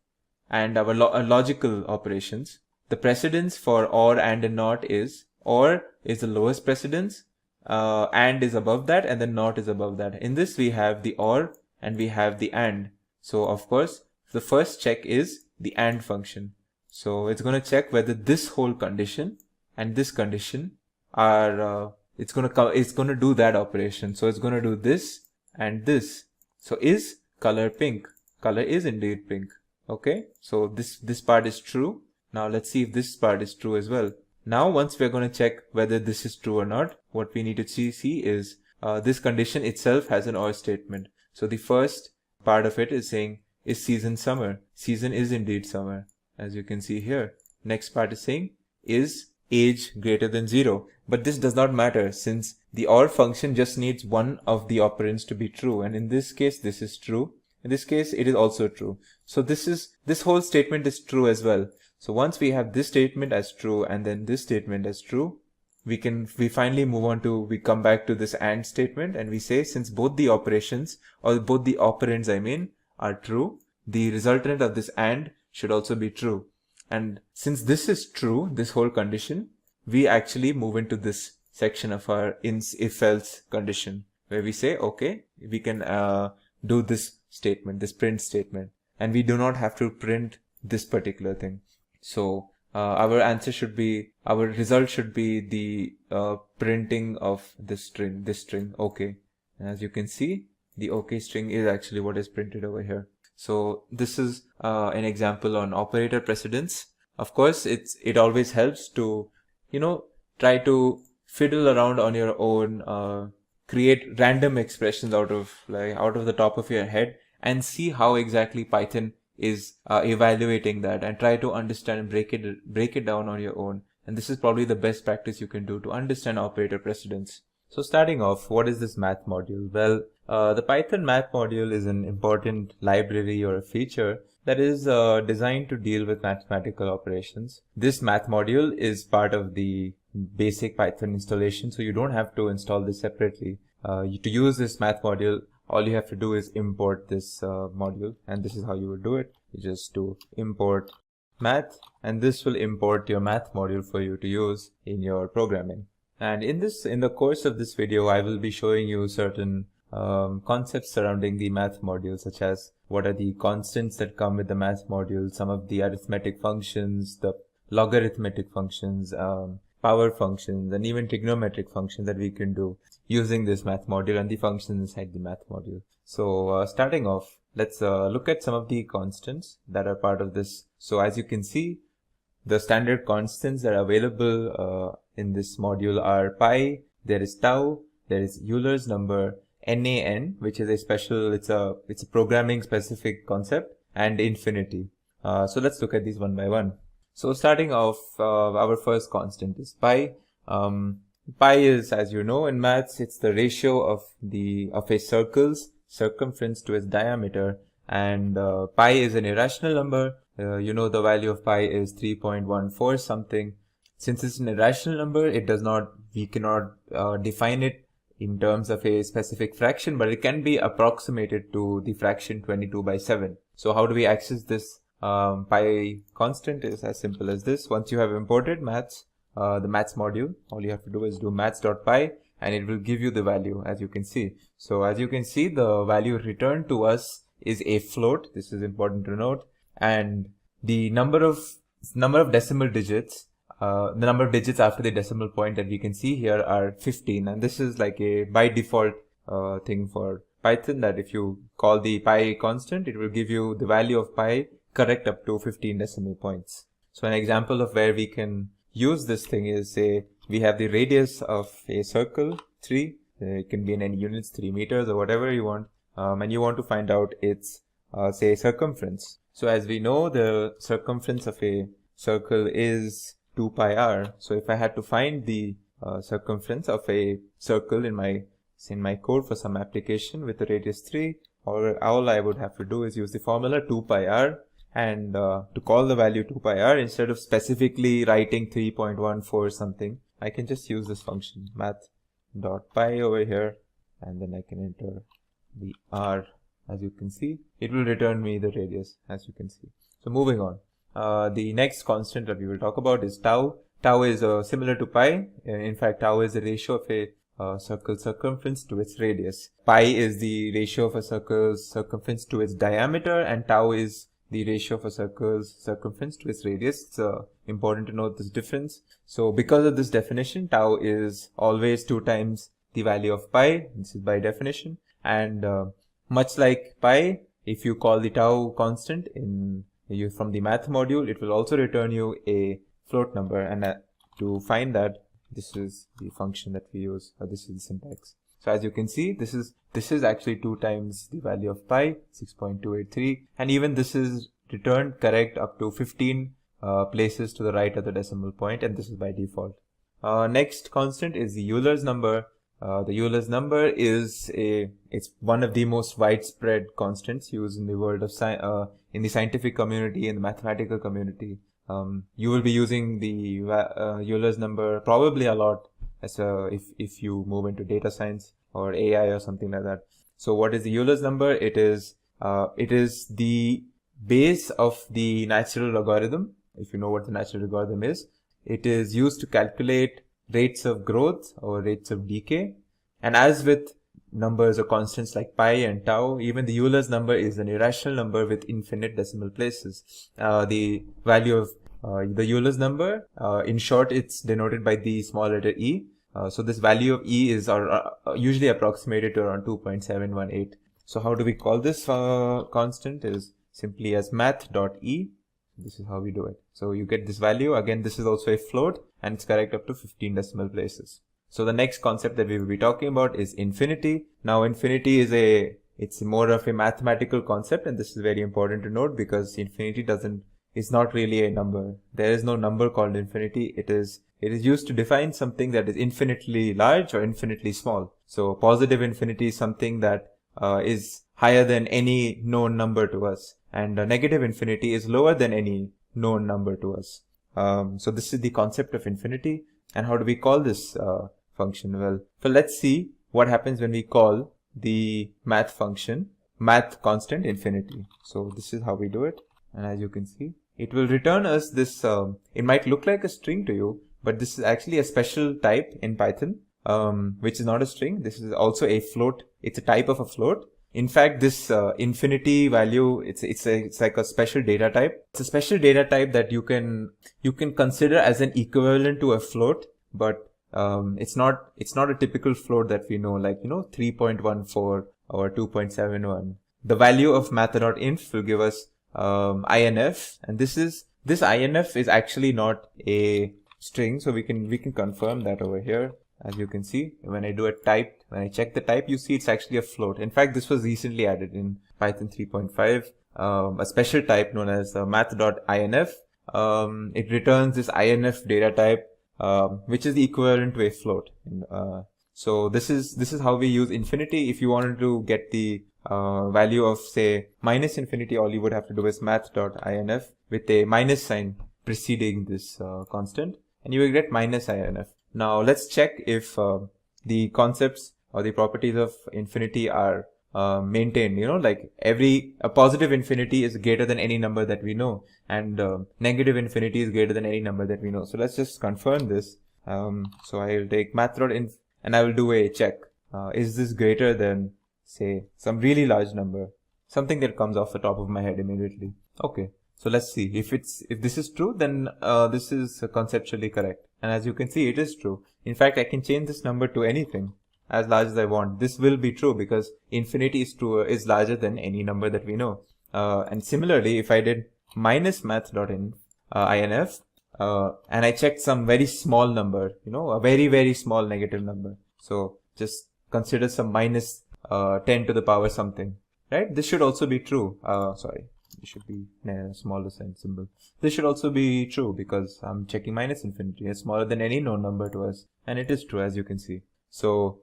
and our logical operations, the precedence for OR, AND, and NOT is OR is the lowest precedence, AND is above that, and then NOT is above that. In this we have the OR and we have the AND. So of course the first check is the AND function. So it's going to check whether this whole condition and this condition are it's going to do that operation. So it's going to do this and this. So is color pink? Color is indeed pink. Okay, so this part is true. Now let's see if this part is true as well. Now once we're going to check whether this is true or not, what we need to see is this condition itself has an OR statement. So the first part of it is saying, is season summer? Season is indeed summer, as you can see here. Next part is saying, is age greater than 0? But this does not matter, since the OR function just needs one of the operands to be true, and in this case this is true. In this case it is also true. So this whole statement is true as well. So once we have this statement as true and then this statement as true, we finally move on to, we come back to this AND statement, and we say since both the operations, or both the operands I mean, are true, the resultant of this AND should also be true. And since this is true, this whole condition, we actually move into this section of our if-else condition, where we say, okay, we can do this statement, this print statement, and we do not have to print this particular thing. So our answer should be, our result should be the printing of this string OK. And as you can see, the OK string is actually what is printed over here. So this is an example on operator precedence. Of course, it always helps to, try to fiddle around on your own, create random expressions out of the top of your head, and see how exactly Python is evaluating that, and try to understand and break it down on your own. And this is probably the best practice you can do to understand operator precedence. So starting off, what is this math module? Well, the Python math module is an important library or a feature that is designed to deal with mathematical operations. This math module is part of the basic Python installation, so you don't have to install this separately. To use this math module, all you have to do is import this module, and this is how you would do it. You just do import math, and this will import your math module for you to use in your programming. And in the course of this video, I will be showing you certain concepts surrounding the math module, such as what are the constants that come with the math module, some of the arithmetic functions, the logarithmetic functions, power functions, and even trigonometric functions that we can do using this math module, and the functions inside the math module. So starting off, let's look at some of the constants that are part of this. So as you can see, the standard constants that are available in this module are pi, there is tau, there is Euler's number, NaN, which is a special, it's a programming specific concept, and infinity. So let's look at these one by one. So starting off, our first constant is pi. Pi is, as you know, in maths, it's the ratio of a circle's circumference to its diameter, and pi is an irrational number. The value of pi is 3.14 something. Since it's an irrational number, we cannot define it in terms of a specific fraction, but it can be approximated to the fraction 22/7. So how do we access this pi constant? Is as simple as this. Once you have imported maths, the maths module, all you have to do is do maths.py, and it will give you the value, as you can see. So as you can see, the value returned to us is a float. This is important to note. And the number of decimal digits, the number of digits after the decimal point that we can see here are 15. And this is like a by default thing for Python, that if you call the pi constant, it will give you the value of pi correct up to 15 decimal points. So an example of where we can use this thing is, say we have the radius of a circle 3, it can be in any units, 3 meters or whatever you want, and you want to find out its say circumference. So as we know, the circumference of a circle is 2 pi r. So if I had to find the circumference of a circle in my code for some application with a radius 3, all I would have to do is use the formula 2 pi r, and to call the value 2 pi r, instead of specifically writing 3.14 something, I can just use this function math.py over here, and then I can enter the r. As you can see, it will return me the radius, as you can see. So moving on, the next constant that we will talk about is tau. Tau is similar to pi. In fact, tau is the ratio of a circle's circumference to its radius. Pi is the ratio of a circle's circumference to its diameter, and tau is the ratio of a circle's circumference to its radius. It's important to note this difference. So because of this definition, tau is always 2 times the value of pi. This is by definition. And much like pi, if you call the tau constant from the math module, it will also return you a float number. And to find that, this is the function that we use, or this is the syntax. So as you can see, this is actually 2 times the value of pi, 6.283, and even this is returned correct up to 15 places to the right of the decimal point, and this is by default. Next constant is the Euler's number. The Euler's number is it's one of the most widespread constants used in the world of in the scientific community, in the mathematical community. You will be using the Euler's number probably a lot if you move into data science or AI or something like that. So what is the Euler's number? It is the base of the natural logarithm. If you know what the natural logarithm is, it is used to calculate rates of growth or rates of decay. And as with numbers or constants like pi and tau, even the Euler's number is an irrational number with infinite decimal places. The value of the Euler's number, in short, it's denoted by the small letter e. So this value of e is usually approximated to around 2.718. So how do we call this constant? Is simply as math.e. This is how we do it. So you get this value. Again, this is also a float, and it's correct up to 15 decimal places. So the next concept that we will be talking about is infinity. Now infinity it's more of a mathematical concept, and this is very important to note because infinity is not really a number. There is no number called infinity. It is used to define something that is infinitely large or infinitely small. So positive infinity is something that is higher than any known number to us, and negative infinity is lower than any known number to us. So this is the concept of infinity. And how do we call this function? Well, let's see what happens when we call the math function, math constant infinity. So this is how we do it. And as you can see, it will return us this, it might look like a string to you, but this is actually a special type in Python, which is not a string. This is also a float. It's a type of a float. In fact, this infinity value, it's like a special data type. It's a special data type that you can consider as an equivalent to a float, but it's not a typical float that we know, like 3.14 or 2.71. The value of math.inf will give us INF, and this INF is actually not a string, so we can confirm that over here. As you can see, when I when I check the type, you see it's actually a float. In fact, this was recently added in Python 3.5, a special type known as math.inf. It returns this INF data type, which is equivalent to a float. So this is how we use infinity. If you wanted to get the value of, say, minus infinity, all you would have to do is math.inf with a minus sign preceding this constant, and you will get minus INF. Now let's check if the concepts or the properties of infinity are maintained. Like a positive infinity is greater than any number that we know, and negative infinity is greater than any number that we know. So let's just confirm this. So I'll take math.inf and I will do a check. Is this greater than, say, some really large number? Something that comes off the top of my head immediately. Okay. So let's see if this is true, then this is conceptually correct. And as you can see, it is true. In fact, I can change this number to anything as large as I want. This will be true because infinity is larger than any number that we know. And similarly, if I did minus math.inf, and I checked some very small number, a very, very small negative number. So just consider some minus 10 to the power something, right? This should also be true. Sorry. It should be a smaller sign symbol. This should also be true because I'm checking minus infinity. It's smaller than any known number to us, and it is true, as you can see. So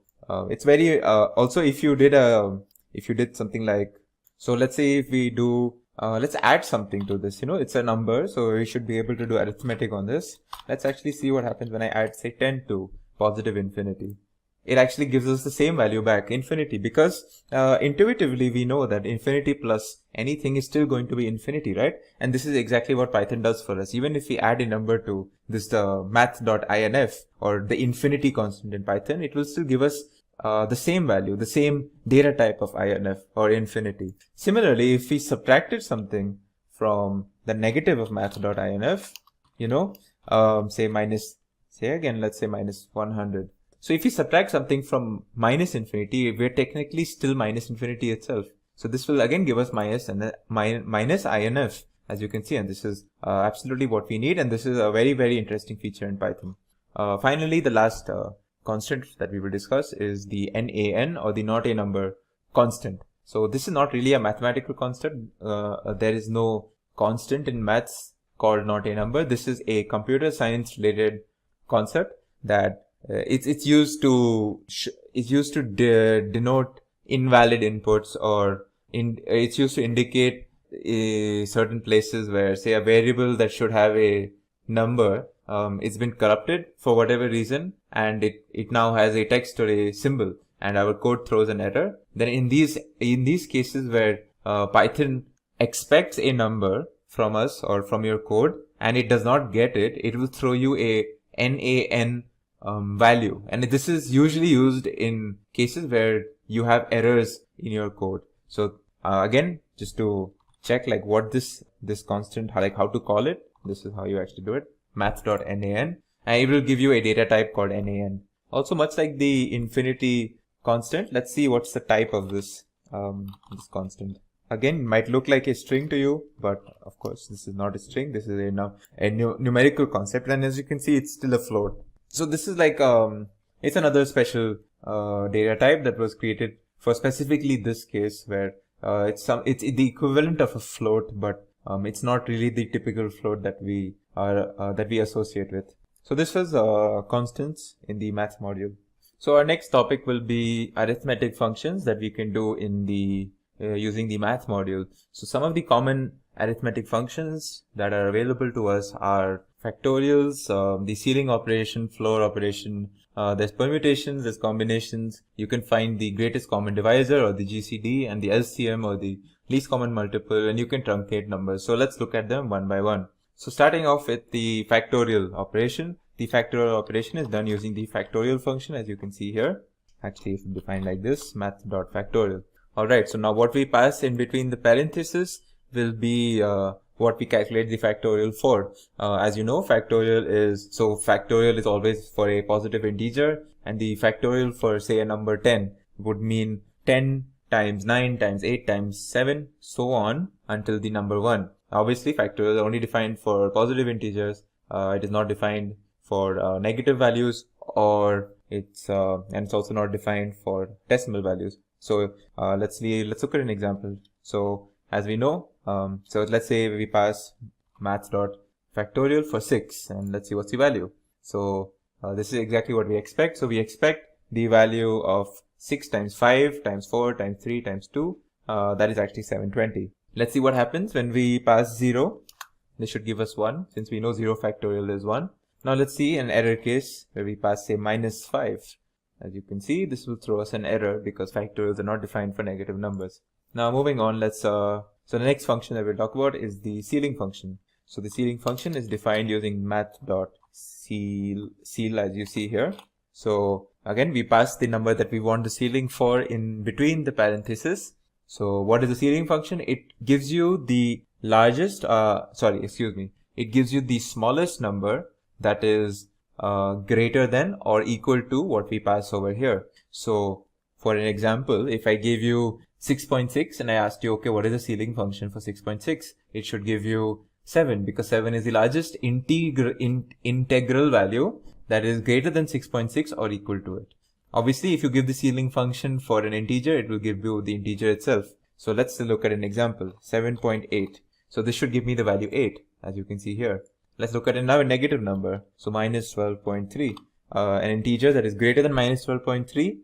it's very also if you did something like, so let's say if we do let's add something to this. It's a number, so we should be able to do arithmetic on this. Let's actually see what happens when I add, say, 10 to positive infinity. It actually gives us the same value back, infinity, because intuitively we know that infinity plus anything is still going to be infinity, right? And this is exactly what Python does for us. Even if we add a number to this math.inf or the infinity constant in Python, it will still give us the same value, the same data type of inf or infinity. Similarly, if we subtracted something from the negative of math.inf, let's say minus 100. So if we subtract something from minus infinity, we're technically still minus infinity itself. So this will again give us minus and then minus INF, as you can see, and this is absolutely what we need, and this is a very, very interesting feature in Python. Finally, the last constant that we will discuss is the NaN, or the not a number constant. So this is not really a mathematical constant. There is no constant in maths called not a number. This is a computer science related concept that it's used to denote invalid inputs, or it's used to indicate certain places where, say, a variable that should have a number it's been corrupted for whatever reason, and it now has a text or a symbol, and our code throws an error, then in these cases where Python expects a number from us or from your code and it does not get it, it will throw you a NaN value, and this is usually used in cases where you have errors in your code. So again, just to check like what this constant, like how to call it, this is how you actually do it, math.nan, and it will give you a data type called nan. Also, much like the infinity constant, let's see what's the type of this constant. Again, it might look like a string to you, but of course this is not a string. This is a numerical concept, and as you can see, it's still a float. So this is like it's another special data type that was created for specifically this case, where it's the equivalent of a float, but it's not really the typical float that we associate with. So this was constants in the math module. So our next topic will be arithmetic functions that we can do in the using the math module. So some of the common arithmetic functions that are available to us are factorials, the ceiling operation, floor operation, there's permutations, there's combinations. You can find the greatest common divisor or the GCD, and the LCM or the least common multiple, and you can truncate numbers. So let's look at them one by one. So starting off with the factorial operation. The factorial operation is done using the factorial function, as you can see here. Actually, it's defined like this, math.factorial. Alright, so now what we pass in between the parentheses will be what we calculate the factorial for. As you know, factorial is always for a positive integer, and the factorial for, say, a number 10 would mean 10 times 9 times 8 times 7, so on until the number 1. Obviously, factorial is only defined for positive integers. It is not defined for negative values, or it's also not defined for decimal values. So let's look at an example. So as we know, so let's say we pass math.factorial for 6, and let's see what's the value. So this is exactly what we expect. So we expect the value of 6 times 5 times 4 times 3 times 2, that is actually 720. Let's see what happens when we pass 0. This should give us 1, since we know 0 factorial is 1. Now let's see an error case where we pass, say, minus 5. As you can see, this will throw us an error because factorials are not defined for negative numbers. Now moving on, so the next function that we'll talk about is the ceiling function. So the ceiling function is defined using math.ceil, as you see here. So again, we pass the number that we want the ceiling for in between the parentheses. So what is the ceiling function? It gives you the largest, it gives you the smallest number that is greater than or equal to what we pass over here. So for an example, if I gave you 6.6 and I asked you, okay, what is the ceiling function for 6.6? It should give you 7, because 7 is the largest integral value that is greater than 6.6 or equal to it. Obviously, if you give the ceiling function for an integer, it will give you the integer itself. So let's look at an example, 7.8. So this should give me the value 8, as you can see here. Let's look at another negative number. So minus 12.3. An integer that is greater than minus 12.3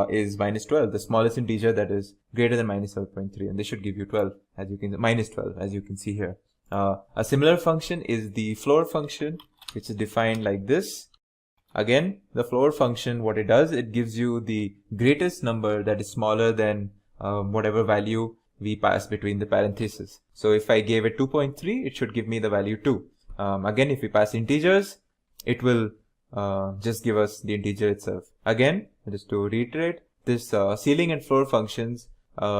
is minus 12, the smallest integer that is greater than minus 12.3, and this should give you 12, as you can minus 12, as you can see here. A similar function is the floor function, which is defined like this. Again, the floor function, what it does, it gives you the greatest number that is smaller than whatever value we pass between the parentheses. So if I gave it 2.3, it should give me the value 2. Again, if we pass integers, it will just give us the integer itself. Again, just to reiterate, this ceiling and floor functions,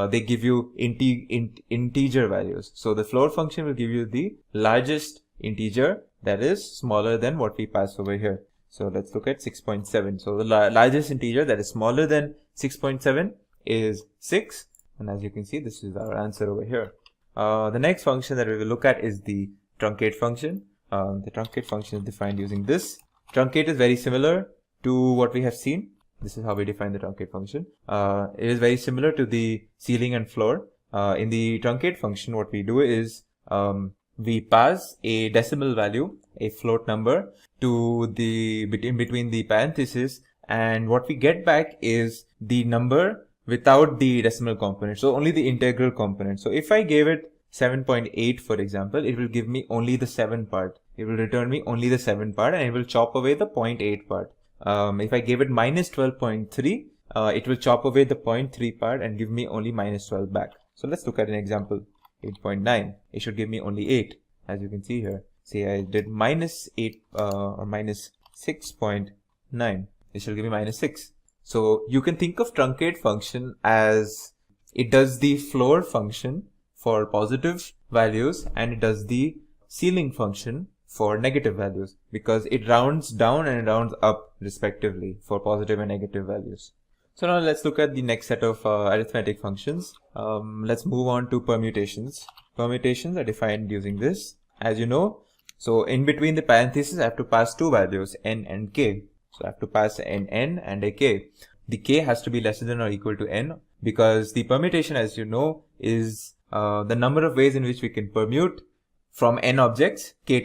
they give you integer values. So the floor function will give you the largest integer that is smaller than what we pass over here. So let's look at 6.7. So the largest integer that is smaller than 6.7 is 6. And as you can see, this is our answer over here. The next function that we will look at is the truncate function. The truncate function is defined using this. Truncate is very similar to what we have seen. This is how we define the truncate function. It is very similar to the ceiling and floor. In the truncate function, what we do is we pass a decimal value, a float number, to the between the parentheses, and what we get back is the number without the decimal component, so only the integral component. So if I gave it 7.8, for example, it will give me only the 7 part. It will return me only the 7 part, and it will chop away the 0.8 part. If I gave it minus 12.3, it will chop away the 0.3 part and give me only minus 12 back. So let's look at an example. 8.9. It should give me only 8, as you can see here. Say I did minus 8 or minus 6.9. It should give me minus 6. So you can think of truncate function as it does the floor function for positive values and it does the ceiling function for negative values, because it rounds down and rounds up respectively for positive and negative values. So now let's look at the next set of arithmetic functions. Let's move on to permutations. Permutations are defined using this, as you know. So in between the parentheses, I have to pass two values, n and k. So I have to pass an n and a k. The k has to be lesser than or equal to n, because the permutation, as you know, is the number of ways in which we can permute from n objects, k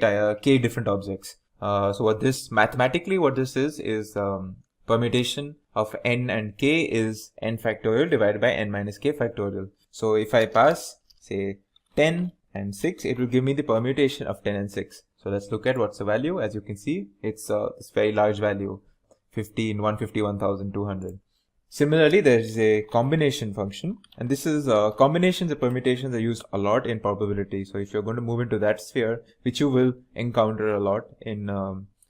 different objects. So what this is permutation of n and k is n factorial divided by n minus k factorial. So if I pass, say, 10 and 6, it will give me the permutation of 10 and 6. So let's look at what's the value. As you can see, it's this very large value, 151,200. Similarly, there is a combination function, and this is combinations and permutations are used a lot in probability. So if you're going to move into that sphere, which you will encounter a lot in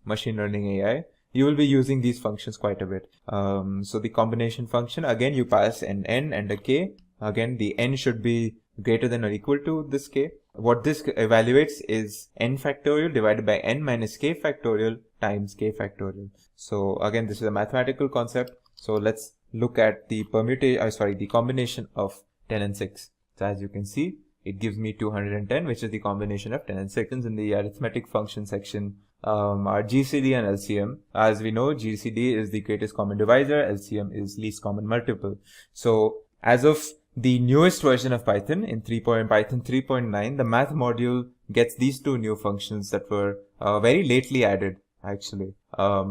machine learning AI, you will be using these functions quite a bit. So the combination function, again, you pass an n and a k. Again, the n should be greater than or equal to this k. What this evaluates is n factorial divided by n minus k factorial times k factorial. So again, this is a mathematical concept. So let's look at the the combination of 10 and 6. So as you can see, it gives me 210, which is the combination of 10 and 6. In the arithmetic function section, are GCD and LCM. As we know, GCD is the greatest common divisor, LCM is least common multiple. So as of the newest version of Python, in Python 3.9, the math module gets these two new functions that were very lately added, actually.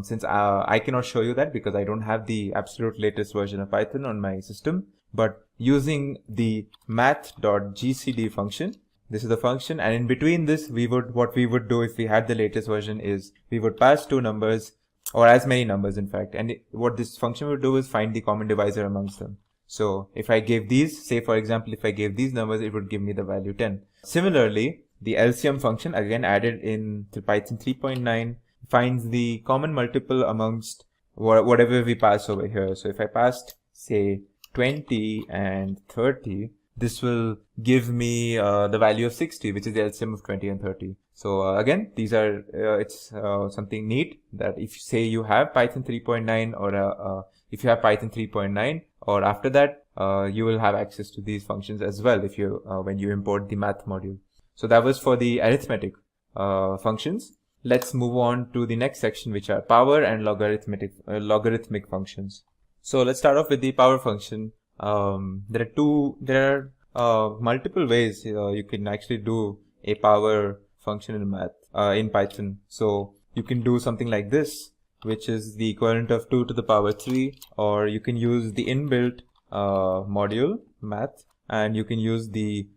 Since I cannot show you that because I don't have the absolute latest version of Python on my system, but using the math.gcd function, this is the function, and in between this, what we would do if we had the latest version is we would pass two numbers, or as many numbers in fact, and what this function would do is find the common divisor amongst them. So if I gave these, say for example, if I gave these numbers, it would give me the value 10. Similarly, the LCM function, again added in to Python 3.9, finds the common multiple amongst whatever we pass over here. So if I passed, say, 20 and 30, this will give me the value of 60, which is the LCM of 20 and 30. So again, these are it's something neat that if you say you have Python 3.9 or if you have Python 3.9 or after that, you will have access to these functions as well if you when you import the math module. So that was for the arithmetic functions. Let's move on to the next section, which are power and logarithmic functions. So let's start off with the power function. There are multiple ways you can actually do a power function in Python. So you can do something like this, which is the equivalent of 2 to the power 3, or you can use the inbuilt module math, and you can use the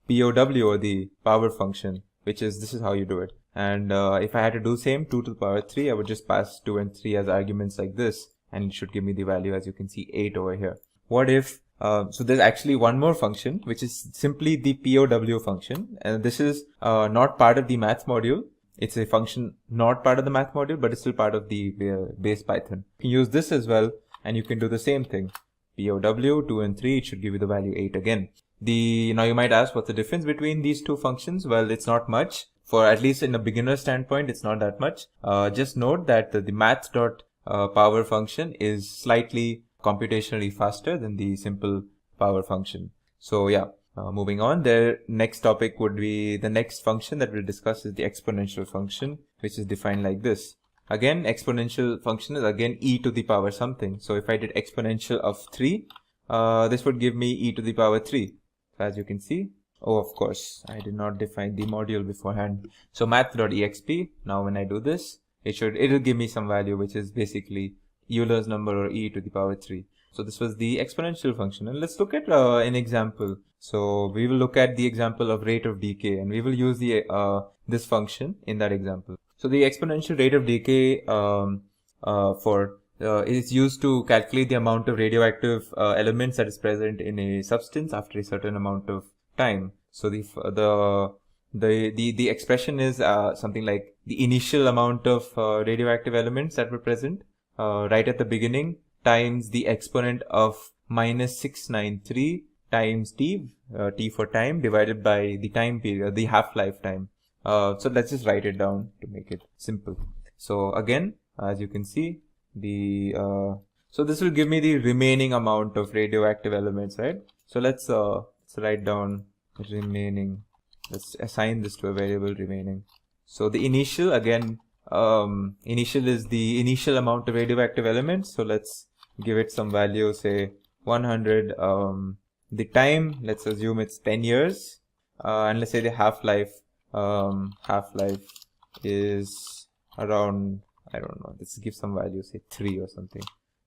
POW or the power function, this is how you do it. And if I had to do same 2 to the power 3, I would just pass 2 and 3 as arguments like this, and it should give me the value, as you can see, 8 over here. What if so there's actually one more function, which is simply the POW function, and this is not part of the math module. It's a function not part of the math module, but it's still part of the base Python. You can use this as well, and you can do the same thing. POW 2 and 3, it should give you the value 8 again. Now you might ask, what's the difference between these two functions? Well, it's not much. For at least in a beginner standpoint, it's not that much. Just note that the math.power function is slightly computationally faster than the simple power function. So yeah, moving on, the next topic would be the next function that we'll discuss is the exponential function, which is defined like this. Again, exponential function is again e to the power something. So if I did exponential of 3, this would give me e to the power 3. So as you can see, oh, of course, I did not define the module beforehand. So math.exp, now when I do this, it'll give me some value, which is basically Euler's number or e to the power 3. So this was the exponential function, and let's look at an example. So we will look at the example of rate of decay, and we will use the this function in that example. So the exponential rate of decay It's used to calculate the amount of radioactive elements that is present in a substance after a certain amount of time. So the expression is something like the initial amount of radioactive elements that were present right at the beginning times the exponent of minus 693 times t, t for time, divided by the time period, the half-life time. So let's just write it down to make it simple. So again, as you can see, so this will give me the remaining amount of radioactive elements, right? So let's write down remaining. Let's assign this to a variable remaining. So the initial, again, initial is the initial amount of radioactive elements. So let's give it some value, say 100. The time, let's assume it's 10 years. And let's say the half-life is around, I don't know, let's give some value, say 3 or something.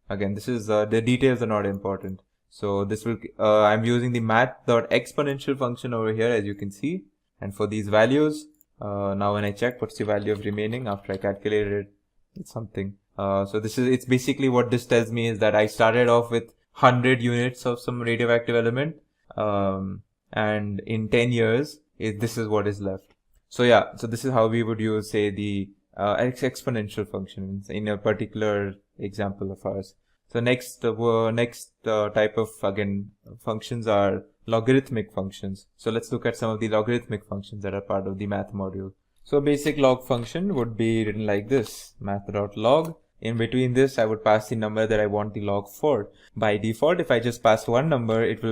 Again, this is the details are not important. So this will I'm using the math.exponential function over here, as you can see. And for these values, now when I check what's the value of remaining after I calculated it, it's something. So it's basically what this tells me is that I started off with 100 units of some radioactive element, and in 10 years, this is what is left. So yeah, so this is how we would use, say, the exponential function in a particular example of ours. So next type of, again, functions are logarithmic functions. So let's look at some of the logarithmic functions that are part of the math module. So a basic log function would be written like this: math.log. In between this, I would pass the number that I want the log for. By default, if I just pass one number, it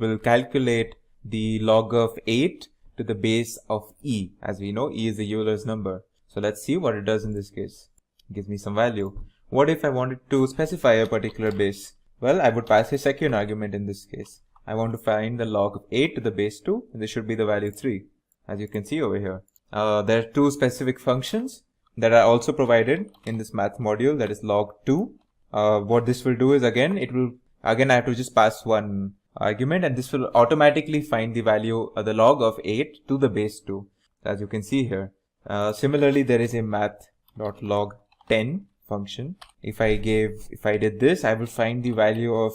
will calculate the log of 8 to the base of e. As we know, e is the Euler's number. So let's see what it does in this case. It gives me some value. What if I wanted to specify a particular base? Well, I would pass a second argument in this case. I want to find the log of 8 to the base 2, and this should be the value 3, as you can see over here. There are two specific functions that are also provided in this math module, that is log2. What this will do is, again, I have to just pass one argument, and this will automatically find the value of the log of 8 to the base 2, as you can see here. Similarly, there is a math.log10 function. If I did this, I will find the value of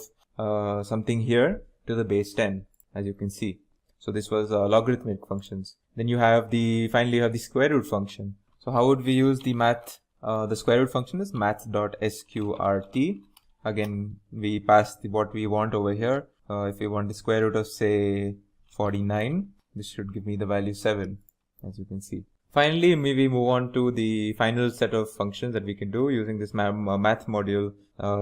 something here to the base 10, as you can see. So this was logarithmic functions. Then finally you have the square root function. So how would we use the square root function is math.sqrt. Again, we pass what we want over here. If we want the square root of, say, 49, this should give me the value 7, as you can see. Finally, maybe move on to the final set of functions that we can do using this math module.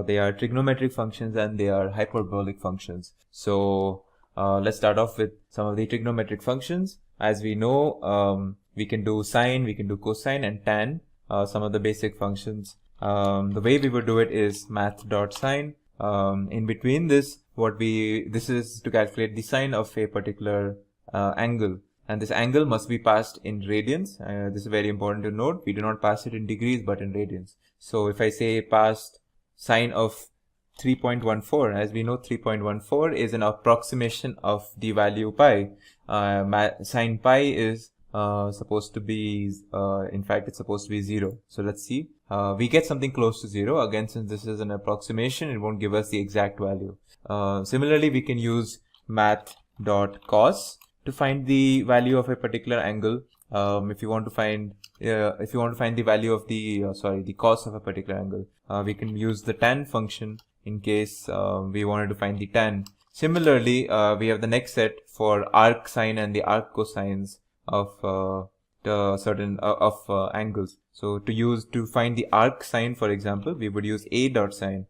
They are trigonometric functions and they are hyperbolic functions. So let's start off with some of the trigonometric functions. As we know, we can do sine, we can do cosine and tan, some of the basic functions. The way we would do it is math.sine. In between this, this is to calculate the sine of a particular angle. And this angle must be passed in radians. This is very important to note. We do not pass it in degrees, but in radians. So if I say passed sine of 3.14, as we know, 3.14 is an approximation of the value pi. Sine pi is supposed to be, in fact, it's supposed to be 0. So let's see. We get something close to 0. Again, since this is an approximation, it won't give us the exact value. Similarly, we can use math.cos to find the value of a particular angle. If you want to find the value of the cos of a particular angle, we can use the tan function in case we wanted to find the tan. Similarly, we have the next set for arc sine and the arc cosines of angles. So to find the arc sine, for example, we would use a sine.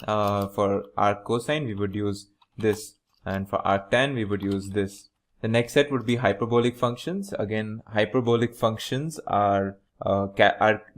For arc cosine, we would use this. And for arctan, we would use this. The next set would be hyperbolic functions. Again, hyperbolic functions are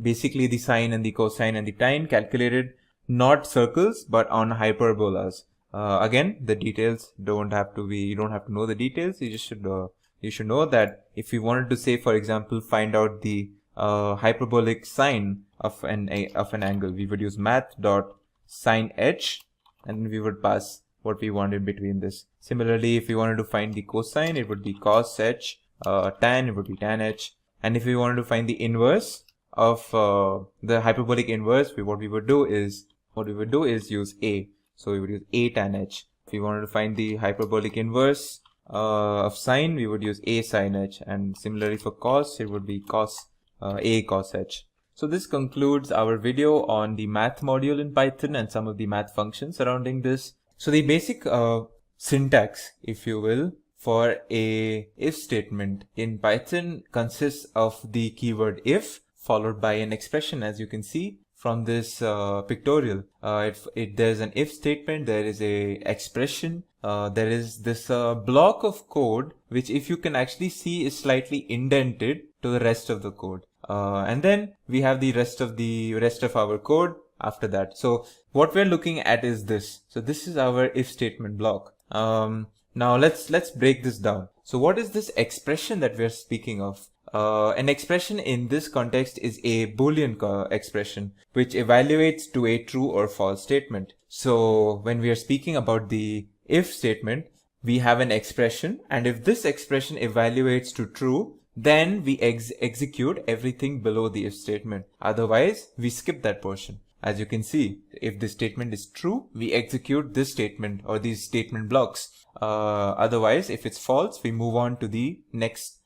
basically the sine and the cosine and the tan calculated not circles but on hyperbolas. Again, the details you don't have to know the details. You should know that if you wanted to, say, for example, find out the hyperbolic sine of an angle, we would use math.sine h, and we would pass what we want in between this. Similarly, if we wanted to find the cosine, it would be cos h, tan, it would be tan h. And if we wanted to find the inverse of the hyperbolic inverse, what we would do is use A. So we would use A tan h. If we wanted to find the hyperbolic inverse of sine, we would use A sin h, and similarly for cos, it would be cos A cos h. So this concludes our video on the math module in Python and some of the math functions surrounding this. So the basic syntax, if you will, for a if statement in Python consists of the keyword if followed by an expression, as you can see from this pictorial. There's an if statement, there is a expression, there is this block of code which, if you can actually see, is slightly indented to the rest of the code. And then we have the rest of our code after that. So what we're looking at is this. So this is our if statement block. Now let's break this down. So what is this expression that we're speaking of? An expression in this context is a Boolean expression which evaluates to a true or false statement. So when we are speaking about the if statement, we have an expression, and if this expression evaluates to true, then we execute everything below the if statement. Otherwise, we skip that portion. As you can see, if the statement is true, we execute this statement or these statement blocks. Otherwise, if it's false, we move on to the next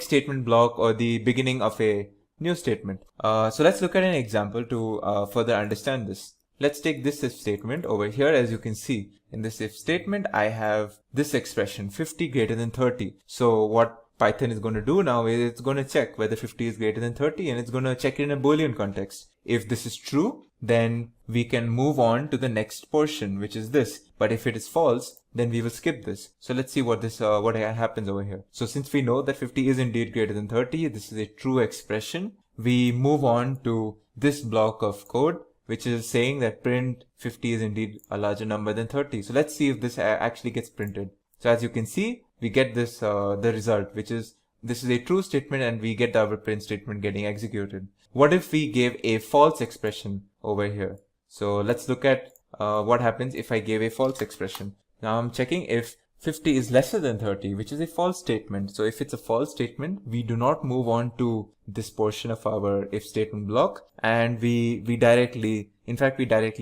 statement block or the beginning of a new statement. So let's look at an example to further understand this. Let's take this if statement over here. As you can see, in this if statement, I have this expression 50 greater than 30. So what Python is going to do now is it's going to check whether 50 is greater than 30, and it's going to check it in a Boolean context. If this is true, then we can move on to the next portion, which is this. But if it is false, then we will skip this. So let's see what happens over here. So since we know that 50 is indeed greater than 30, this is a true expression, we move on to this block of code, which is saying that print 50 is indeed a larger number than 30. So let's see if this actually gets printed. So as you can see, we get this the result, which is this is a true statement, and we get our print statement getting executed. What if we gave a false expression over here? So let's look at what happens if I gave a false expression. Now I'm checking if 50 is lesser than 30, which is a false statement. So if it's a false statement, we do not move on to this portion of our if statement block, and we directly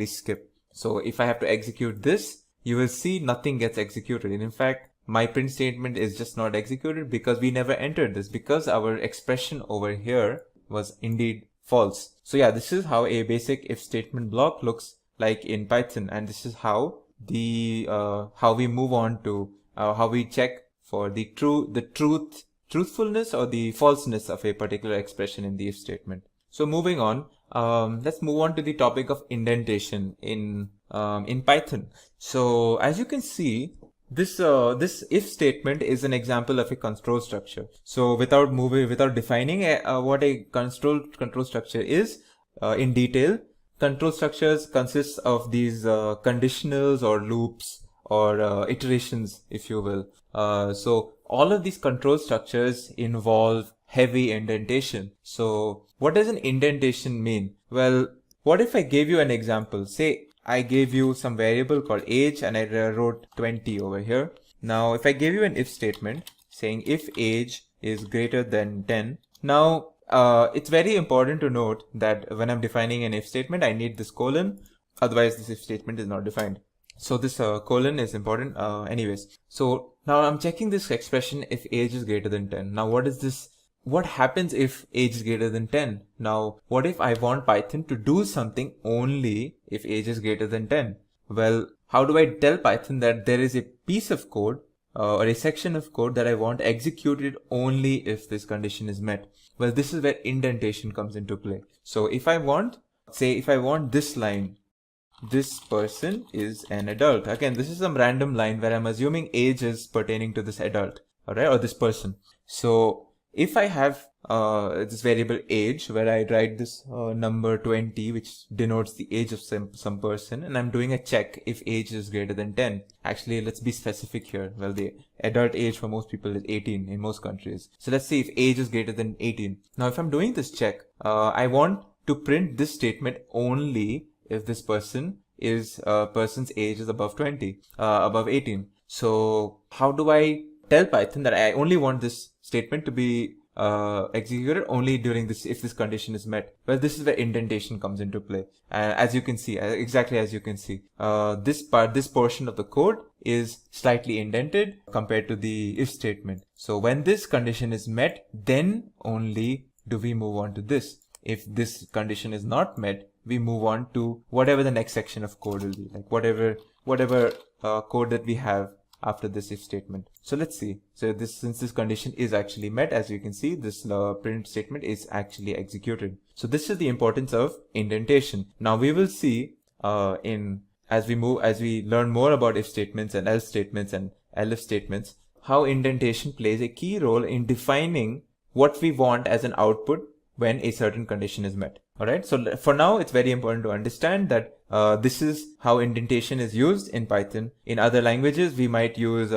skip. So if I have to execute this, you will see nothing gets executed. And in fact, my print statement is just not executed because we never entered this, because our expression over here was indeed false. So yeah, this is how a basic if statement block looks like in Python, and this is how how we move on to how we check for the truthfulness or the falseness of a particular expression in the if statement. So moving on, let's move on to the topic of indentation in Python. So as you can see, this if statement is an example of a control structure. So without defining what a control structure is in detail, control structures consist of these conditionals or loops or iterations, if you will. So all of these control structures involve heavy indentation. So what does an indentation mean? Well, what if I gave you an example? Say I gave you some variable called age, and I wrote 20 over here. Now if I gave you an if statement saying if age is greater than 10, now it's very important to note that when I'm defining an if statement, I need this colon, otherwise this if statement is not defined. So this colon is important anyways. So now I'm checking this expression if age is greater than 10. Now what happens if age is greater than 10? Now what if I want Python to do something only if age is greater than 10? Well, how do I tell Python that there is a piece of code or a section of code that I want executed only if this condition is met? Well, this is where indentation comes into play. So if I want this line, this person is an adult. Again, this is some random line where I'm assuming age is pertaining to this adult, alright, or this person. So if I have this variable age where I write this number 20, which denotes the age of some person, and I'm doing a check if age is greater than 10. Actually, let's be specific here. Well, the adult age for most people is 18 in most countries. So let's see if age is greater than 18. Now, if I'm doing this check, I want to print this statement only if this person's age is above 18. So how do I tell Python that I only want this statement to be executed only during this if this condition is met. Well, this is where indentation comes into play. As you can see, exactly as you can see, this portion of the code is slightly indented compared to the if statement. So when this condition is met, then only do we move on to this. If this condition is not met, we move on to whatever the next section of code will be, like whatever code that we have after this if statement. So let's see. So since this condition is actually met, as you can see, this print statement is actually executed. So this is the importance of indentation. Now we will see as we learn more about if statements and else statements and elif statements, how indentation plays a key role in defining what we want as an output when a certain condition is met. Alright, so for now it's very important to understand that this is how indentation is used in Python. In other languages we might use,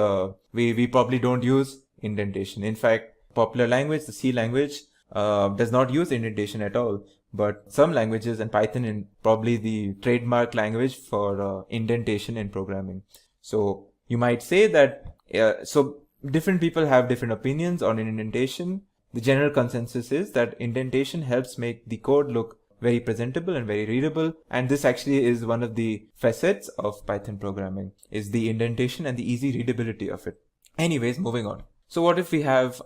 we probably don't use indentation. In fact, popular language, the C language, does not use indentation at all. But some languages, and Python is probably the trademark language for indentation in programming. So you might say that, so different people have different opinions on indentation. The general consensus is that indentation helps make the code look very presentable and very readable, and this actually is one of the facets of Python programming, is the indentation and the easy readability of it. Anyways, moving on. So what if we have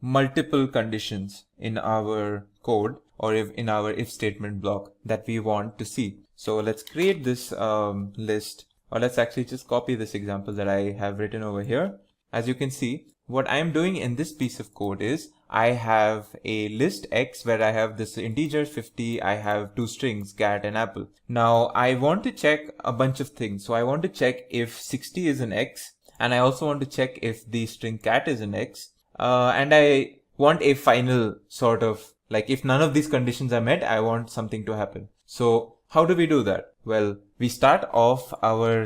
multiple conditions in our code, or in our if statement block that we want to see? So let's create this list, or let's actually just copy this example that I have written over here. As you can see, what I am doing in this piece of code is I have a list X where I have this integer 50, I have two strings, cat and apple. Now I want to check a bunch of things. So I want to check if 60 is an X, and I also want to check if the string cat is an X, and I want a final sort of, like, if none of these conditions are met, I want something to happen. So how do we do that? Well, we start off our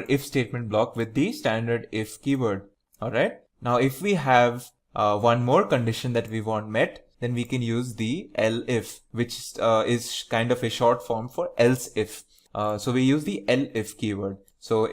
if statement block with the standard if keyword. Alright. Now if we have one more condition that we want met, then we can use the elif, which is kind of a short form for else if. So we use the elif keyword. So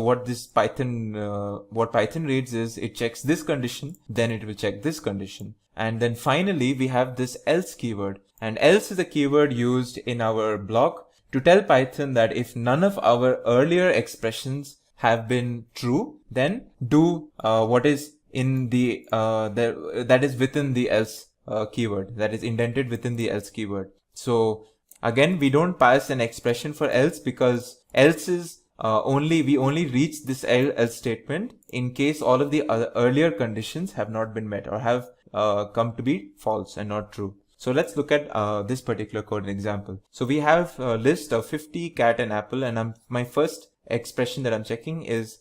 what Python reads is it checks this condition, then it will check this condition, and then finally we have this else keyword. And else is a keyword used in our block to tell Python that if none of our earlier expressions have been true, then do what is in the that is within the else keyword, that is indented within the else keyword. So again, we don't pass an expression for else, because else is we only reach this else statement in case all of the other earlier conditions have not been met or have come to be false and not true. So let's look at this particular code example. So we have a list of 50, cat and apple, and my first expression that I'm checking is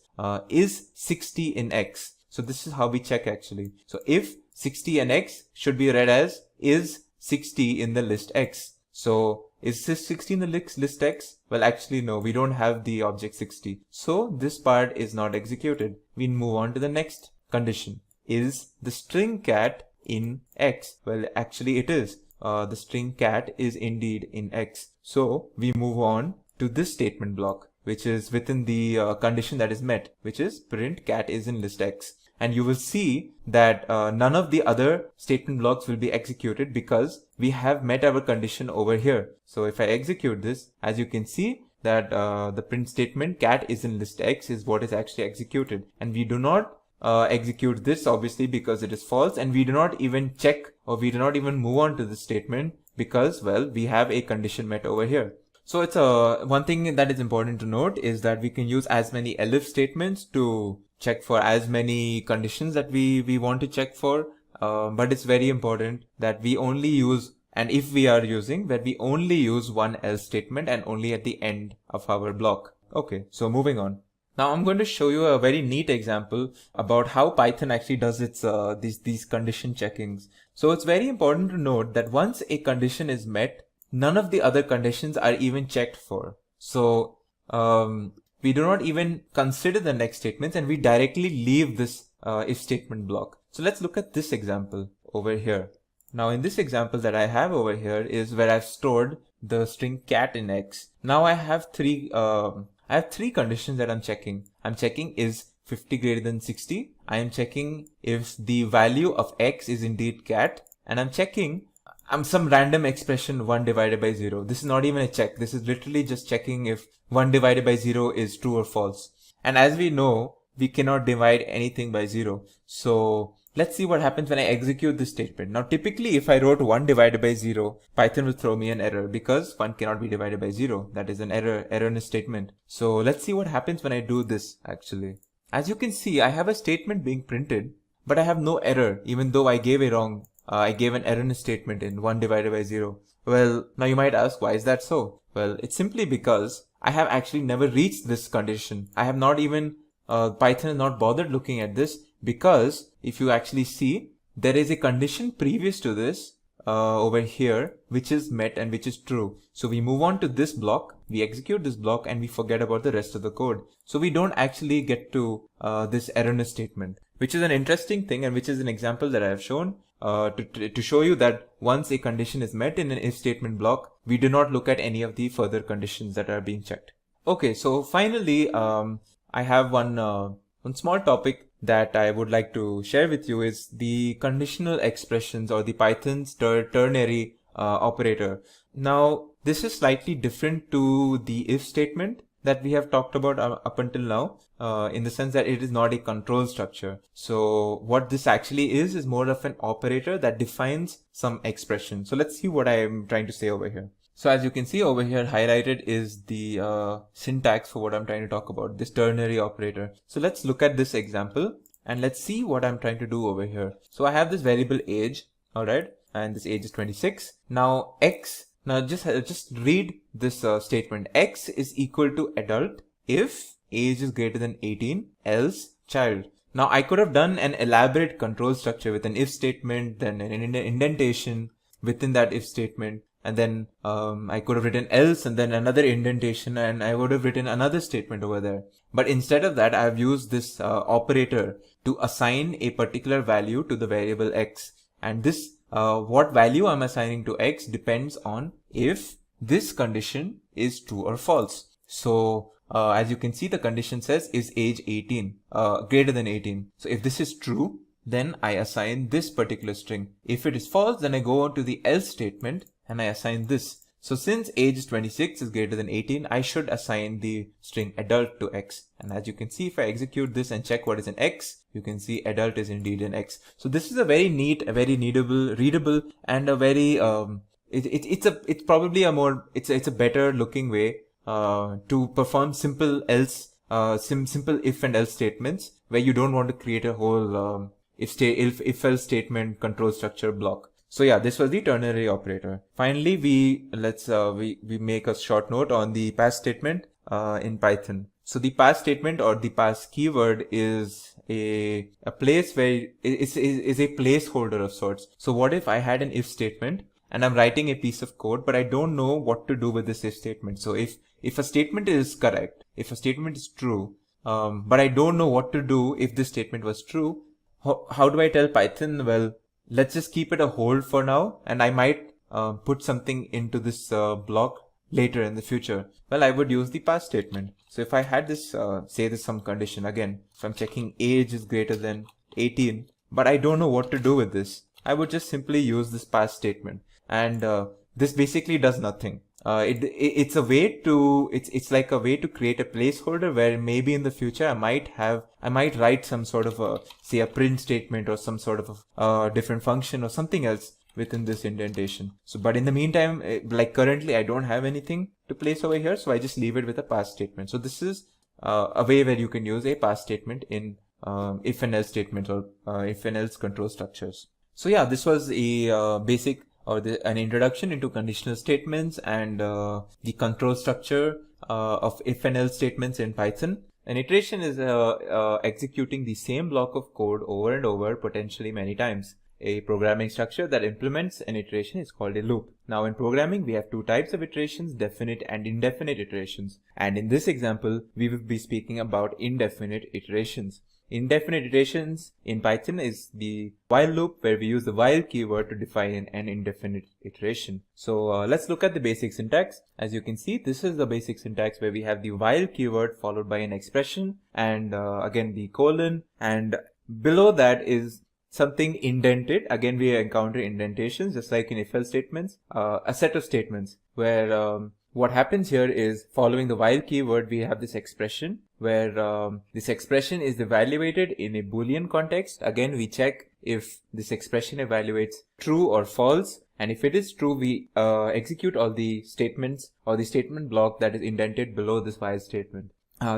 60 in X. So this is how we check actually. So if 60 and X should be read as is 60 in the list X. So is this 60 in the list X? Well, actually no, we don't have the object 60. So this part is not executed. We move on to the next condition. Is the string cat in X? Well, actually it is. The string cat is indeed in X. So we move on to this statement block, which is within the condition that is met, which is print cat is in list X. And you will see that none of the other statement blocks will be executed because we have met our condition over here. So if I execute this, as you can see that the print statement cat is in list X is what is actually executed. And we do not execute this obviously because it is false, and we do not even check, or we do not even move on to this statement because, well, we have a condition met over here. So it's one thing that is important to note is that we can use as many elif statements to check for as many conditions that we want to check for, but it's very important that we only use, and if we are using, that we only use one else statement and only at the end of our block. Okay, so moving on. Now I'm going to show you a very neat example about how Python actually does its these condition checkings. So it's very important to note that once a condition is met, none of the other conditions are even checked for. So we do not even consider the next statements, and we directly leave this if statement block. So let's look at this example over here. Now in this example that I have over here is where I've stored the string cat in X. Now I have three conditions that I'm checking. I'm checking is 50 greater than 60, I am checking if the value of x is indeed cat, and I'm checking some random expression 1 divided by 0. This is not even a check. This is literally just checking if 1 divided by 0 is true or false. And as we know, we cannot divide anything by 0. So let's see what happens when I execute this statement. Now, typically, if I wrote 1 divided by 0, Python will throw me an error because 1 cannot be divided by 0. That is an erroneous statement. So let's see what happens when I do this actually. As you can see, I have a statement being printed, but I have no error, even though I gave an erroneous statement in 1 divided by 0. Well, now you might ask, why is that so? Well, it's simply because I have actually never reached this condition. I have not even, Python has not bothered looking at this, because if you actually see, there is a condition previous to this over here, which is met and which is true. So we move on to this block, we execute this block, and we forget about the rest of the code. So we don't actually get to this erroneous statement, which is an interesting thing, and which is an example that I have shown to show you that once a condition is met in an if statement block, we do not look at any of the further conditions that are being checked. Okay, so finally, I have one small topic that I would like to share with you is the conditional expressions, or the Python's ternary operator. Now, this is slightly different to the if statement that we have talked about up until now, in the sense that it is not a control structure. So what this actually is more of an operator that defines some expression. So let's see what I am trying to say over here. So as you can see over here, highlighted is the syntax for what I'm trying to talk about, this ternary operator. So let's look at this example and let's see what I'm trying to do over here. So I have this variable age, alright, and this age is 26. Now just read this statement. X is equal to adult if age is greater than 18, else child. Now I could have done an elaborate control structure with an if statement, then an indentation within that if statement, and then I could have written else and then another indentation, and I would have written another statement over there. But instead of that, I have used this operator to assign a particular value to the variable x. And this what value I'm assigning to x depends on if this condition is true or false. So as you can see, the condition says is age 18, greater than 18. So if this is true, then I assign this particular string. If it is false, then I go on to the else statement and I assign this. So since age 26 is greater than 18, I should assign the string adult to x. And as you can see, if I execute this and check what is an x, you can see adult is indeed an x. So this is a very neat, a very readable, and a very it's a better looking way to perform simple else, simple if and else statements, where you don't want to create a whole if else statement control structure block. So yeah, this was the ternary operator. Finally, we make a short note on the pass statement in Python. So the pass statement, or the pass keyword, is a place where is a placeholder of sorts. So what if I had an if statement and I'm writing a piece of code, but I don't know what to do with this if statement. So if a statement is correct, if a statement is true, but I don't know what to do if this statement was true, how do I tell Python, well, let's just keep it a hold for now, and I might put something into this block later in the future? Well, I would use the pass statement. So if I had this, say this some condition again, if I'm checking age is greater than 18, but I don't know what to do with this, I would just simply use this pass statement. And this basically does nothing. It's like a way to create a placeholder where maybe in the future I might write some sort of say a print statement or some sort of a different function or something else within this indentation. So, but in the meantime, like currently I don't have anything to place over here, so I just leave it with a pass statement. So this is a way where you can use a pass statement in if and else statements or if and else control structures. So yeah, this was a basic an introduction into conditional statements and the control structure of if and else statements in Python. An iteration is executing the same block of code over and over, potentially many times. a programming structure that implements an iteration is called a loop. Now in programming, we have two types of iterations, definite and indefinite iterations. And in this example, we will be speaking about indefinite iterations. Indefinite iterations in Python is the while loop, where we use the while keyword to define an indefinite iteration. So let's look at the basic syntax. As you can see, this is the basic syntax where we have the while keyword followed by an expression and again the colon, and below that is something indented. Again, we encounter indentations just like in if-else statements, a set of statements where what happens here is, following the while keyword, we have this expression where this expression is evaluated in a Boolean context. Again, we check if this expression evaluates true or false, and if it is true, we execute all the statements or the statement block that is indented below this while statement.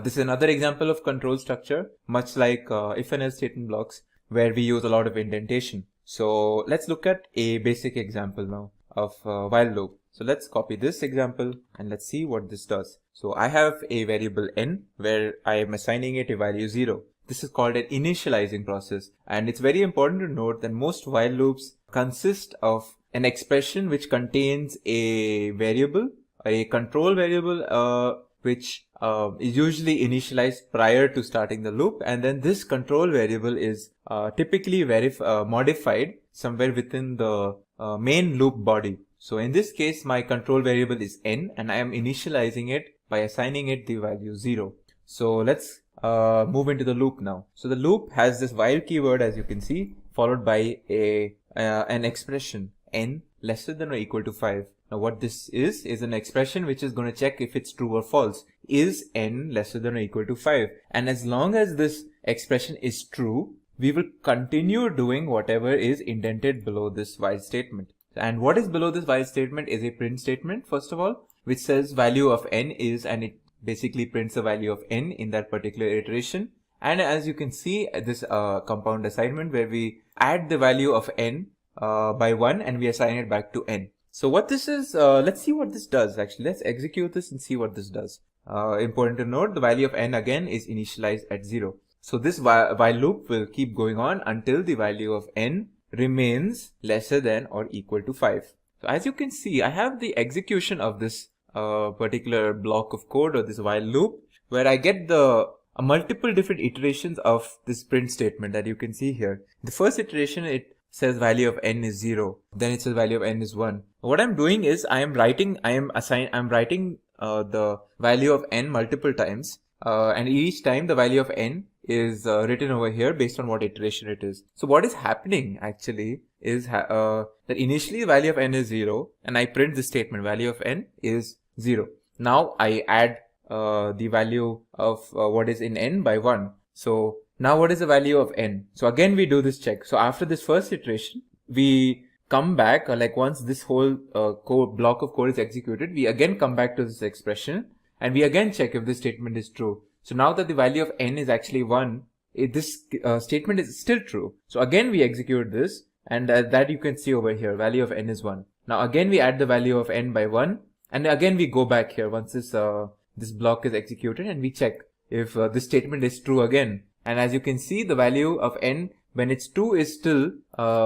This is another example of control structure, much like if and else statement blocks, where we use a lot of indentation. So let's look at a basic example now of while loop. So let's copy this example and let's see what this does. So I have a variable n where I am assigning it a value 0. This is called an initializing process, and it's very important to note that most while loops consist of an expression which contains a variable, a control variable, which is usually initialized prior to starting the loop, and then this control variable is typically modified somewhere within the main loop body. So in this case, my control variable is n, and I am initializing it by assigning it the value 0. So let's move into the loop now. So the loop has this while keyword, as you can see, followed by an expression n lesser than or equal to 5. Now what this is an expression which is going to check if it's true or false. Is n lesser than or equal to 5? And as long as this expression is true, we will continue doing whatever is indented below this while statement. And what is below this while statement is a print statement, first of all, which says value of n is, and it basically prints the value of n in that particular iteration. And as you can see, this compound assignment where we add the value of n by 1 and we assign it back to n. So what this is, let's see what this does actually. Let's execute this and see what this does. Important to note, the value of n again is initialized at 0. So this while loop will keep going on until the value of n remains lesser than or equal to 5. So as you can see, I have the execution of this particular block of code or this while loop where I get the multiple different iterations of this print statement that you can see here. The first iteration, it says value of n is 0. Then it says value of n is 1. What I'm doing is I'm writing the value of n multiple times, and each time the value of n is written over here based on what iteration it is. So what is happening actually is that initially the value of n is 0, and I print the statement value of n is 0. Now I add the value of what is in n by 1. So now what is the value of n? So again we do this check. So after this first iteration, we come back, like once this whole block of code is executed, we again come back to this expression and we again check if this statement is true. So now that the value of n is actually 1, this statement is still true. So again we execute this, and that you can see over here, value of n is 1. Now again we add the value of n by 1, and again we go back here once this block is executed, and we check if this statement is true again. And as you can see, the value of n when it's 2 is still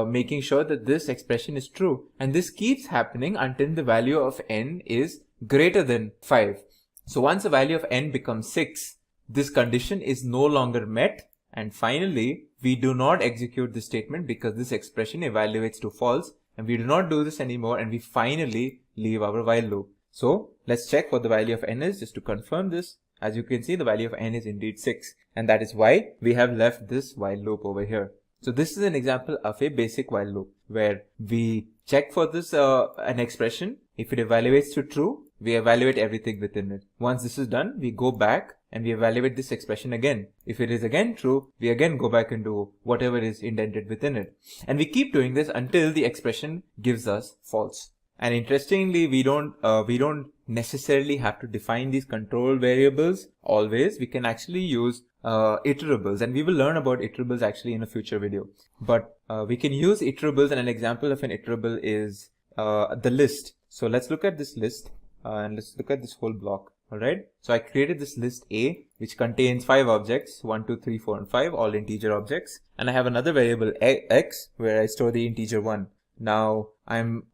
making sure that this expression is true. And this keeps happening until the value of n is greater than 5. So once the value of n becomes 6, this condition is no longer met, and finally we do not execute this statement because this expression evaluates to false, and we do not do this anymore, and we finally leave our while loop. So let's check what the value of n is just to confirm this. As you can see, the value of n is indeed 6, and that is why we have left this while loop over here. So this is an example of a basic while loop where we check for this an expression. If it evaluates to true, we evaluate everything within it. Once this is done, we go back and we evaluate this expression again. If it is again true, we again go back and do whatever is indented within it. And we keep doing this until the expression gives us false. And interestingly, we don't necessarily have to define these control variables always. We can actually use iterables, and we will learn about iterables actually in a future video. But we can use iterables, and an example of an iterable is the list. So let's look at this list and let's look at this whole block. Alright, so I created this list A, which contains 5 objects, 1, 2, 3, 4, and 5, all integer objects. And I have another variable x where I store the integer 1. Now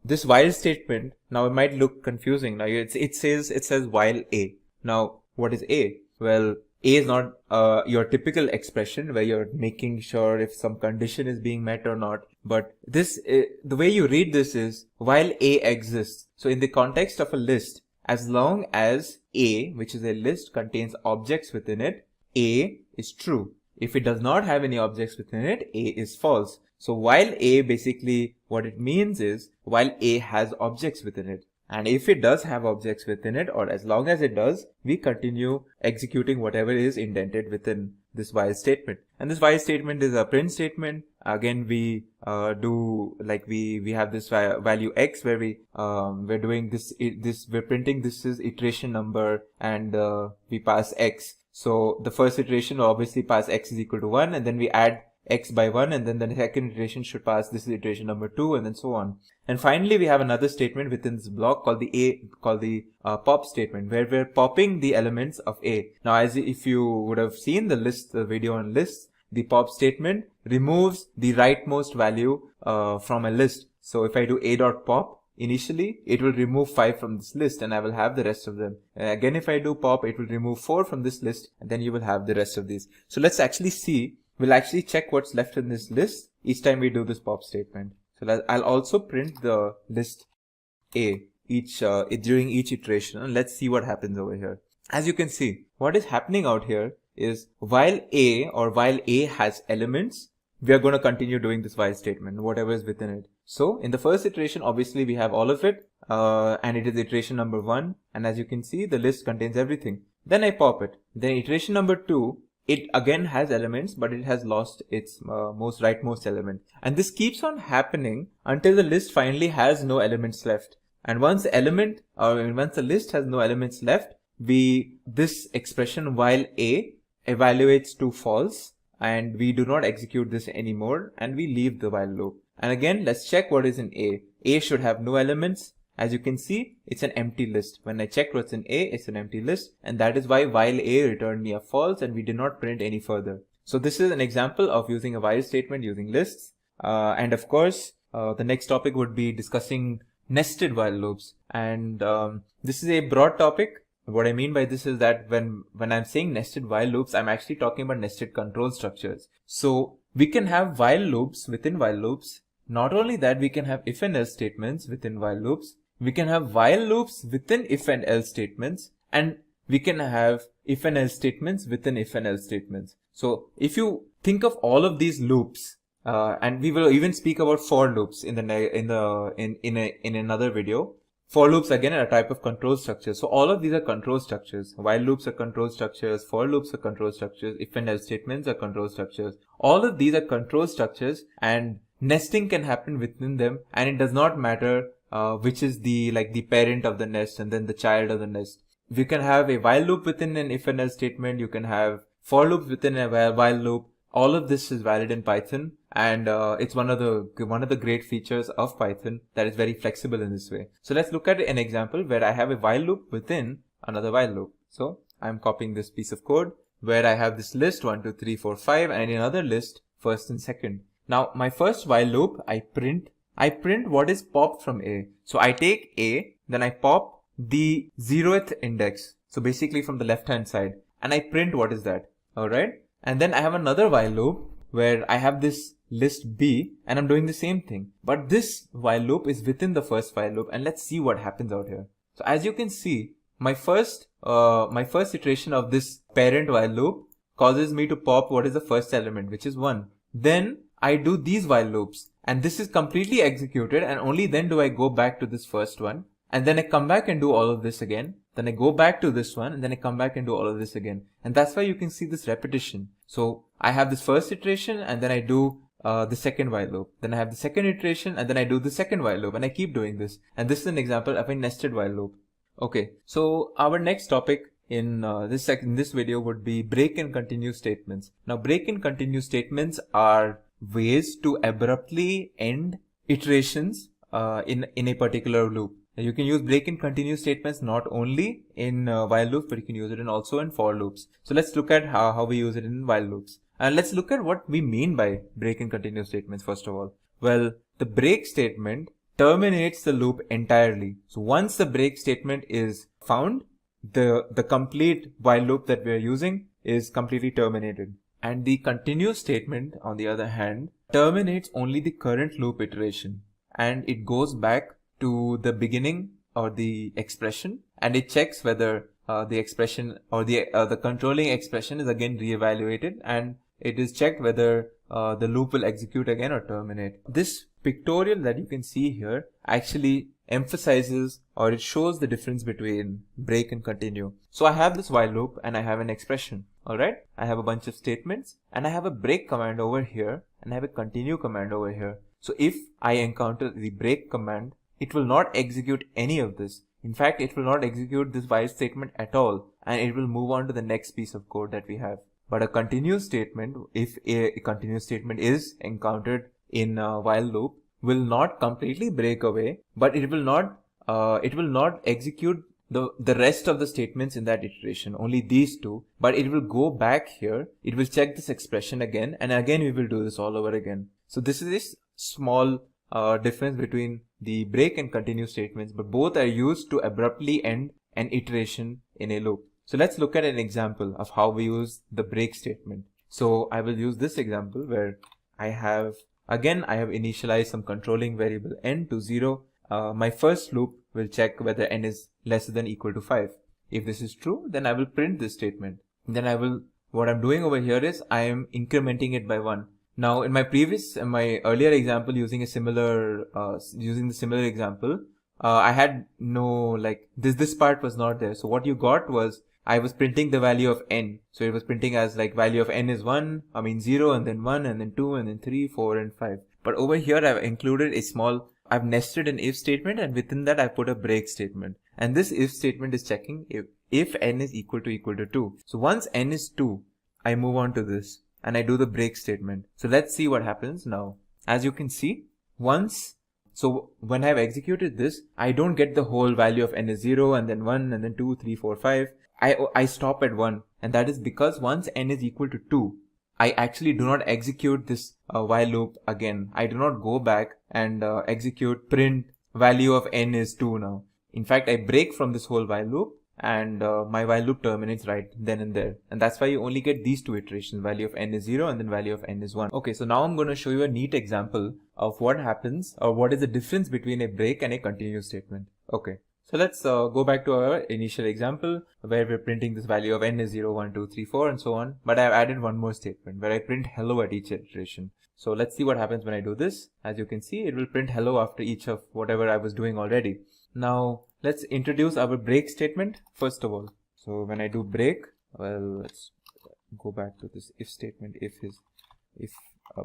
this while statement, now it might look confusing. Now it says while A. Now what is A? Well, A is not your typical expression where you're making sure if some condition is being met or not. But this, the way you read this is while A exists. So in the context of a list, as long as A, which is a list, contains objects within it, A is true. If it does not have any objects within it, A is false. So while A, basically what it means is while A has objects within it. And if it does have objects within it, or as long as it does, we continue executing whatever is indented within this while statement. And this while statement is a print statement. Again, we we have this value x where we're doing we're printing this is iteration number, and we pass x. So the first iteration will obviously pass x is equal to 1, and then we add x by 1, and then the second iteration should pass this is iteration number 2, and then so on. And finally, we have another statement within this block called the pop statement, where we're popping the elements of A. Now, as if you would have seen the video on lists, the pop statement removes the rightmost value from a list. So if I do a.pop, initially it will remove 5 from this list, and I will have the rest of them. And again, if I do pop, it will remove 4 from this list, and then you will have the rest of these. So let's actually see. We'll actually check what's left in this list each time we do this pop statement. So I'll also print the list A during each iteration, and let's see what happens over here. As you can see, what is happening out here is while A has elements, we are going to continue doing this while statement, whatever is within it. So in the first iteration, obviously we have all of it, and it is iteration number 1. And as you can see, the list contains everything. Then I pop it. Then iteration number 2, it again has elements, but it has lost its rightmost element. And this keeps on happening until the list finally has no elements left. And once the list has no elements left, this expression while A evaluates to false, and we do not execute this anymore, and we leave the while loop. And again, let's check what is in A. A should have no elements. As you can see, it's an empty list. When I checked what's in A, it's an empty list, and that is why while A returned me a false, and we did not print any further. So this is an example of using a while statement using lists. And of course, the next topic would be discussing nested while loops. And this is a broad topic. What I mean by this is that when I'm saying nested while loops, I'm actually talking about nested control structures. So we can have while loops within while loops. Not only that, we can have if and else statements within while loops. We can have while loops within if and else statements, and we can have if and else statements within if and else statements. So if you think of all of these loops, and we will even speak about for loops in another video. For loops again are a type of control structure. So all of these are control structures. While loops are control structures. For loops are control structures. If and else statements are control structures. All of these are control structures, and nesting can happen within them, and it does not matter which is the parent of the nest and then the child of the nest. You can have a while loop within an if and else statement. You can have for loops within a while loop. All of this is valid in Python, and it's one of the great features of Python that is very flexible in this way. So let's look at an example where I have a while loop within another while loop. So I'm copying this piece of code where I have this list 1, 2, 3, 4, 5, and another list first and second. Now my first while loop, I print what is popped from A. So I take A, then I pop the 0th index. So basically from the left hand side, and I print what is that. Alright. And then I have another while loop where I have this list B, and I'm doing the same thing. But this while loop is within the first while loop, and let's see what happens out here. So as you can see, my first iteration of this parent while loop causes me to pop what is the first element, which is 1. Then I do these while loops, and this is completely executed, and only then do I go back to this first one, and then I come back and do all of this again. Then I go back to this one, and then I come back and do all of this again. And that's why you can see this repetition. So I have this first iteration, and then I do the second while loop. Then I have the second iteration, and then I do the second while loop, and I keep doing this. And this is an example of a nested while loop. Okay, so our next topic in this video would be break and continue statements. Now break and continue statements are ways to abruptly end iterations in a particular loop. You can use break and continue statements not only in while loops, but you can use it also in for loops. So let's look at how we use it in while loops. And let's look at what we mean by break and continue statements first of all. Well, the break statement terminates the loop entirely. So once the break statement is found, the complete while loop that we are using is completely terminated. And the continue statement, on the other hand, terminates only the current loop iteration, and it goes back to the beginning or the expression, and it checks whether the expression or the controlling expression is again reevaluated, and it is checked whether the loop will execute again or terminate. This pictorial that you can see here actually emphasizes, or it shows, the difference between break and continue. So I have this while loop and I have an expression. Alright, I have a bunch of statements and I have a break command over here and I have a continue command over here. So if I encounter the break command, it will not execute any of this. In fact, it will not execute this while statement at all, and it will move on to the next piece of code that we have. But a continue statement, if a continuous statement is encountered in a while loop, will not completely break away, but it will not execute the rest of the statements in that iteration, only these two, but it will go back here, it will check this expression again, and again we will do this all over again. So this is this small difference between the break and continue statements, but both are used to abruptly end an iteration in a loop. So let's look at an example of how we use the break statement. So I will use this example where I have initialized some controlling variable n to 0. My first loop will check whether n is less than or equal to 5. If this is true, then I will print this statement. Then what I'm doing over here is I am incrementing it by 1. Now in my earlier example using the similar example, I had no, this part was not there. So what you got was, I was printing the value of n. So it was printing as value of n is 0, and then 1, and then 2, and then 3, 4, and 5. But over here I've included I've nested an if statement, and within that I put a break statement. And this if statement is checking if n is equal to 2. So once n is 2, I move on to this and I do the break statement. So let's see what happens now. As you can see, so when I've executed this, I don't get the whole value of n is 0, and then 1, and then 2, 3, 4, 5. I stop at 1, and that is because once n is equal to 2, I actually do not execute this while loop again. I do not go back and execute print value of n is 2 now. In fact, I break from this whole while loop, and my while loop terminates right then and there. And that's why you only get these two iterations, value of n is 0 and then value of n is 1. Okay, so now I'm going to show you a neat example of what happens, or what is the difference between a break and a continue statement. Okay. So let's go back to our initial example where we're printing this value of n is 0, 1, 2, 3, 4 and so on. But I've added one more statement where I print hello at each iteration. So let's see what happens when I do this. As you can see, it will print hello after each of whatever I was doing already. Now let's introduce our break statement first of all. So when I do break, well, let's go back to this if statement. If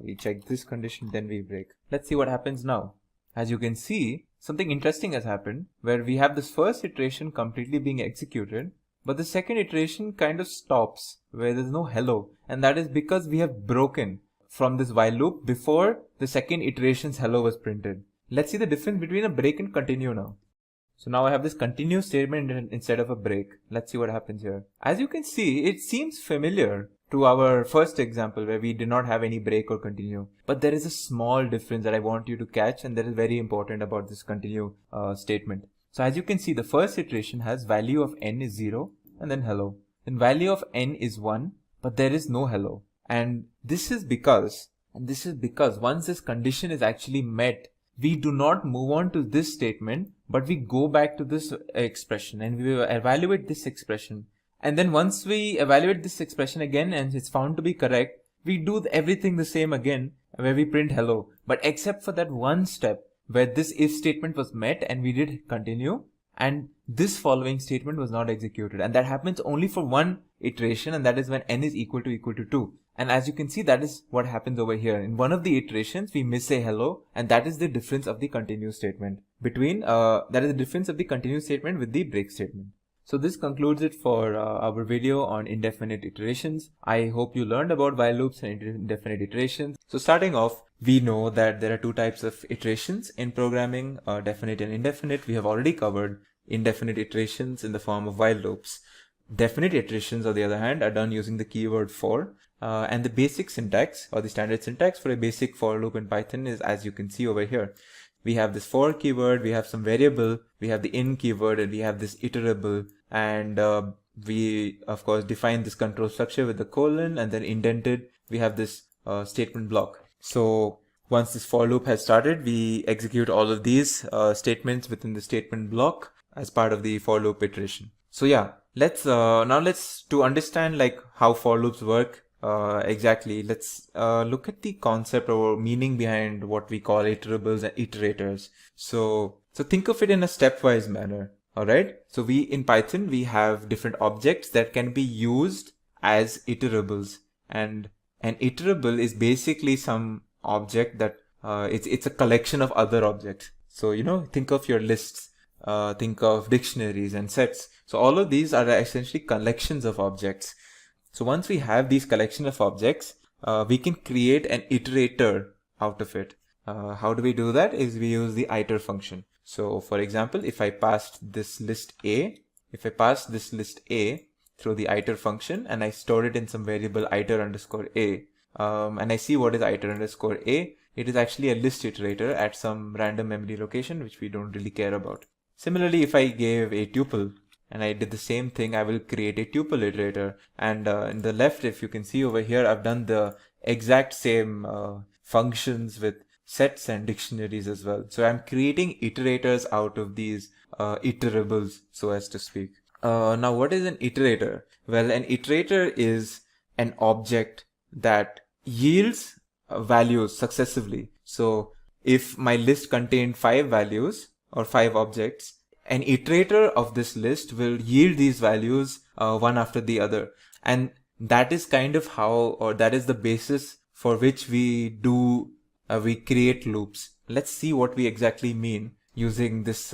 we check this condition, then we break. Let's see what happens now. As you can see, something interesting has happened where we have this first iteration completely being executed, but the second iteration kind of stops where there's no hello, and that is because we have broken from this while loop before the second iteration's hello was printed. Let's see the difference between a break and continue now. So now I have this continue statement instead of a break. Let's see what happens here. As you can see, it seems familiar to our first example where we did not have any break or continue. But there is a small difference that I want you to catch, and that is very important about this continue statement. So as you can see, the first iteration has value of n is 0 and then hello. Then value of n is 1, but there is no hello. And this is because once this condition is actually met, we do not move on to this statement, but we go back to this expression and we evaluate this expression. And then once we evaluate this expression again and it's found to be correct, we do everything the same again where we print hello. But except for that one step where this if statement was met and we did continue, and this following statement was not executed. And that happens only for one iteration, and that is when n is equal to 2. And as you can see, that is what happens over here. In one of the iterations, we miss a hello, and that is the difference of the continue statement with the break statement. So this concludes it for our video on indefinite iterations. I hope you learned about while loops and indefinite iterations. So starting off, we know that there are two types of iterations in programming, definite and indefinite. We have already covered indefinite iterations in the form of while loops. Definite iterations, on the other hand, are done using the keyword for. And the basic syntax or the standard syntax for a basic for loop in Python is as you can see over here. We have this for keyword, we have some variable, we have the in keyword, and we have this iterable, and we of course define this control structure with the colon, and then indented we have this statement block. So once this for loop has started, we execute all of these statements within the statement block as part of the for loop iteration. So yeah, let's to understand like how for loops work exactly, let's look at the concept or meaning behind what we call iterables and iterators. So think of it in a stepwise manner. All right. So in Python, we have different objects that can be used as iterables, and an iterable is basically some object that it's a collection of other objects. So think of your lists, think of dictionaries and sets. So all of these are essentially collections of objects. So once we have these collection of objects, we can create an iterator out of it. How do we do that? Is we use the iter function. So for example, if I passed this list A through the iter function and I store it in some variable iter underscore A, and I see what is iter underscore A, it is actually a list iterator at some random memory location, which we don't really care about. Similarly, if I gave a tuple and I did the same thing, I will create a tuple iterator. And in the left, if you can see over here, I've done the exact same functions with sets and dictionaries as well. So I'm creating iterators out of these iterables, so as to speak. Now, what is an iterator? Well, an iterator is an object that yields values successively. So if my list contained 5 values or 5 objects, an iterator of this list will yield these values one after the other. And that is kind of how, or that is the basis for which we create loops. Let's see what we exactly mean using this,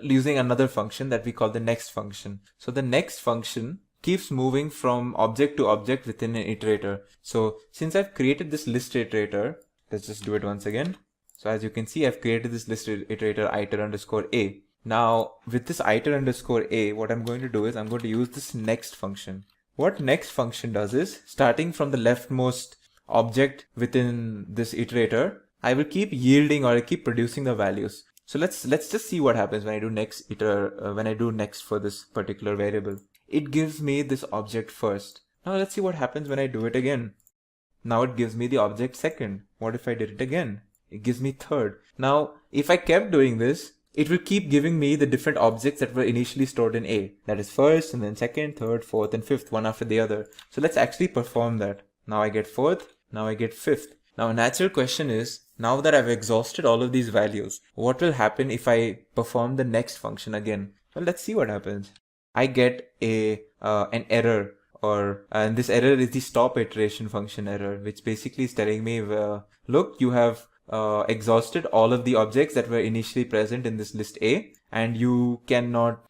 using another function that we call the next function. So the next function keeps moving from object to object within an iterator. So since I've created this list iterator, let's just do it once again. So as you can see, I've created this list iterator iter underscore A. Now with this iter underscore A, what I'm going to do is I'm going to use this next function. What next function does is, starting from the leftmost object within this iterator, I will keep yielding or I keep producing the values. So let's just see what happens when I do next for this particular variable. It gives me this object first. Now let's see what happens when I do it again. Now it gives me the object second. What if I did it again? It gives me third. Now if I kept doing this, it will keep giving me the different objects that were initially stored in A. That is first, and then second, third, fourth, and fifth, one after the other. So let's actually perform that. Now I get fourth, now I get fifth. Now a natural question is, now that I've exhausted all of these values, what will happen if I perform the next function again? Well, let's see what happens. I get an error, and this error is the stop iteration function error, which basically is telling me, look, you have exhausted all of the objects that were initially present in this list A, and you cannot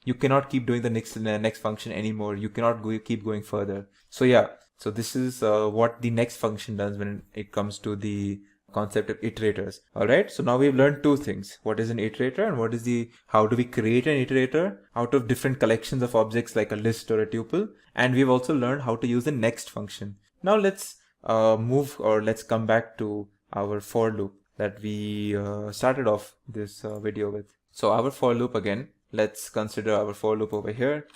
keep doing the next function anymore. You cannot keep going further. So yeah, so this is what the next function does when it comes to the concept of iterators. All right, so now we've learned two things: what is an iterator and how do we create an iterator out of different collections of objects like a list or a tuple. And we've also learned how to use the next function. Now let's let's come back to our for loop that we started off this video with. So our for loop again, let's consider our for loop over here.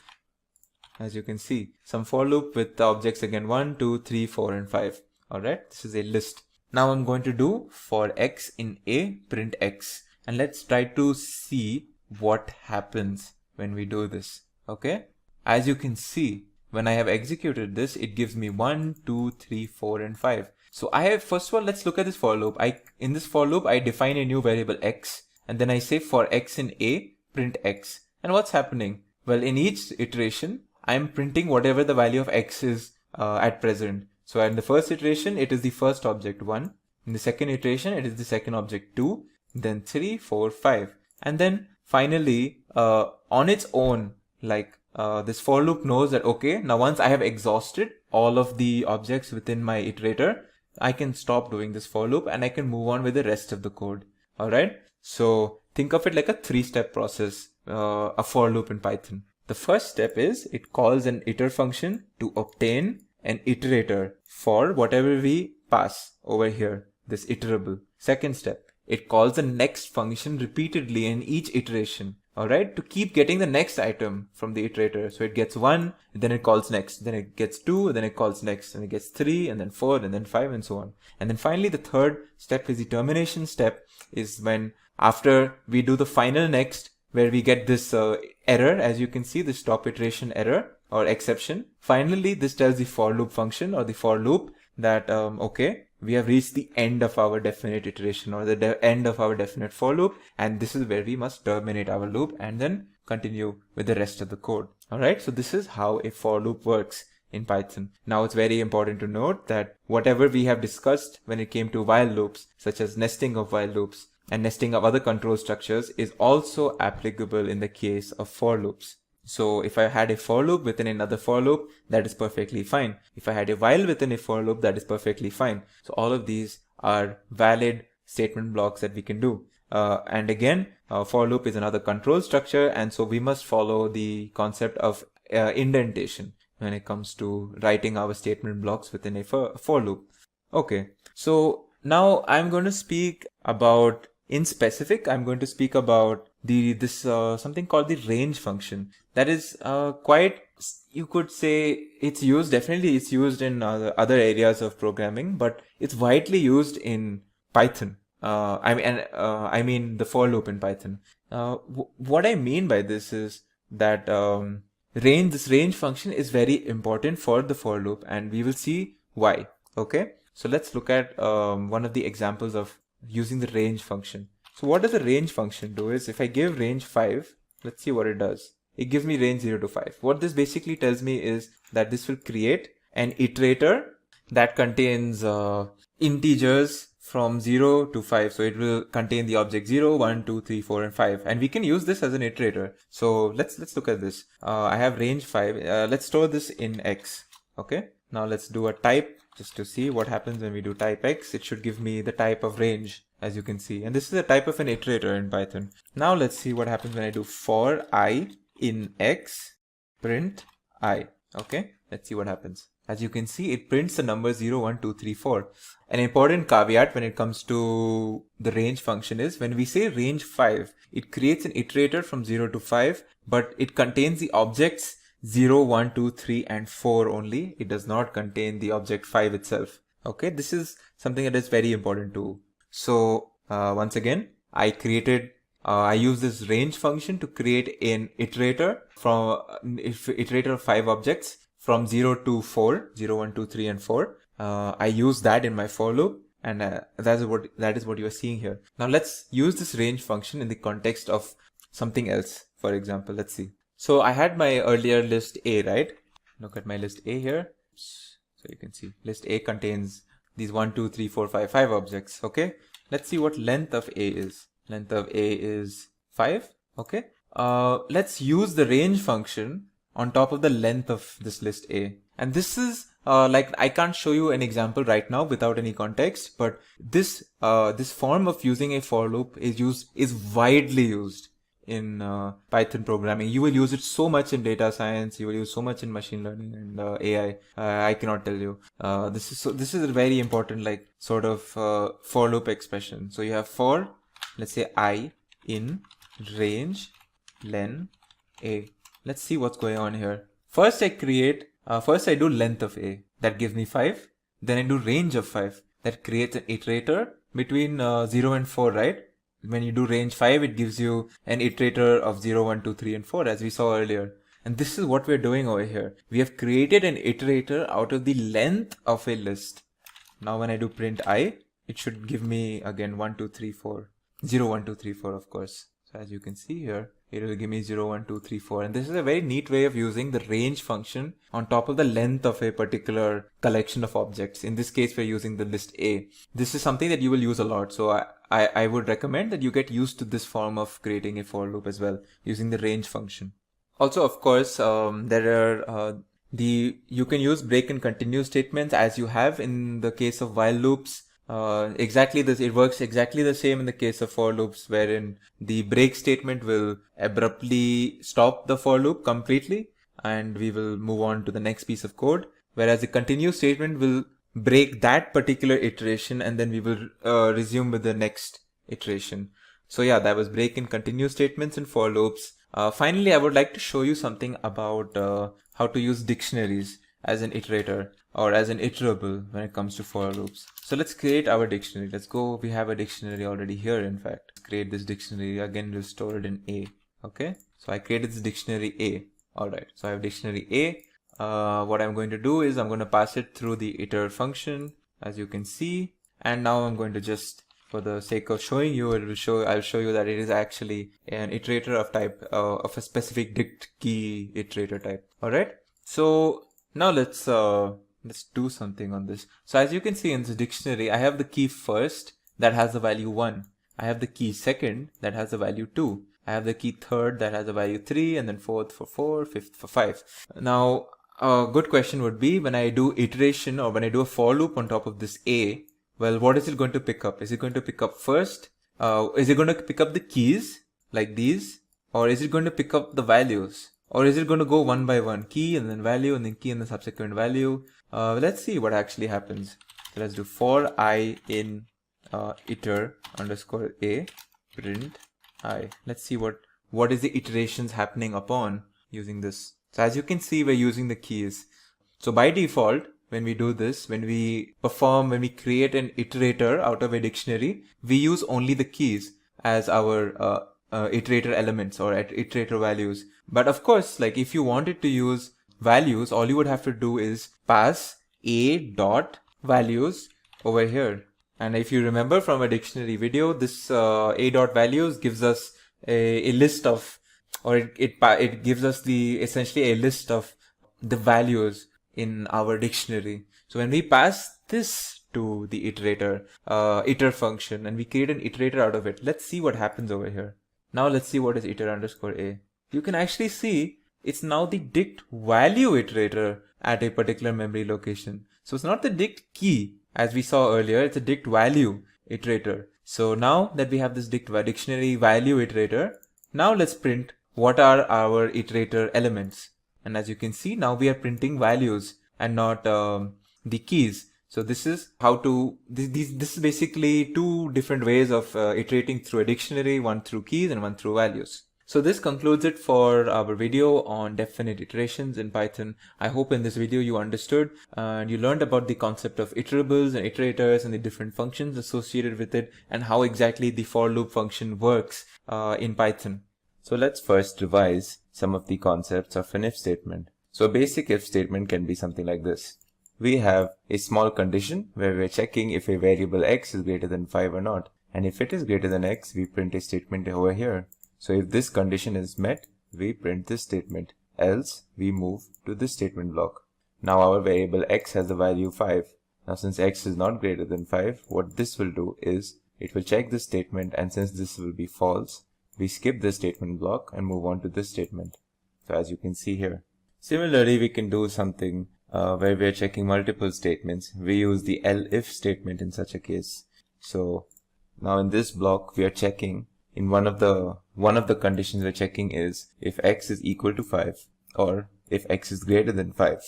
As you can see, some for loop with the objects again 1, 2, 3, 4, and 5. All right, this is a list. Now I'm going to do for x in A, print x. And let's try to see what happens when we do this. Okay, as you can see, when I have executed this, it gives me 1, 2, 3, 4, and 5. So first of all, let's look at this for loop. In this for loop, I define a new variable x, and then I say for x in A, print x. And what's happening? Well, in each iteration, I'm printing whatever the value of x is at present. So in the first iteration, it is the first object 1. In the second iteration, it is the second object 2. Then 3, 4, 5. And then finally, on its own, like this for loop knows that, okay, now once I have exhausted all of the objects within my iterator, I can stop doing this for loop and I can move on with the rest of the code. All right. So think of it like a 3-step process, a for loop in Python. The first step is it calls an iter function to obtain an iterator for whatever we pass over here, this iterable. Second step, it calls the next function repeatedly in each iteration. All right, to keep getting the next item from the iterator. So it gets 1, then it calls next, then it gets 2, then it calls next, and it gets 3, and then 4, and then 5, and so on. And then finally, the third step is the termination step, is when after we do the final next, where we get this error, as you can see, the stop iteration error or exception. Finally, this tells the for loop function or the for loop that, okay, we have reached the end of our definite iteration or the end of our definite for loop, and this is where we must terminate our loop and then continue with the rest of the code. All right, so this is how a for loop works in Python. Now it's very important to note that whatever we have discussed when it came to while loops, such as nesting of while loops and nesting of other control structures, is also applicable in the case of for loops. So if I had a for loop within another for loop, that is perfectly fine. If I had a while within a for loop, that is perfectly fine. So all of these are valid statement blocks that we can do. And again, for loop is another control structure, and so we must follow the concept of indentation when it comes to writing our statement blocks within a for loop. Okay, so now I'm going to speak about, in specific, I'm going to speak about this something called the range function. That is quite, you could say, it's used in other areas of programming, but it's widely used in Python. I mean the for loop in Python. What I mean by this is that this range function is very important for the for loop, and we will see why. Okay, so let's look at one of the examples of using the range function. So what does the range function do is, if I give range 5, let's see what it does. It gives me range 0 to 5. What this basically tells me is that this will create an iterator that contains integers from 0 to 5. So it will contain the object 0, 1, 2, 3, 4, and 5. And we can use this as an iterator. So let's look at this. I have range 5. Let's store this in X. Okay. Now let's do a type just to see what happens when we do type X. It should give me the type of range, as you can see. And this is a type of an iterator in Python. Now let's see what happens when I do for I in X print I. Okay, let's see what happens. As you can see, it prints the number 0, 1, 2, 3, 4. An important caveat when it comes to the range function is, when we say range 5, it creates an iterator from 0 to 5, but it contains the objects 0, 1, 2, 3, and 4 only. It does not contain the object 5 itself. Okay, this is something that is very important too. So once again, I use this range function to create an iterator of 5 objects from 0 to 4, 0, 1, 2, 3, and 4. I use that in my for loop, and that is what you are seeing here. Now let's use this range function in the context of something else. For example, let's see. So I had my earlier list A, right? Look at my list A here. So you can see list A contains these 1, 2, 3, 4, 5 objects. Okay. Let's see what length of A is. Length of A is 5. Okay. Let's use the range function on top of the length of this list A. And this is like, I can't show you an example right now without any context, but this form of using a for loop is widely used in Python programming. You will use it so much in data science. You will use so much in machine learning and AI. I cannot tell you. This is a very important, like, sort of for loop expression. So you have for, let's say, I in range len A. Let's see what's going on here. First I do length of A. That gives me 5. Then I do range of 5. That creates an iterator between 0 and 4, right? When you do range 5, it gives you an iterator of 0, 1, 2, 3, and 4, as we saw earlier. And this is what we're doing over here. We have created an iterator out of the length of a list. Now when I do print I, it should give me again 1, 2, 3, 4. 0, 1, 2, 3, 4, of course. So as you can see here, it will give me 0, 1, 2, 3, 4. And this is a very neat way of using the range function on top of the length of a particular collection of objects. In this case, we're using the list A. This is something that you will use a lot. So I would recommend that you get used to this form of creating a for loop as well, using the range function. Also, of course, there are you can use break and continue statements as you have in the case of while loops. Exactly this, it works exactly the same in the case of for loops, wherein the break statement will abruptly stop the for loop completely, and we will move on to the next piece of code. Whereas the continue statement will break that particular iteration, and then we will resume with the next iteration. So yeah, that was break and continue statements in for loops. Finally, I would like to show you something about how to use dictionaries as an iterator or as an iterable when it comes to for loops. So let's create our dictionary. Let's go. We have a dictionary already here. In fact, let's create this dictionary. Again, we'll store it in A. Okay. So I created this dictionary A. All right. So I have dictionary A. What I'm going to do is I'm going to pass it through the iter function, as you can see. And now I'm going to just, for the sake of showing you, I'll show you that it is actually an iterator of type of a specific dict key iterator type. All right. So now let's do something on this. So as you can see in this dictionary, I have the key first that has the value 1. I have the key second that has the value 2. I have the key third that has a value 3, and then fourth for 4, fifth for 5. Now, a good question would be, when I do iteration or when I do a for loop on top of this A, well, what is it going to pick up? Is it going to pick up first? Is it going to pick up the keys like these? Or is it going to pick up the values? Or is it going to go one by one? Key and then value and then key and the subsequent value. Let's see what actually happens. So let's do for I in iter underscore A print I. Let's see what is the iterations happening upon using this. So as you can see, we're using the keys. So by default, when we do this, when we create an iterator out of a dictionary, we use only the keys as our iterator elements or iterator values. But of course, like if you wanted to use values, all you would have to do is pass a dot values over here. And if you remember from a dictionary video, this a dot values gives us a list of, or it gives us essentially a list of the values in our dictionary. So when we pass this to the iterator, iter function, and we create an iterator out of it, let's see what happens over here. Now let's see what is iter underscore A. You can actually see it's now the dict value iterator at a particular memory location. So it's not the dict key as we saw earlier, it's a dict value iterator. So now that we have this dictionary value iterator, now let's print what are our iterator elements. And as you can see, now we are printing values and not the keys. So this is how to, this is basically two different ways of iterating through a dictionary, one through keys and one through values. So this concludes it for our video on definite iterations in Python. I hope in this video you understood and you learned about the concept of iterables and iterators and the different functions associated with it and how exactly the for loop function works in Python. So let's first revise some of the concepts of an if statement. So a basic if statement can be something like this. We have a small condition where we're checking if a variable x is greater than 5 or not. And if it is greater than x, we print a statement over here. So if this condition is met, we print this statement. Else, we move to this statement block. Now our variable x has the value 5. Now since x is not greater than 5, what this will do is, it will check this statement, and since this will be false, we skip this statement block and move on to this statement. So as you can see here. Similarly, we can do something where we are checking multiple statements. We use the elif statement in such a case. So now in this block, we are checking in one of the conditions we're checking is if x is equal to 5 or if x is greater than 5.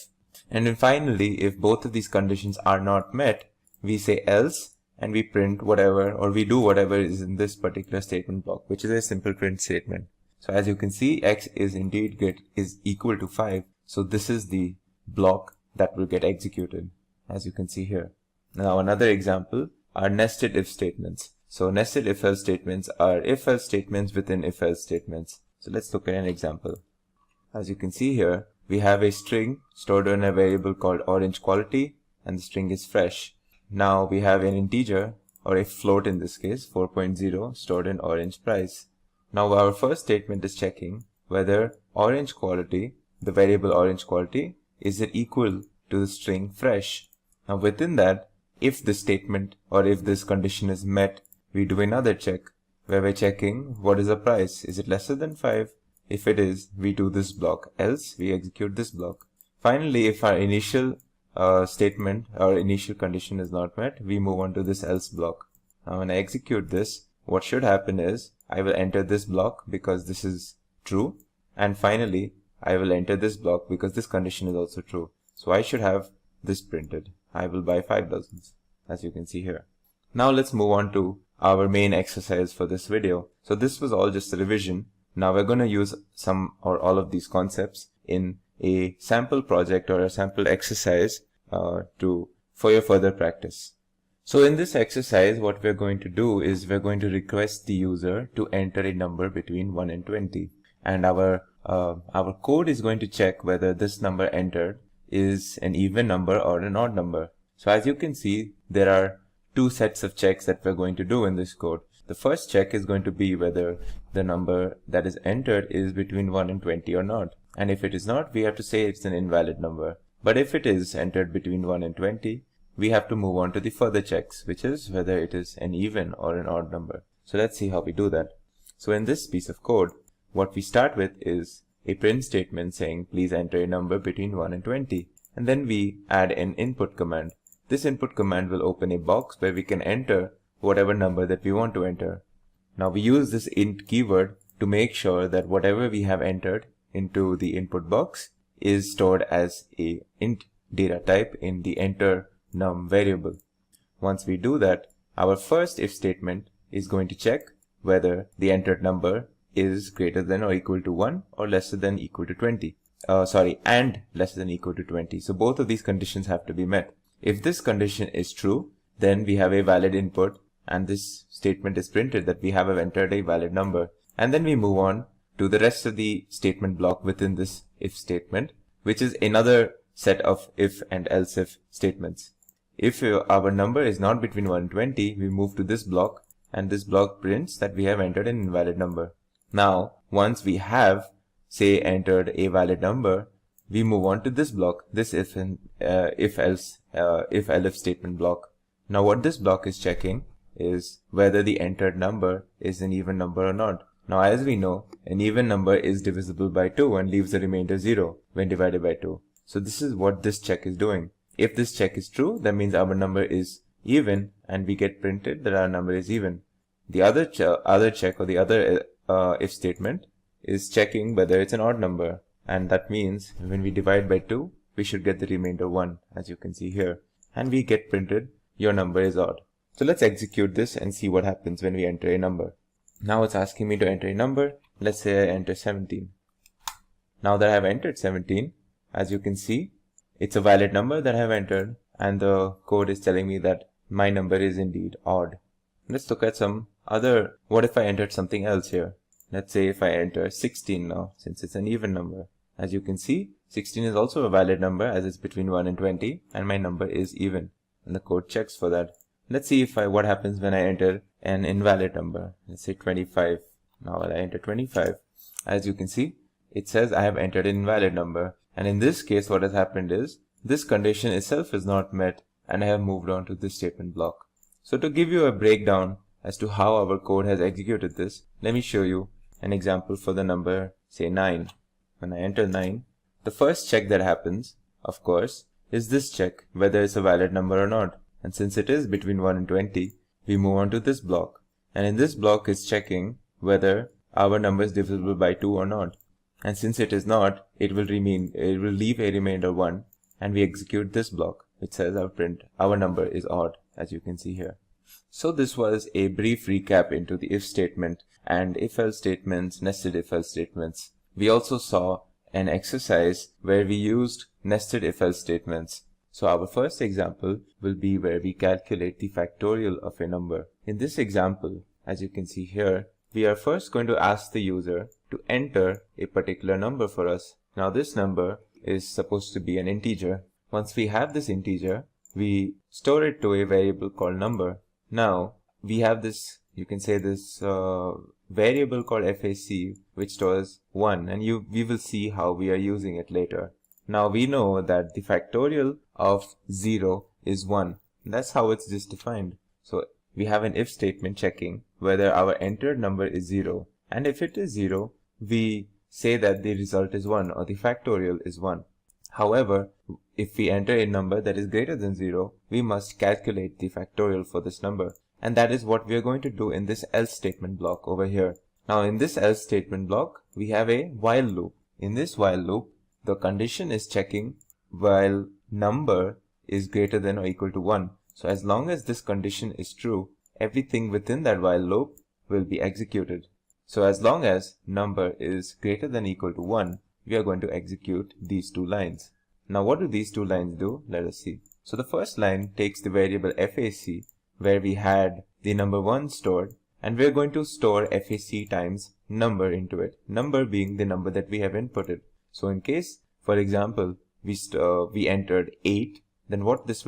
And then finally, if both of these conditions are not met, we say else and we print whatever, or we do whatever is in this particular statement block, which is a simple print statement. So as you can see, x is indeed equal to 5. So this is the block that will get executed, as you can see here. Now another example are nested if statements. So nested if-else statements are if-else statements within if-else statements. So let's look at an example. As you can see here, we have a string stored in a variable called orange quality, and the string is fresh. Now we have an integer, or a float in this case, 4.0, stored in orange price. Now our first statement is checking whether orange quality, the variable orange quality, is it equal to the string fresh. Now within that, if this statement or if this condition is met, we do another check where we're checking what is the price. Is it lesser than 5? If it is, we do this block, else we execute this block. Finally, if our initial statement or initial condition is not met, we move on to this else block. Now when I execute this, what should happen is I will enter this block because this is true, and finally I will enter this block because this condition is also true. So I should have this printed. I will buy 5 dozens, as you can see here. Now let's move on to our main exercise for this video. So this was all just a revision. Now we're going to use some or all of these concepts in a sample project or a sample exercise for your further practice. So in this exercise, what we're going to do is we're going to request the user to enter a number between 1 and 20. And our code is going to check whether this number entered is an even number or an odd number. So as you can see, there are 2 sets of checks that we're going to do in this code. The first check is going to be whether the number that is entered is between 1 and 20 or not. And if it is not, we have to say it's an invalid number. But if it is entered between 1 and 20, we have to move on to the further checks, which is whether it is an even or an odd number. So let's see how we do that. So in this piece of code, what we start with is a print statement saying, please enter a number between 1 and 20. And then we add an input command. This input command will open a box where we can enter whatever number that we want to enter. Now we use this int keyword to make sure that whatever we have entered into the input box is stored as a int data type in the enter num variable. Once we do that, our first if statement is going to check whether the entered number is greater than or equal to 1 or lesser than equal to 20. And lesser than equal to 20. So both of these conditions have to be met. If this condition is true, then we have a valid input and this statement is printed that we have entered a valid number. And then we move on to the rest of the statement block within this if statement, which is another set of if and else if statements. If our number is not between 1 and 20, we move to this block and this block prints that we have entered an invalid number. Now, once we have, say, entered a valid number, we move on to this block, this if else statement block. Now what this block is checking is whether the entered number is an even number or not. Now as we know, an even number is divisible by 2 and leaves the remainder 0 when divided by 2. So this is what this check is doing. If this check is true, that means our number is even and we get printed that our number is even. The other check or the other if statement is checking whether it's an odd number. And that means when we divide by 2, we should get the remainder 1, as you can see here. And we get printed, your number is odd. So let's execute this and see what happens when we enter a number. Now it's asking me to enter a number. Let's say I enter 17. Now that I have entered 17, as you can see, it's a valid number that I have entered. And the code is telling me that my number is indeed odd. Let's look at some other, what if I entered something else here? Let's say if I enter 16 now, since it's an even number. As you can see, 16 is also a valid number as it's between 1 and 20 and my number is even. And the code checks for that. Let's see what happens when I enter an invalid number. Let's say 25. Now when I enter 25, as you can see, it says I have entered an invalid number. And in this case, what has happened is this condition itself is not met and I have moved on to this statement block. So to give you a breakdown as to how our code has executed this, let me show you an example for the number, say 9. When I enter 9, the first check that happens, of course, is this check, whether it's a valid number or not. And since it is between 1 and 20, we move on to this block. And in this block is checking whether our number is divisible by 2 or not. And since it is not, it will leave a remainder 1. And we execute this block, which says our number is odd, as you can see here. So this was a brief recap into the if statement and if-else statements, nested if-else statements. We also saw an exercise where we used nested if-else statements. So our first example will be where we calculate the factorial of a number. In this example, as you can see here, we are first going to ask the user to enter a particular number for us. Now this number is supposed to be an integer. Once we have this integer, we store it to a variable called number. Now we have this, you can say this variable called FAC, which stores 1, and we will see how we are using it later. Now we know that the factorial of 0 is 1. That's how it's just defined. So we have an if statement checking whether our entered number is 0. And if it is 0, we say that the result is 1 or the factorial is 1. However, if we enter a number that is greater than 0, we must calculate the factorial for this number. And that is what we are going to do in this else statement block over here. Now in this else statement block, we have a while loop. In this while loop, the condition is checking while number is greater than or equal to 1. So as long as this condition is true, everything within that while loop will be executed. So as long as number is greater than or equal to 1, we are going to execute these two lines. Now what do these two lines do? Let us see. So the first line takes the variable FAC, where we had the number 1 stored, and we are going to store FAC times number into it, number being the number that we have inputted. So in case, for example, we entered 8, then what this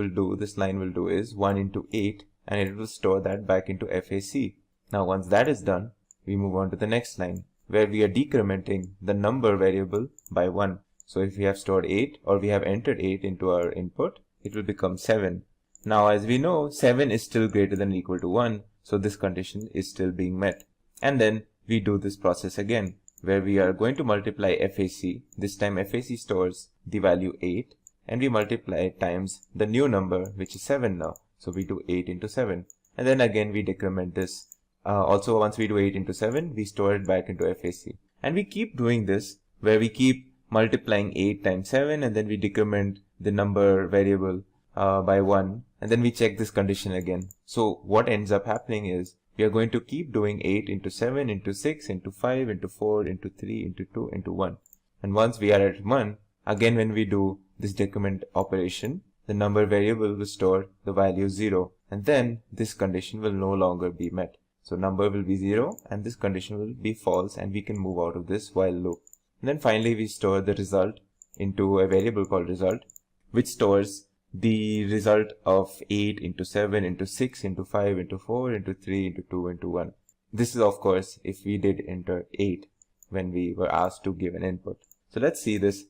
line will do is 1 into 8, and it will store that back into FAC. Now once that is done, we move on to the next line, where we are decrementing the number variable by 1. So if we have stored 8 or we have entered 8 into our input, it will become 7. Now as we know, 7 is still greater than or equal to 1, so this condition is still being met. And then we do this process again, where we are going to multiply FAC. This time FAC stores the value 8, and we multiply it times the new number, which is 7 now. So we do 8 into 7. And then again we decrement this. Also once we do 8 into 7, we store it back into FAC. And we keep doing this, where we keep multiplying 8 times 7, and then we decrement the number variable by 1, and then we check this condition again. So what ends up happening is we are going to keep doing 8 into 7 into 6 into 5 into 4 into 3 into 2 into 1. And once we are at 1, again when we do this decrement operation, the number variable will store the value 0, and then this condition will no longer be met. So number will be 0 and this condition will be false, and we can move out of this while loop. And then finally we store the result into a variable called result, which stores the result of 8 into 7 into 6 into 5 into 4 into 3 into 2 into 1. This is of course if we did enter 8 when we were asked to give an input. So let's see this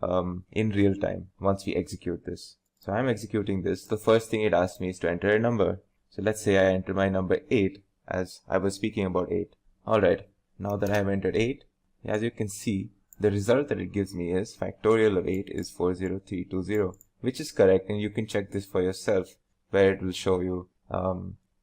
in real time once we execute this. So I'm executing this. The first thing it asks me is to enter a number. So let's say I enter my number 8, as I was speaking about 8. Alright, now that I have entered 8, as you can see, the result that it gives me is factorial of 8 is 40320, which is correct, and you can check this for yourself, where it will show you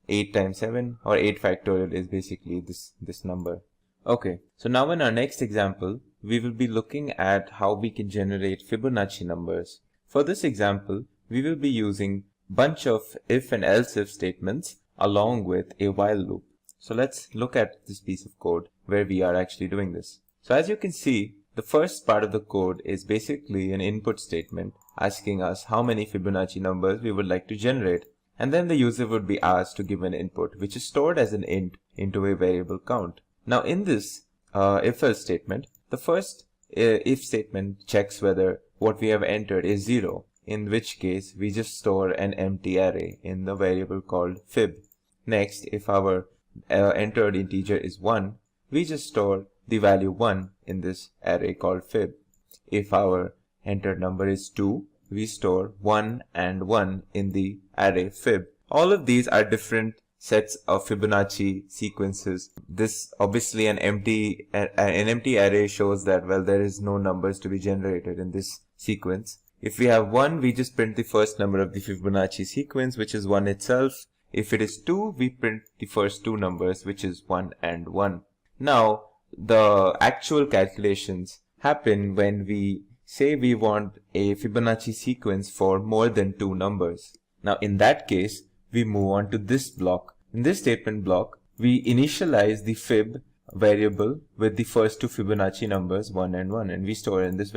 8 times 7 or 8 factorial is basically this number. Okay, so now in our next example, we will be looking at how we can generate Fibonacci numbers. For this example, we will be using bunch of if and else if statements along with a while loop. So let's look at this piece of code where we are actually doing this. So as you can see, the first part of the code is basically an input statement asking us how many Fibonacci numbers we would like to generate. And then the user would be asked to give an input, which is stored as an int into a variable count. Now in this if-else statement, the first if statement checks whether what we have entered is 0, in which case we just store an empty array in the variable called fib. Next, if our entered integer is 1, we just store the value 1 in this array called fib. If our entered number is 2, we store 1 and 1 in the array fib. All of these are different sets of Fibonacci sequences. This obviously an empty array shows that, well, there is no numbers to be generated in this sequence. If we have 1, we just print the first number of the Fibonacci sequence, which is 1 itself. If it is 2, we print the first two numbers, which is 1 and 1. Now, the actual calculations happen when we say we want a Fibonacci sequence for more than 2 numbers. Now, in that case, we move on to this block. In this statement block, we initialize the fib variable with the first two Fibonacci numbers, 1 and 1, and we store in this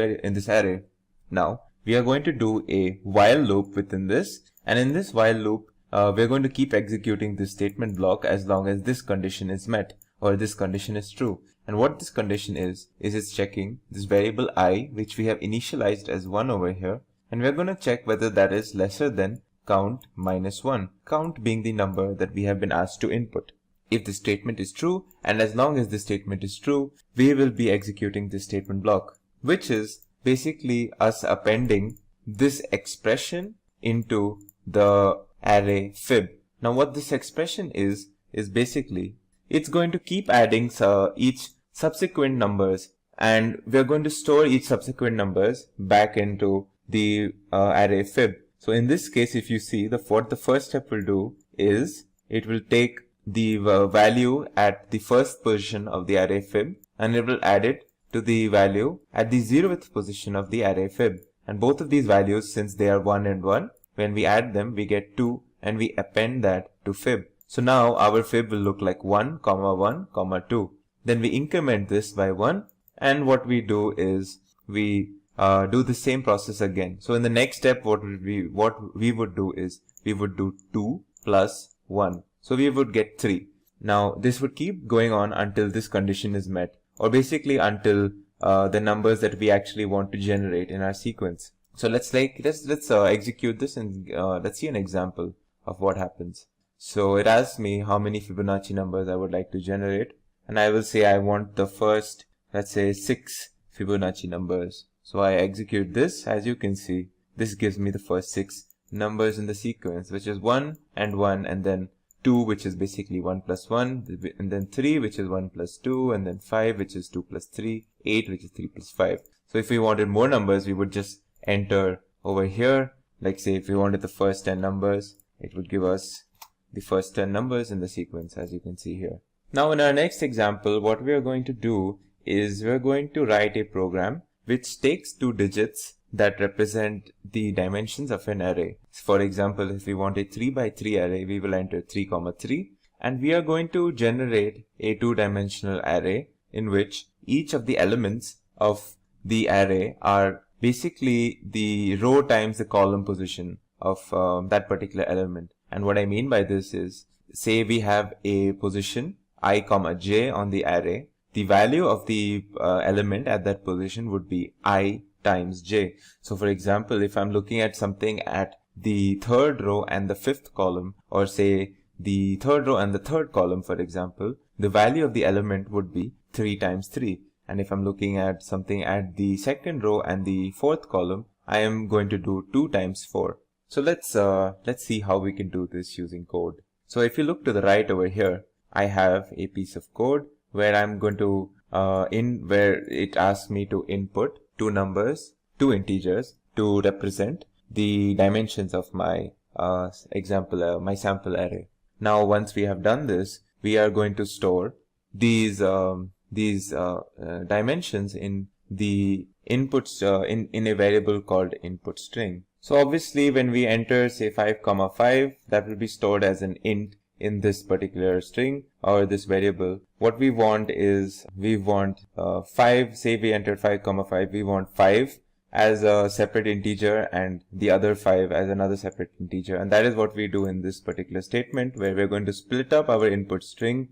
array. Now, we are going to do a while loop within this, and in this while loop, we are going to keep executing this statement block as long as this condition is met, or this condition is true. And what this condition is it's checking this variable I, which we have initialized as 1 over here, and we are going to check whether that is lesser than count minus 1, count being the number that we have been asked to input. If the statement is true, and as long as the statement is true, we will be executing this statement block, which is basically us appending this expression into the array fib. Now what this expression is basically, it's going to keep adding each subsequent numbers and we're going to store each subsequent numbers back into the array fib. So in this case, if you see, what the first step will do is it will take the value at the first position of the array fib, and it will add it to the value at the 0th position of the array fib. And both of these values, since they are 1 and 1, when we add them, we get 2, and we append that to fib. So now our fib will look like 1, 1, 2. Then we increment this by 1, and what we do is we do the same process again. So in the next step, what we would do is we would do 2 plus 1. So we would get 3. Now this would keep going on until this condition is met, or basically until the numbers that we actually want to generate in our sequence. So let's execute this, and let's see an example of what happens. So it asks me how many Fibonacci numbers I would like to generate, and I will say I want the first, let's say 6 Fibonacci numbers. So I execute this. As you can see, this gives me the first 6 numbers in the sequence, which is 1 and 1, and then 2, which is basically 1 plus 1, and then 3, which is 1 plus 2, and then 5, which is 2 plus 3, 8, which is 3 plus 5. So if we wanted more numbers, we would just enter over here. Like say if we wanted the first 10 numbers, it would give us the first 10 numbers in the sequence, as you can see here. Now in our next example, what we are going to do is we are going to write a program which takes 2 digits that represent the dimensions of an array. For example, if we want a 3 by 3 array, we will enter 3, 3, and we are going to generate a 2-dimensional array in which each of the elements of the array are basically the row times the column position of that particular element. And what I mean by this is, say we have a position I, j on the array. The value of the element at that position would be I times j. So for example, if I'm looking at something at the 3rd row and the 5th column, or say the 3rd row and the 3rd column, for example, the value of the element would be 3 times 3. And if I'm looking at something at the 2nd row and the 4th column, I am going to do 2 times 4. So let's see how we can do this using code. So if you look to the right over here, I have a piece of code where I'm going to where it asks me to input 2 numbers, 2 integers, to represent the dimensions of my my sample array. Now once we have done this, we are going to store these dimensions in the inputs in a variable called input string. So obviously when we enter say 5, 5, that will be stored as an int in this particular string or this variable. What we want is, we want 5, say we entered 5, 5, we want 5 as a separate integer and the other 5 as another separate integer. And that is what we do in this particular statement, where we're going to split up our input string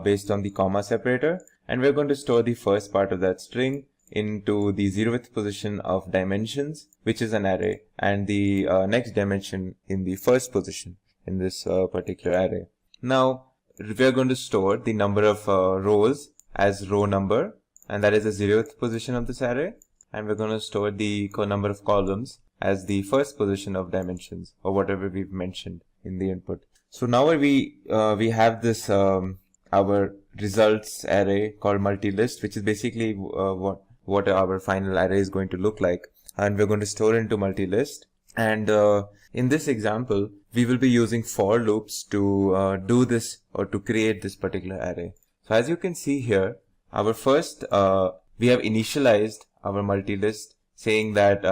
based on the comma separator, and we're going to store the first part of that string into the 0th position of dimensions, which is an array, and the next dimension in the first position in this particular array. Now we're going to store the number of rows as row number, and that is the 0th position of this array, and we're going to store the number of columns as the first position of dimensions, or whatever we've mentioned in the input. So now we have this our results array called multilist, which is basically what our final array is going to look like, and we're going to store it into multilist. And in this example, we will be using for loops to do this, or to create this particular array. So as you can see here, our first we have initialized our multilist, saying that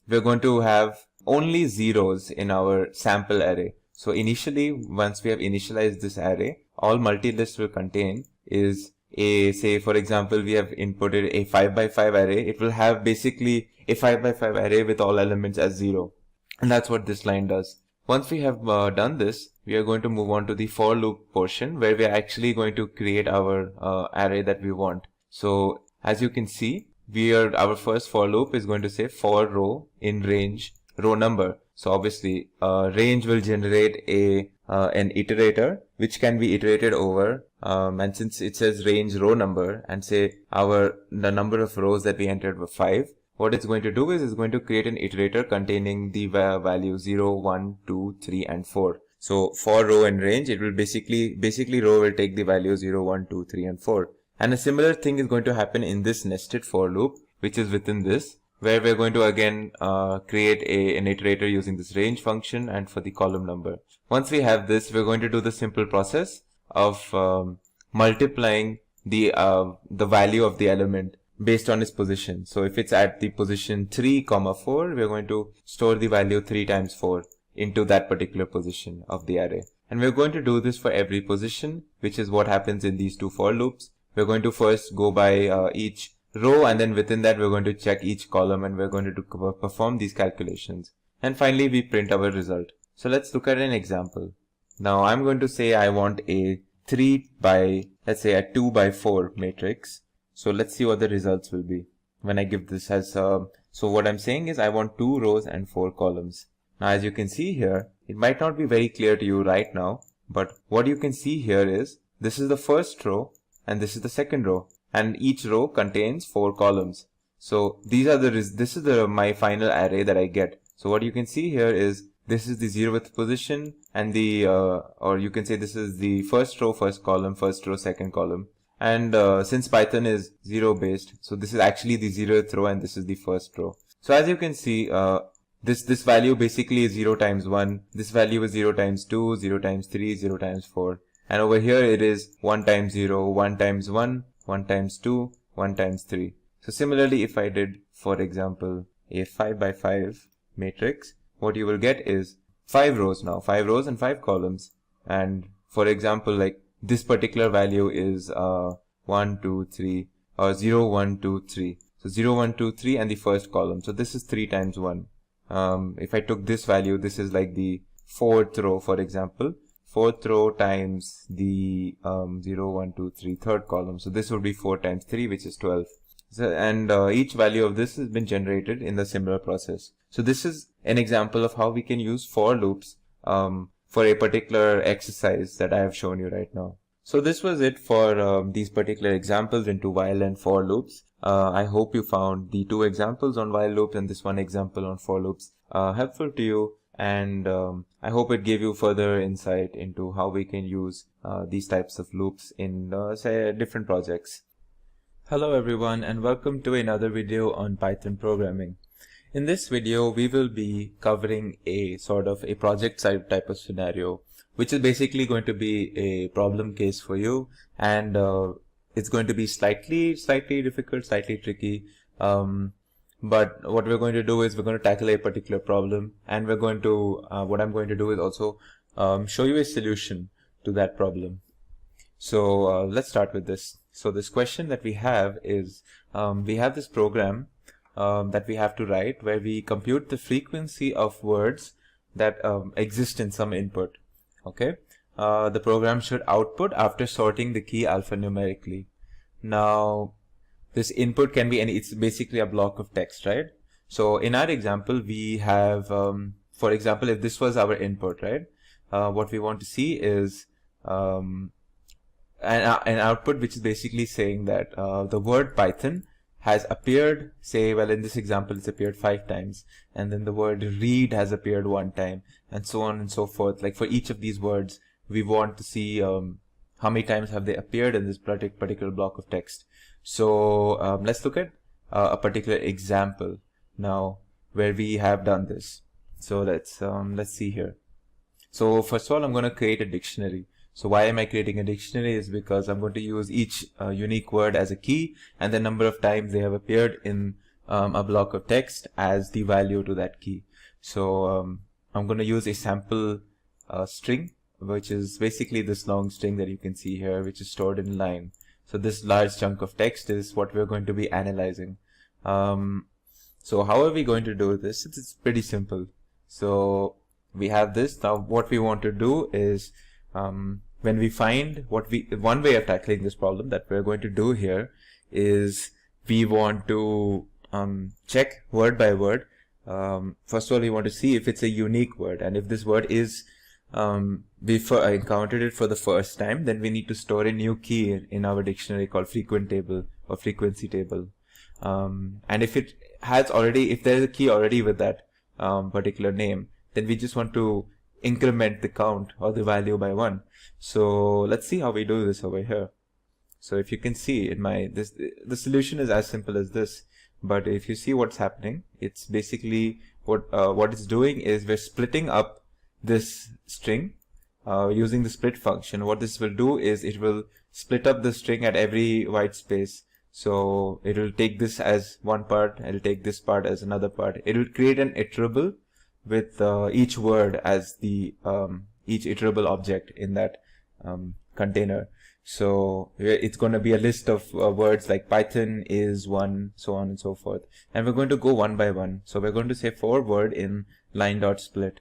we're going to have only zeros in our sample array. So initially, once we have initialized this array, all multilist will contain is a, say for example, we have inputted a 5 by 5 array. It will have basically a 5 by 5 array with all elements as 0. And that's what this line does. Once we have done this, we are going to move on to the for loop portion, where we are actually going to create our array that we want. So as you can see, our first for loop is going to say for row in range row number. So obviously range will generate an iterator which can be iterated over, and since it says range row number, and say the number of rows that we entered were 5, what it's going to do is it's going to create an iterator containing the value 0, 1, 2, 3 and 4. So for row and range, it will basically row will take the value 0, 1, 2, 3 and 4. And a similar thing is going to happen in this nested for loop, which is within this, where we're going to again create an iterator using this range function and for the column number. Once we have this, we're going to do the simple process of multiplying the value of the element based on its position. So if it's at the position 3, 4, we're going to store the value 3 times 4 into that particular position of the array. And we're going to do this for every position, which is what happens in these two for loops. We're going to first go by each row, and then within that we're going to check each column, and we're going to perform these calculations. And finally we print our result. So let's look at an example. Now I'm going to say I want a 3 by, let's say a 2 by 4 matrix. So let's see what the results will be when I give this as so what I'm saying is I want 2 rows and 4 columns. Now as you can see here, it might not be very clear to you right now, but what you can see here is this is the first row and this is the second row, and each row contains 4 columns. So these are this is my final array that I get. So what you can see here is this is the 0th position, and the or you can say this is the first row, first column, first row, second column. And since Python is 0 based, so this is actually the 0th row and this is the first row. So as you can see, this value basically is 0 times 1. This value is 0 times 2, 0 times 3, 0 times 4. And over here it is 1 times 0, 1 times 1, 1 times 2, 1 times 3. So similarly, if I did, for example, a 5 by 5 matrix, what you will get is 5 rows now, 5 rows and 5 columns. And for example, like this particular value is 1, 2, 3, or 0, 1, 2, 3. So 0, 1, 2, 3 and the first column. So this is 3 times 1. If I took this value, this is like the 4th row, for example. 4th row times the 0, 1, 2, 3, third column. So this would be 4 times 3, which is 12. So, and each value of this has been generated in the similar process. So this is an example of how we can use for loops for a particular exercise that I have shown you right now. So this was it for these particular examples into while and for loops. I hope you found the 2 examples on while loops and this 1 example on for loops helpful to you, and I hope it gave you further insight into how we can use these types of loops in say different projects. Hello everyone, and welcome to another video on Python programming. In this video, we will be covering a sort of a project side type of scenario, which is basically going to be a problem case for you, and it's going to be slightly difficult, slightly tricky. But what we're going to do is we're going to tackle a particular problem, and we're going to what I'm going to do is also show you a solution to that problem. So let's start with this. So this question that we have is we have this program that we have to write where we compute the frequency of words that exist in some input. Okay, the program should output after sorting the key alphanumerically. Now this input can be it's basically a block of text, right? So in our example we have for example, if this was our input, right, what we want to see is an output which is basically saying that the word Python has appeared, say, well, in this example it's appeared 5 times, and then the word read has appeared 1 time, and so on and so forth. Like for each of these words we want to see how many times have they appeared in this particular block of text. So let's look at a particular example now where we have done this. So let's see here. So first of all, I'm going to create a dictionary. So why am I creating a dictionary is because I'm going to use each unique word as a key and the number of times they have appeared in a block of text as the value to that key. So I'm going to use a sample string, which is basically this long string that you can see here, which is stored in line. So this large chunk of text is what we're going to be analyzing. So how are we going to do this? It's pretty simple. So we have this. Now what we want to do is when we find one way of tackling this problem that we're going to do here is we want to check word by word. First of all, we want to see if it's a unique word, and if this word is we encountered it for the first time, then we need to store a new key in our dictionary called frequent table or frequency table. And if there's a key already with that particular name, then we just want to increment the count or the value by 1. So let's see how we do this over here. So if you can see in the solution is as simple as this. But if you see what's happening, it's basically what it's doing is we're splitting up this string using the split function. What this will do is it will split up the string at every white space. So it will take this as one part, it'll take this part as another part. It will create an iterable with each word as the each iterable object in that container. So it's going to be a list of words like Python is one, so on and so forth. And we're going to go one by one. So we're going to say for word in line.split.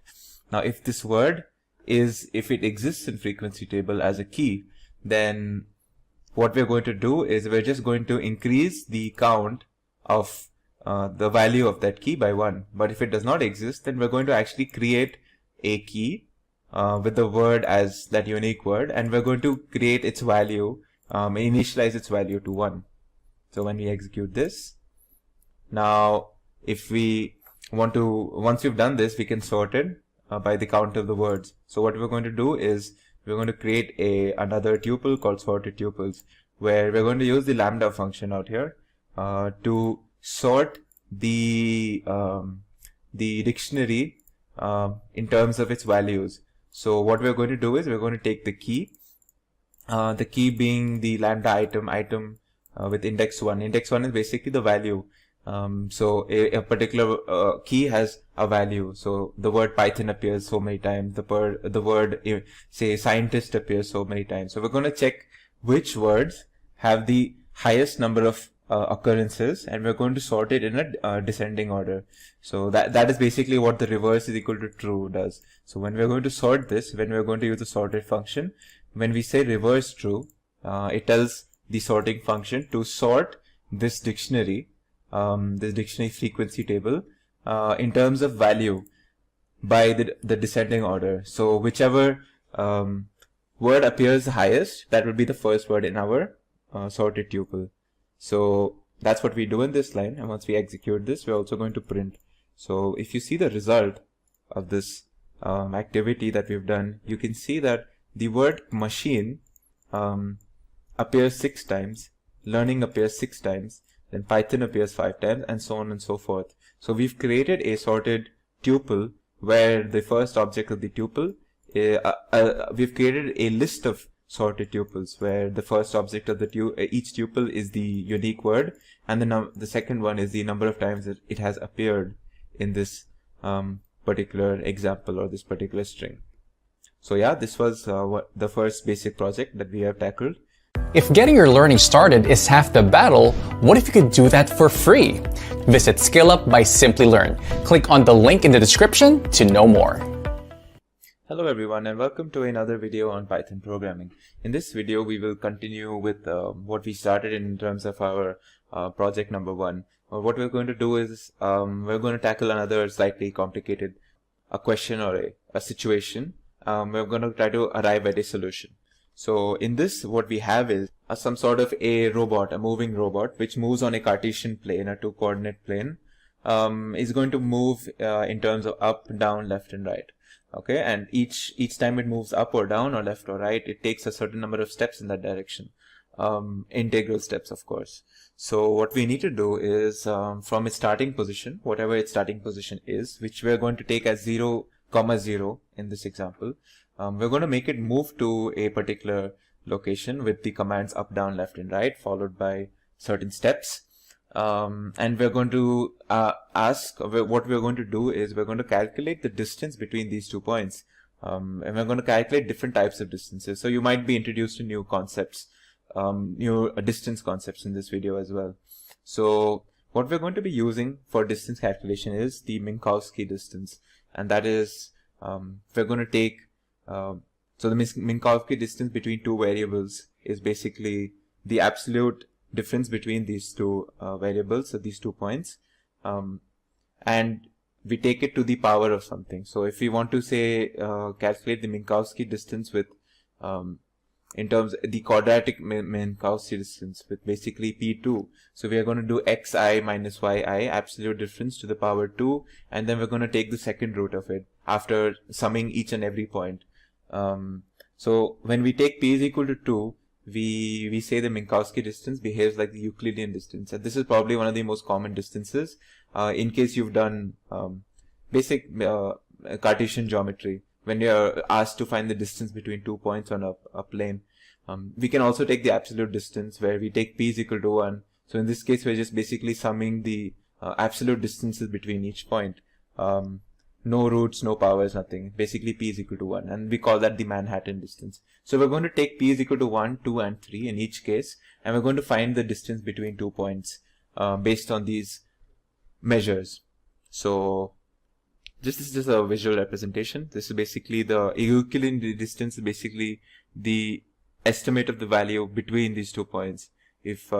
Now if this word if it exists in frequency table as a key, then what we're going to do is we're just going to increase the count of the value of that key by 1. But if it does not exist, then we're going to actually create a key with the word as that unique word, and we're going to create its value, initialize its value to 1. So when we execute this, now if we want to, once we've done this, we can sort it by the count of the words. So what we're going to do is we're going to create another tuple called sorted tuples, where we're going to use the lambda function out here to sort the dictionary in terms of its values. So what we're going to do is we're going to take the key being the lambda item with index 1. Index 1 is basically the value. So a particular key has a value. So the word Python appears so many times. The word say scientist appears so many times. So we're going to check which words have the highest number of occurrences, and we're going to sort it in a descending order. So that is basically what the reverse is equal to true does. So when we're going to sort this, when we're going to use the sorted function, when we say reverse true, it tells the sorting function to sort this dictionary frequency table in terms of value by the descending order. So whichever word appears highest, that will be the first word in our sorted tuple. So that's what we do in this line, and once we execute this, we're also going to print. So if you see the result of this activity that we've done, you can see that the word machine appears 6 times, learning appears 6 times, then Python appears 5 times, and so on and so forth. So we've created a sorted tuple where the first object of the tuple, we've created a list of sorted tuples where the first object of each tuple is the unique word, and the second one is the number of times that it has appeared in this particular example or this particular string. So yeah, this was the first basic project that we have tackled. If getting your learning started is half the battle, what if you could do that for free? Visit SkillUp by Simplilearn. Click on the link in the description to know more. Hello everyone, and welcome to another video on Python programming. In this video, we will continue with what we started in terms of our project number 1. What we're going to do is we're going to tackle another slightly complicated question or a situation. We're going to try to arrive at a solution. So in this, what we have is some sort of a robot, a moving robot, which moves on a Cartesian plane, a 2-coordinate plane, is going to move in terms of up, down, left, and right. Okay, and each time it moves up or down or left or right, it takes a certain number of steps in that direction. Integral steps, of course. So what we need to do is from its starting position, whatever its starting position is, which we're going to take as 0, 0 in this example, we're going to make it move to a particular location with the commands up, down, left, and right, followed by certain steps. And we're going to what we're going to do is we're going to calculate the distance between these 2 points. And we're going to calculate different types of distances. So you might be introduced to new concepts, new distance concepts in this video as well. So what we're going to be using for distance calculation is the Minkowski distance. And that is, we're going to take, so the Minkowski distance between 2 variables is basically the absolute difference between these 2 variables, so these 2 points, and we take it to the power of something. So if we want to say calculate the Minkowski distance with in terms the quadratic Minkowski distance with basically p2, so we are going to do xi minus yi, absolute difference to the power 2, and then we're going to take the second root of it after summing each and every point. So when we take p is equal to 2, we say the Minkowski distance behaves like the Euclidean distance, and this is probably one of the most common distances. In case you've done basic Cartesian geometry, when you're asked to find the distance between 2 points on a plane, we can also take the absolute distance, where we take p is equal to 1. So in this case, we're just basically summing the absolute distances between each point. No roots, no powers, nothing. Basically, p is equal to 1, and we call that the Manhattan distance. So we're going to take p is equal to 1, 2, and 3 in each case, and we're going to find the distance between 2 points based on these measures. So this is just a visual representation. This is basically the Euclidean distance, basically the estimate of the value between these 2 points. If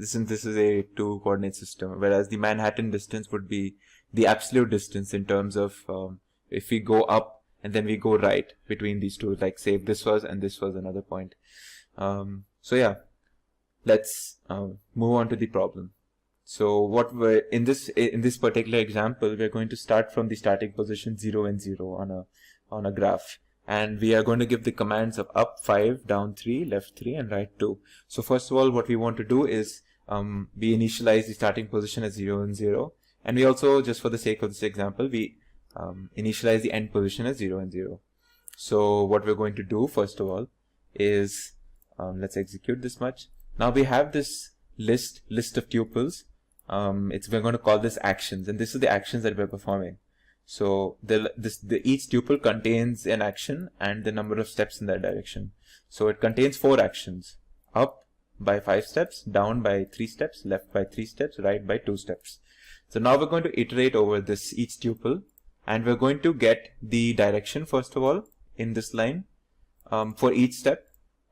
since this is a 2-coordinate system, whereas the Manhattan distance would be the absolute distance in terms of if we go up and then we go right between these two, like say if this was and this was another point. So yeah, let's move on to the problem. So what we're in this particular example, we're going to start from the starting position 0 and 0 on a graph, and we are going to give the commands of up 5, down 3, left 3, and right 2. So first of all, what we want to do is we initialize the starting position as 0 and 0, and we also, just for the sake of this example, we initialize the end position as 0 and 0. So what we're going to do first of all is let's execute this much. Now we have this list of tuples. We're going to call this actions, and this is the actions that we're performing. So each tuple contains an action and the number of steps in that direction. So it contains 4 actions: up by 5 steps, down by 3 steps, left by 3 steps, right by 2 steps. So now we're going to iterate over each tuple, and we're going to get the direction first of all in this line for each step,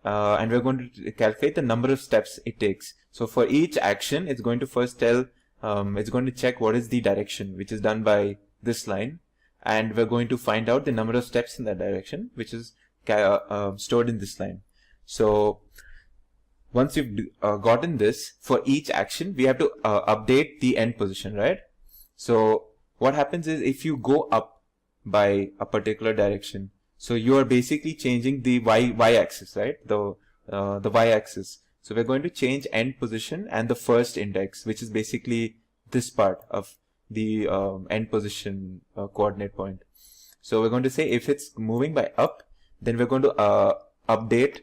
and we're going to calculate the number of steps it takes. So for each action, it's going to first tell, it's going to check what is the direction which is done by this line, and we're going to find out the number of steps in that direction which is stored in this line. So once you've gotten this, for each action we have to update the end position, right? So what happens is, if you go up by a particular direction, so you are basically changing the y-axis, right? The y-axis. So we're going to change end position and the first index, which is basically this part of the end position coordinate point. So we're going to say if it's moving by up, then we're going to update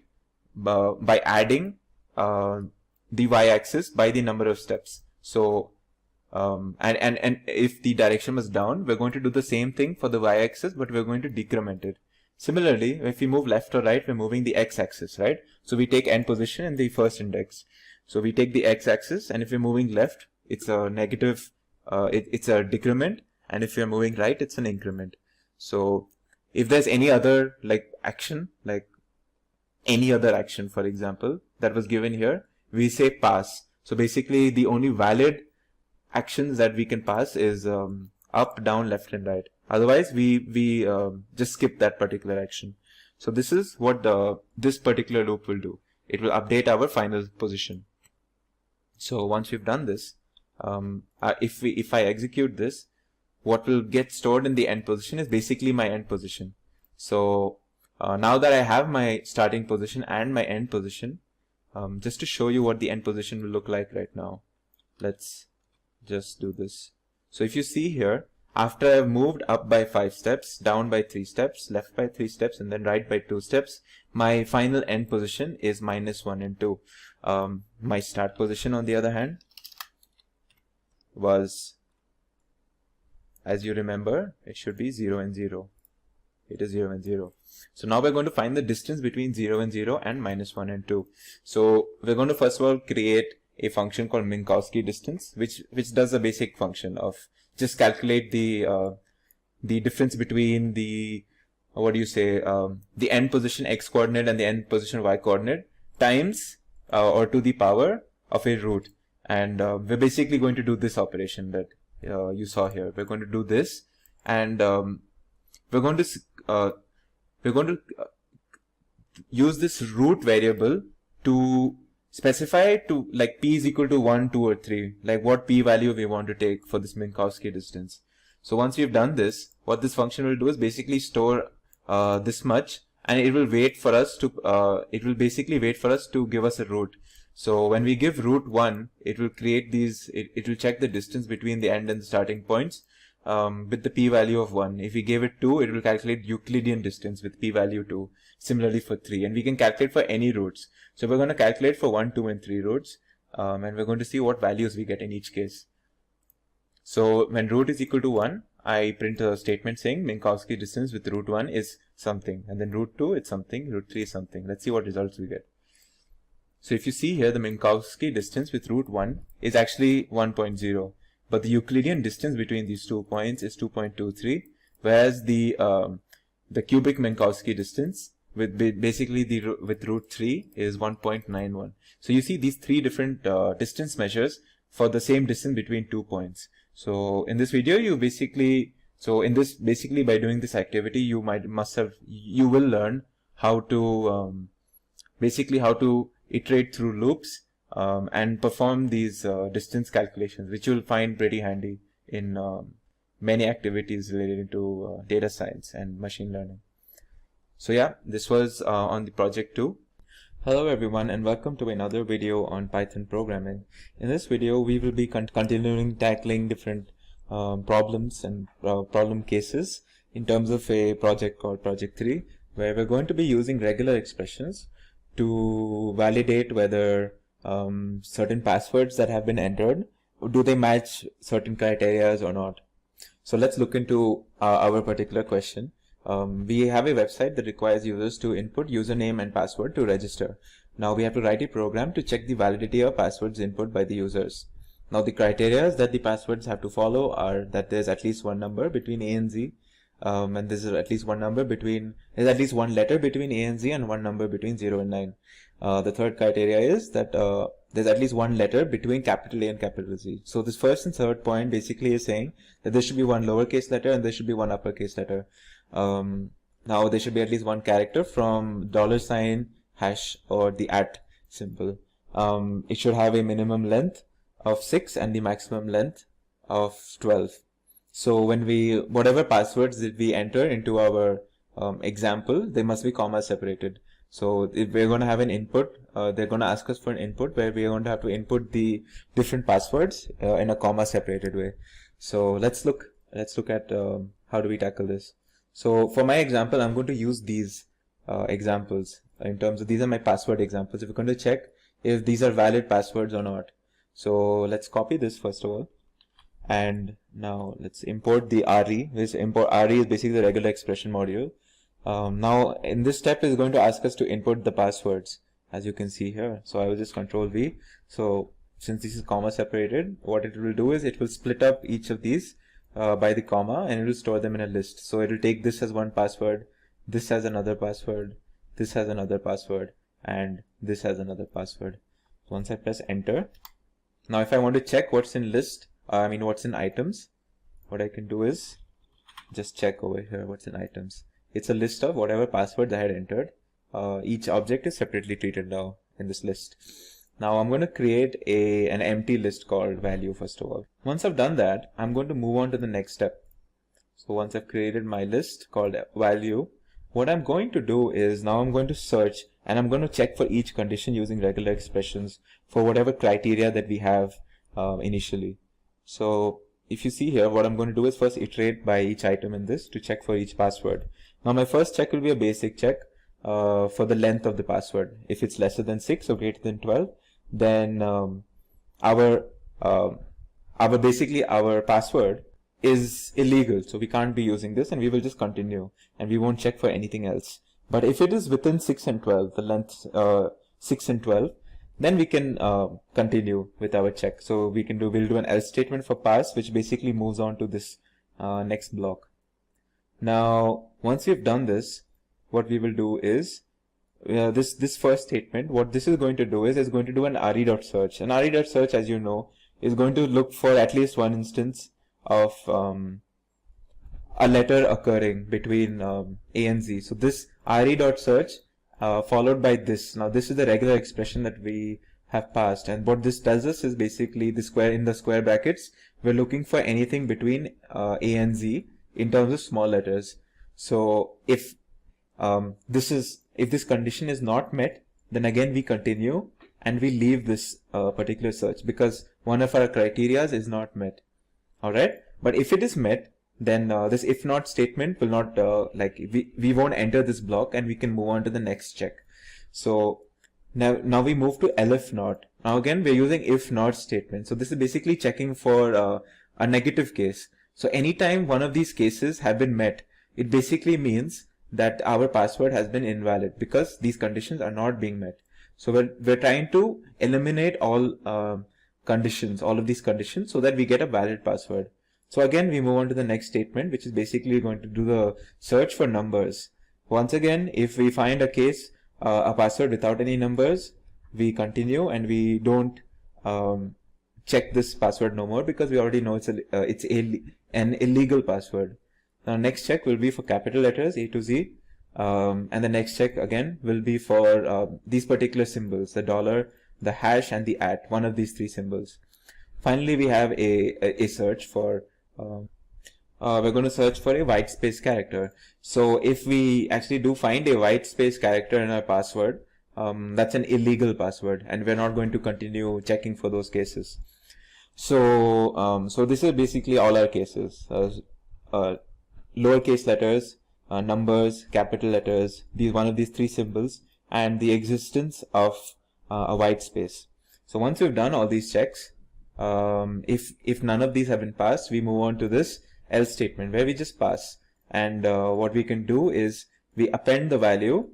by adding the y-axis by the number of steps. So and if the direction was down, we're going to do the same thing for the y-axis, but we're going to decrement it. Similarly, if we move left or right, we're moving the x-axis, right? So we take end position and the first index. So we take the x-axis, and if we're moving left, it's a negative, it's a decrement, and if you're moving right, it's an increment. So if there's any other action, like any other action, for example, that was given here, we say pass. So basically the only valid actions that we can pass is up, down, left, and right. Otherwise, we just skip that particular action. So this is what this particular loop will do. It will update our final position. So once we've done this, if I execute this, what will get stored in the end position is basically my end position. So now that I have my starting position and my end position, just to show you what the end position will look like right now, let's just do this. So if you see here, after I've moved up by 5 steps, down by 3 steps, left by 3 steps, and then right by 2 steps, my final end position is -1 and 2. My start position, on the other hand, was, as you remember, it should be 0 and 0. It is 0 and 0. So now we're going to find the distance between 0 and 0 and -1 and 2. So we're going to first of all create a function called Minkowski distance, which does a basic function of just calculate the difference between the, the end position x coordinate and the end position y coordinate times or to the power of a root. And we're basically going to do this operation that you saw here. We're going to do this, and we're going to use this root variable to specify to p is equal to 1, 2, or 3, like what p value we want to take for this Minkowski distance. So once we've done this, what this function will do is basically store this much and it will wait for us to give us a root. So when we give root 1, it will create these, it will check the distance between the end and the starting points with the p-value of 1. If we gave it 2, it will calculate Euclidean distance with p-value 2. Similarly for 3, and we can calculate for any roots. So we're going to calculate for 1, 2 and 3 roots, and we're going to see what values we get in each case. So when root is equal to 1, I print a statement saying Minkowski distance with root 1 is something, and then root 2 it's something, root 3 is something. Let's see what results we get. So if you see here, the Minkowski distance with root 1 is actually 1.0, but the Euclidean distance between these 2 points is 2.23, whereas the cubic Minkowski distance with root 3 is 1.91. So you see these 3 different distance measures for the same distance between 2 points. So in this video, basically by doing this activity, you will learn how to iterate through loops and perform these distance calculations, which you'll find pretty handy in many activities related to data science and machine learning. So yeah, this was on the project 2. Hello everyone, and welcome to another video on Python programming. In this video, we will be continuing tackling different problems and problem cases in terms of a project called Project 3, where we're going to be using regular expressions to validate whether certain passwords that have been entered, do they match certain criteria or not. So let's look into our particular question. We have a website that requires users to input username and password to register. Now we have to write a program to check the validity of passwords input by the users. Now the criteria that the passwords have to follow are that there's at least one number between A and Z, and there's at least one letter between A and Z and one number between 0 and 9. The third criteria is that there's at least one letter between capital A and capital Z. So this first and third point basically is saying that there should be one lowercase letter and there should be one uppercase letter. Now there should be at least one character from $, hash, or the @ symbol. It should have a minimum length of 6 and the maximum length of 12. So when whatever passwords that we enter into our example, they must be comma separated. So if we're going to have an input, they're going to ask us for an input where we're going to have to input the different passwords in a comma separated way. So let's look at how do we tackle this. So for my example, I'm going to use these examples in terms of these are my password examples. If we're going to check if these are valid passwords or not. So let's copy this first of all. And now let's import the RE. This import RE is basically the regular expression module. Now in this step is going to ask us to input the passwords, as you can see here. So I will just Control V. So since this is comma separated, what it will do is it will split up each of these by the comma, and it will store them in a list. So it will take this as one password, this as another password, this has another password, and this has another password. Once I press enter, now if I want to check what's in list, what's in items, what I can do is just check over here what's in items. It's a list of whatever passwords I had entered. Each object is separately treated now in this list. Now I'm going to create an empty list called value first of all. Once I've done that, I'm going to move on to the next step. So once I've created my list called value, what I'm going to do is now I'm going to search and I'm going to check for each condition using regular expressions for whatever criteria that we have initially. So if you see here, what I'm going to do is first iterate by each item in this to check for each password. Now my first check will be a basic check for the length of the password. If it's lesser than 6 or greater than 12, then our password is illegal, so we can't be using this and we will just continue and we won't check for anything else. But if it is within 6 and 12, the length 6 and 12, then we can continue with our check. So we'll do an else statement for pass, which basically moves on to this next block. Now once we've done this, what we will do is this first statement, what this is going to do is going to do an re.search. And re.search, as you know, is going to look for at least one instance of a letter occurring between A and Z. So this re.search followed by this. Now this is the regular expression that we have passed, and what this tells us is basically the square brackets, we're looking for anything between A and Z in terms of small letters. So if if this condition is not met, then again we continue and we leave this particular search because one of our criteria is not met. All right, but if it is met, then this if not statement will not we won't enter this block and we can move on to the next check. So now we move to elif not. Now again we're using if not statement. So this is basically checking for a negative case. So anytime one of these cases have been met, it basically means that our password has been invalid because these conditions are not being met. So we're trying to eliminate all conditions, all of these conditions, so that we get a valid password. So again we move on to the next statement, which is basically going to do the search for numbers. Once again, if we find a case, a password without any numbers, we continue and we don't check this password no more because we already know it's an illegal password. Now next check will be for capital letters A to Z, and the next check again will be for these particular symbols, the dollar, the hash, and the @ one of these three symbols. Finally, we have a search for we're going to search for a white space character. So if we actually do find a white space character in our password, that's an illegal password, and we're not going to continue checking for those cases. So so this is basically all our cases: lowercase letters, numbers, capital letters, one of these three symbols, and the existence of a white space. So once we've done all these checks, if none of these have been passed, we move on to this else statement where we just pass. And what we can do is we append the value.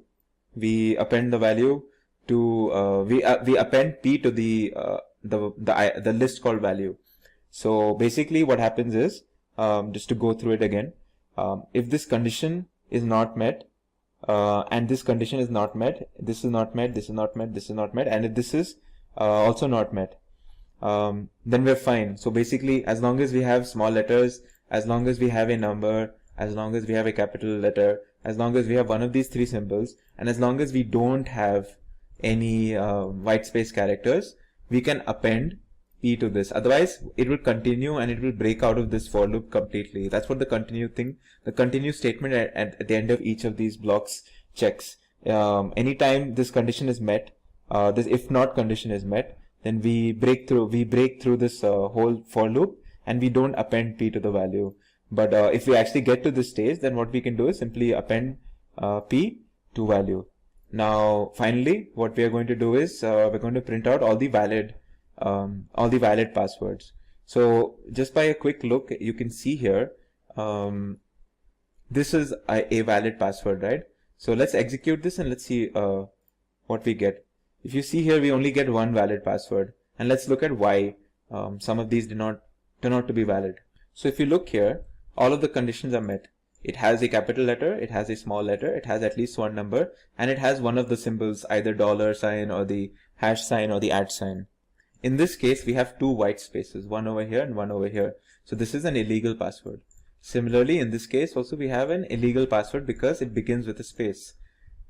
We append the value to we append p to the list called value. So basically, what happens is just to go through it again. If this condition is not met, and this condition is not met, this is not met, this is not met, this is not met, and if this is also not met, then we're fine. So basically, as long as we have small letters, as long as we have a number, as long as we have a capital letter, as long as we have one of these three symbols, and as long as we don't have any white space characters, we can append p to this. Otherwise, it will continue and it will break out of this for loop completely. That's what the continue statement at the end of each of these blocks checks. Anytime this condition is met, this if not condition is met, then we break through this whole for loop and we don't append p to the value. But if we actually get to this stage, then what we can do is simply append p to value. Now finally, what we are going to do is we're going to print out all the valid passwords. So just by a quick look, you can see here this is a valid password, right? So let's execute this and let's see what we get. If you see here, we only get one valid password, and let's look at why some of these did not turn out to be valid. So if you look here, all of the conditions are met. It has a capital letter, it has a small letter, it has at least one number, and it has one of the symbols, either dollar sign or the hash sign or the @ sign. In this case, we have two white spaces, one over here and one over here. So this is an illegal password. Similarly, in this case also we have an illegal password because it begins with a space.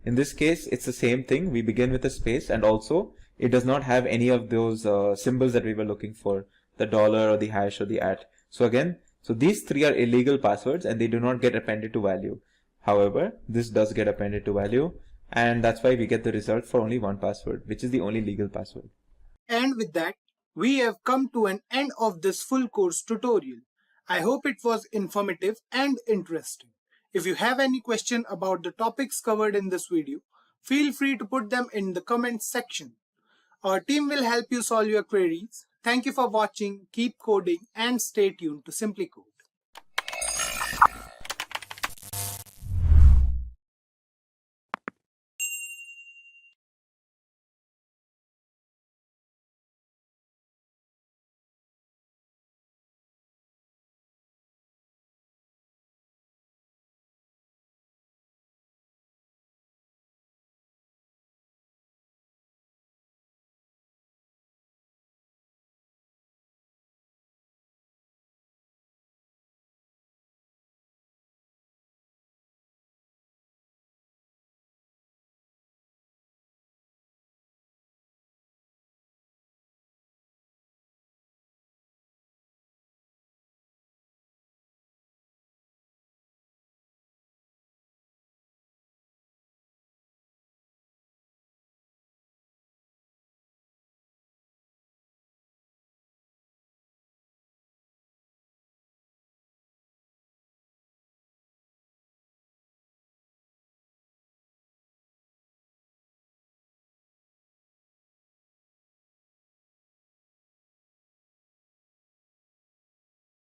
In this case, it's the same thing. We begin with a space, and also it does not have any of those symbols that we were looking for, the dollar or the hash or the @. So these three are illegal passwords and they do not get appended to value. However, this does get appended to value, and that's why we get the result for only one password, which is the only legal password. And with that, we have come to an end of this full course tutorial. I hope it was informative and interesting. If you have any question about the topics covered in this video, feel free to put them in the comments section. Our team will help you solve your queries. Thank you for watching, keep coding, and stay tuned to SimpliCode.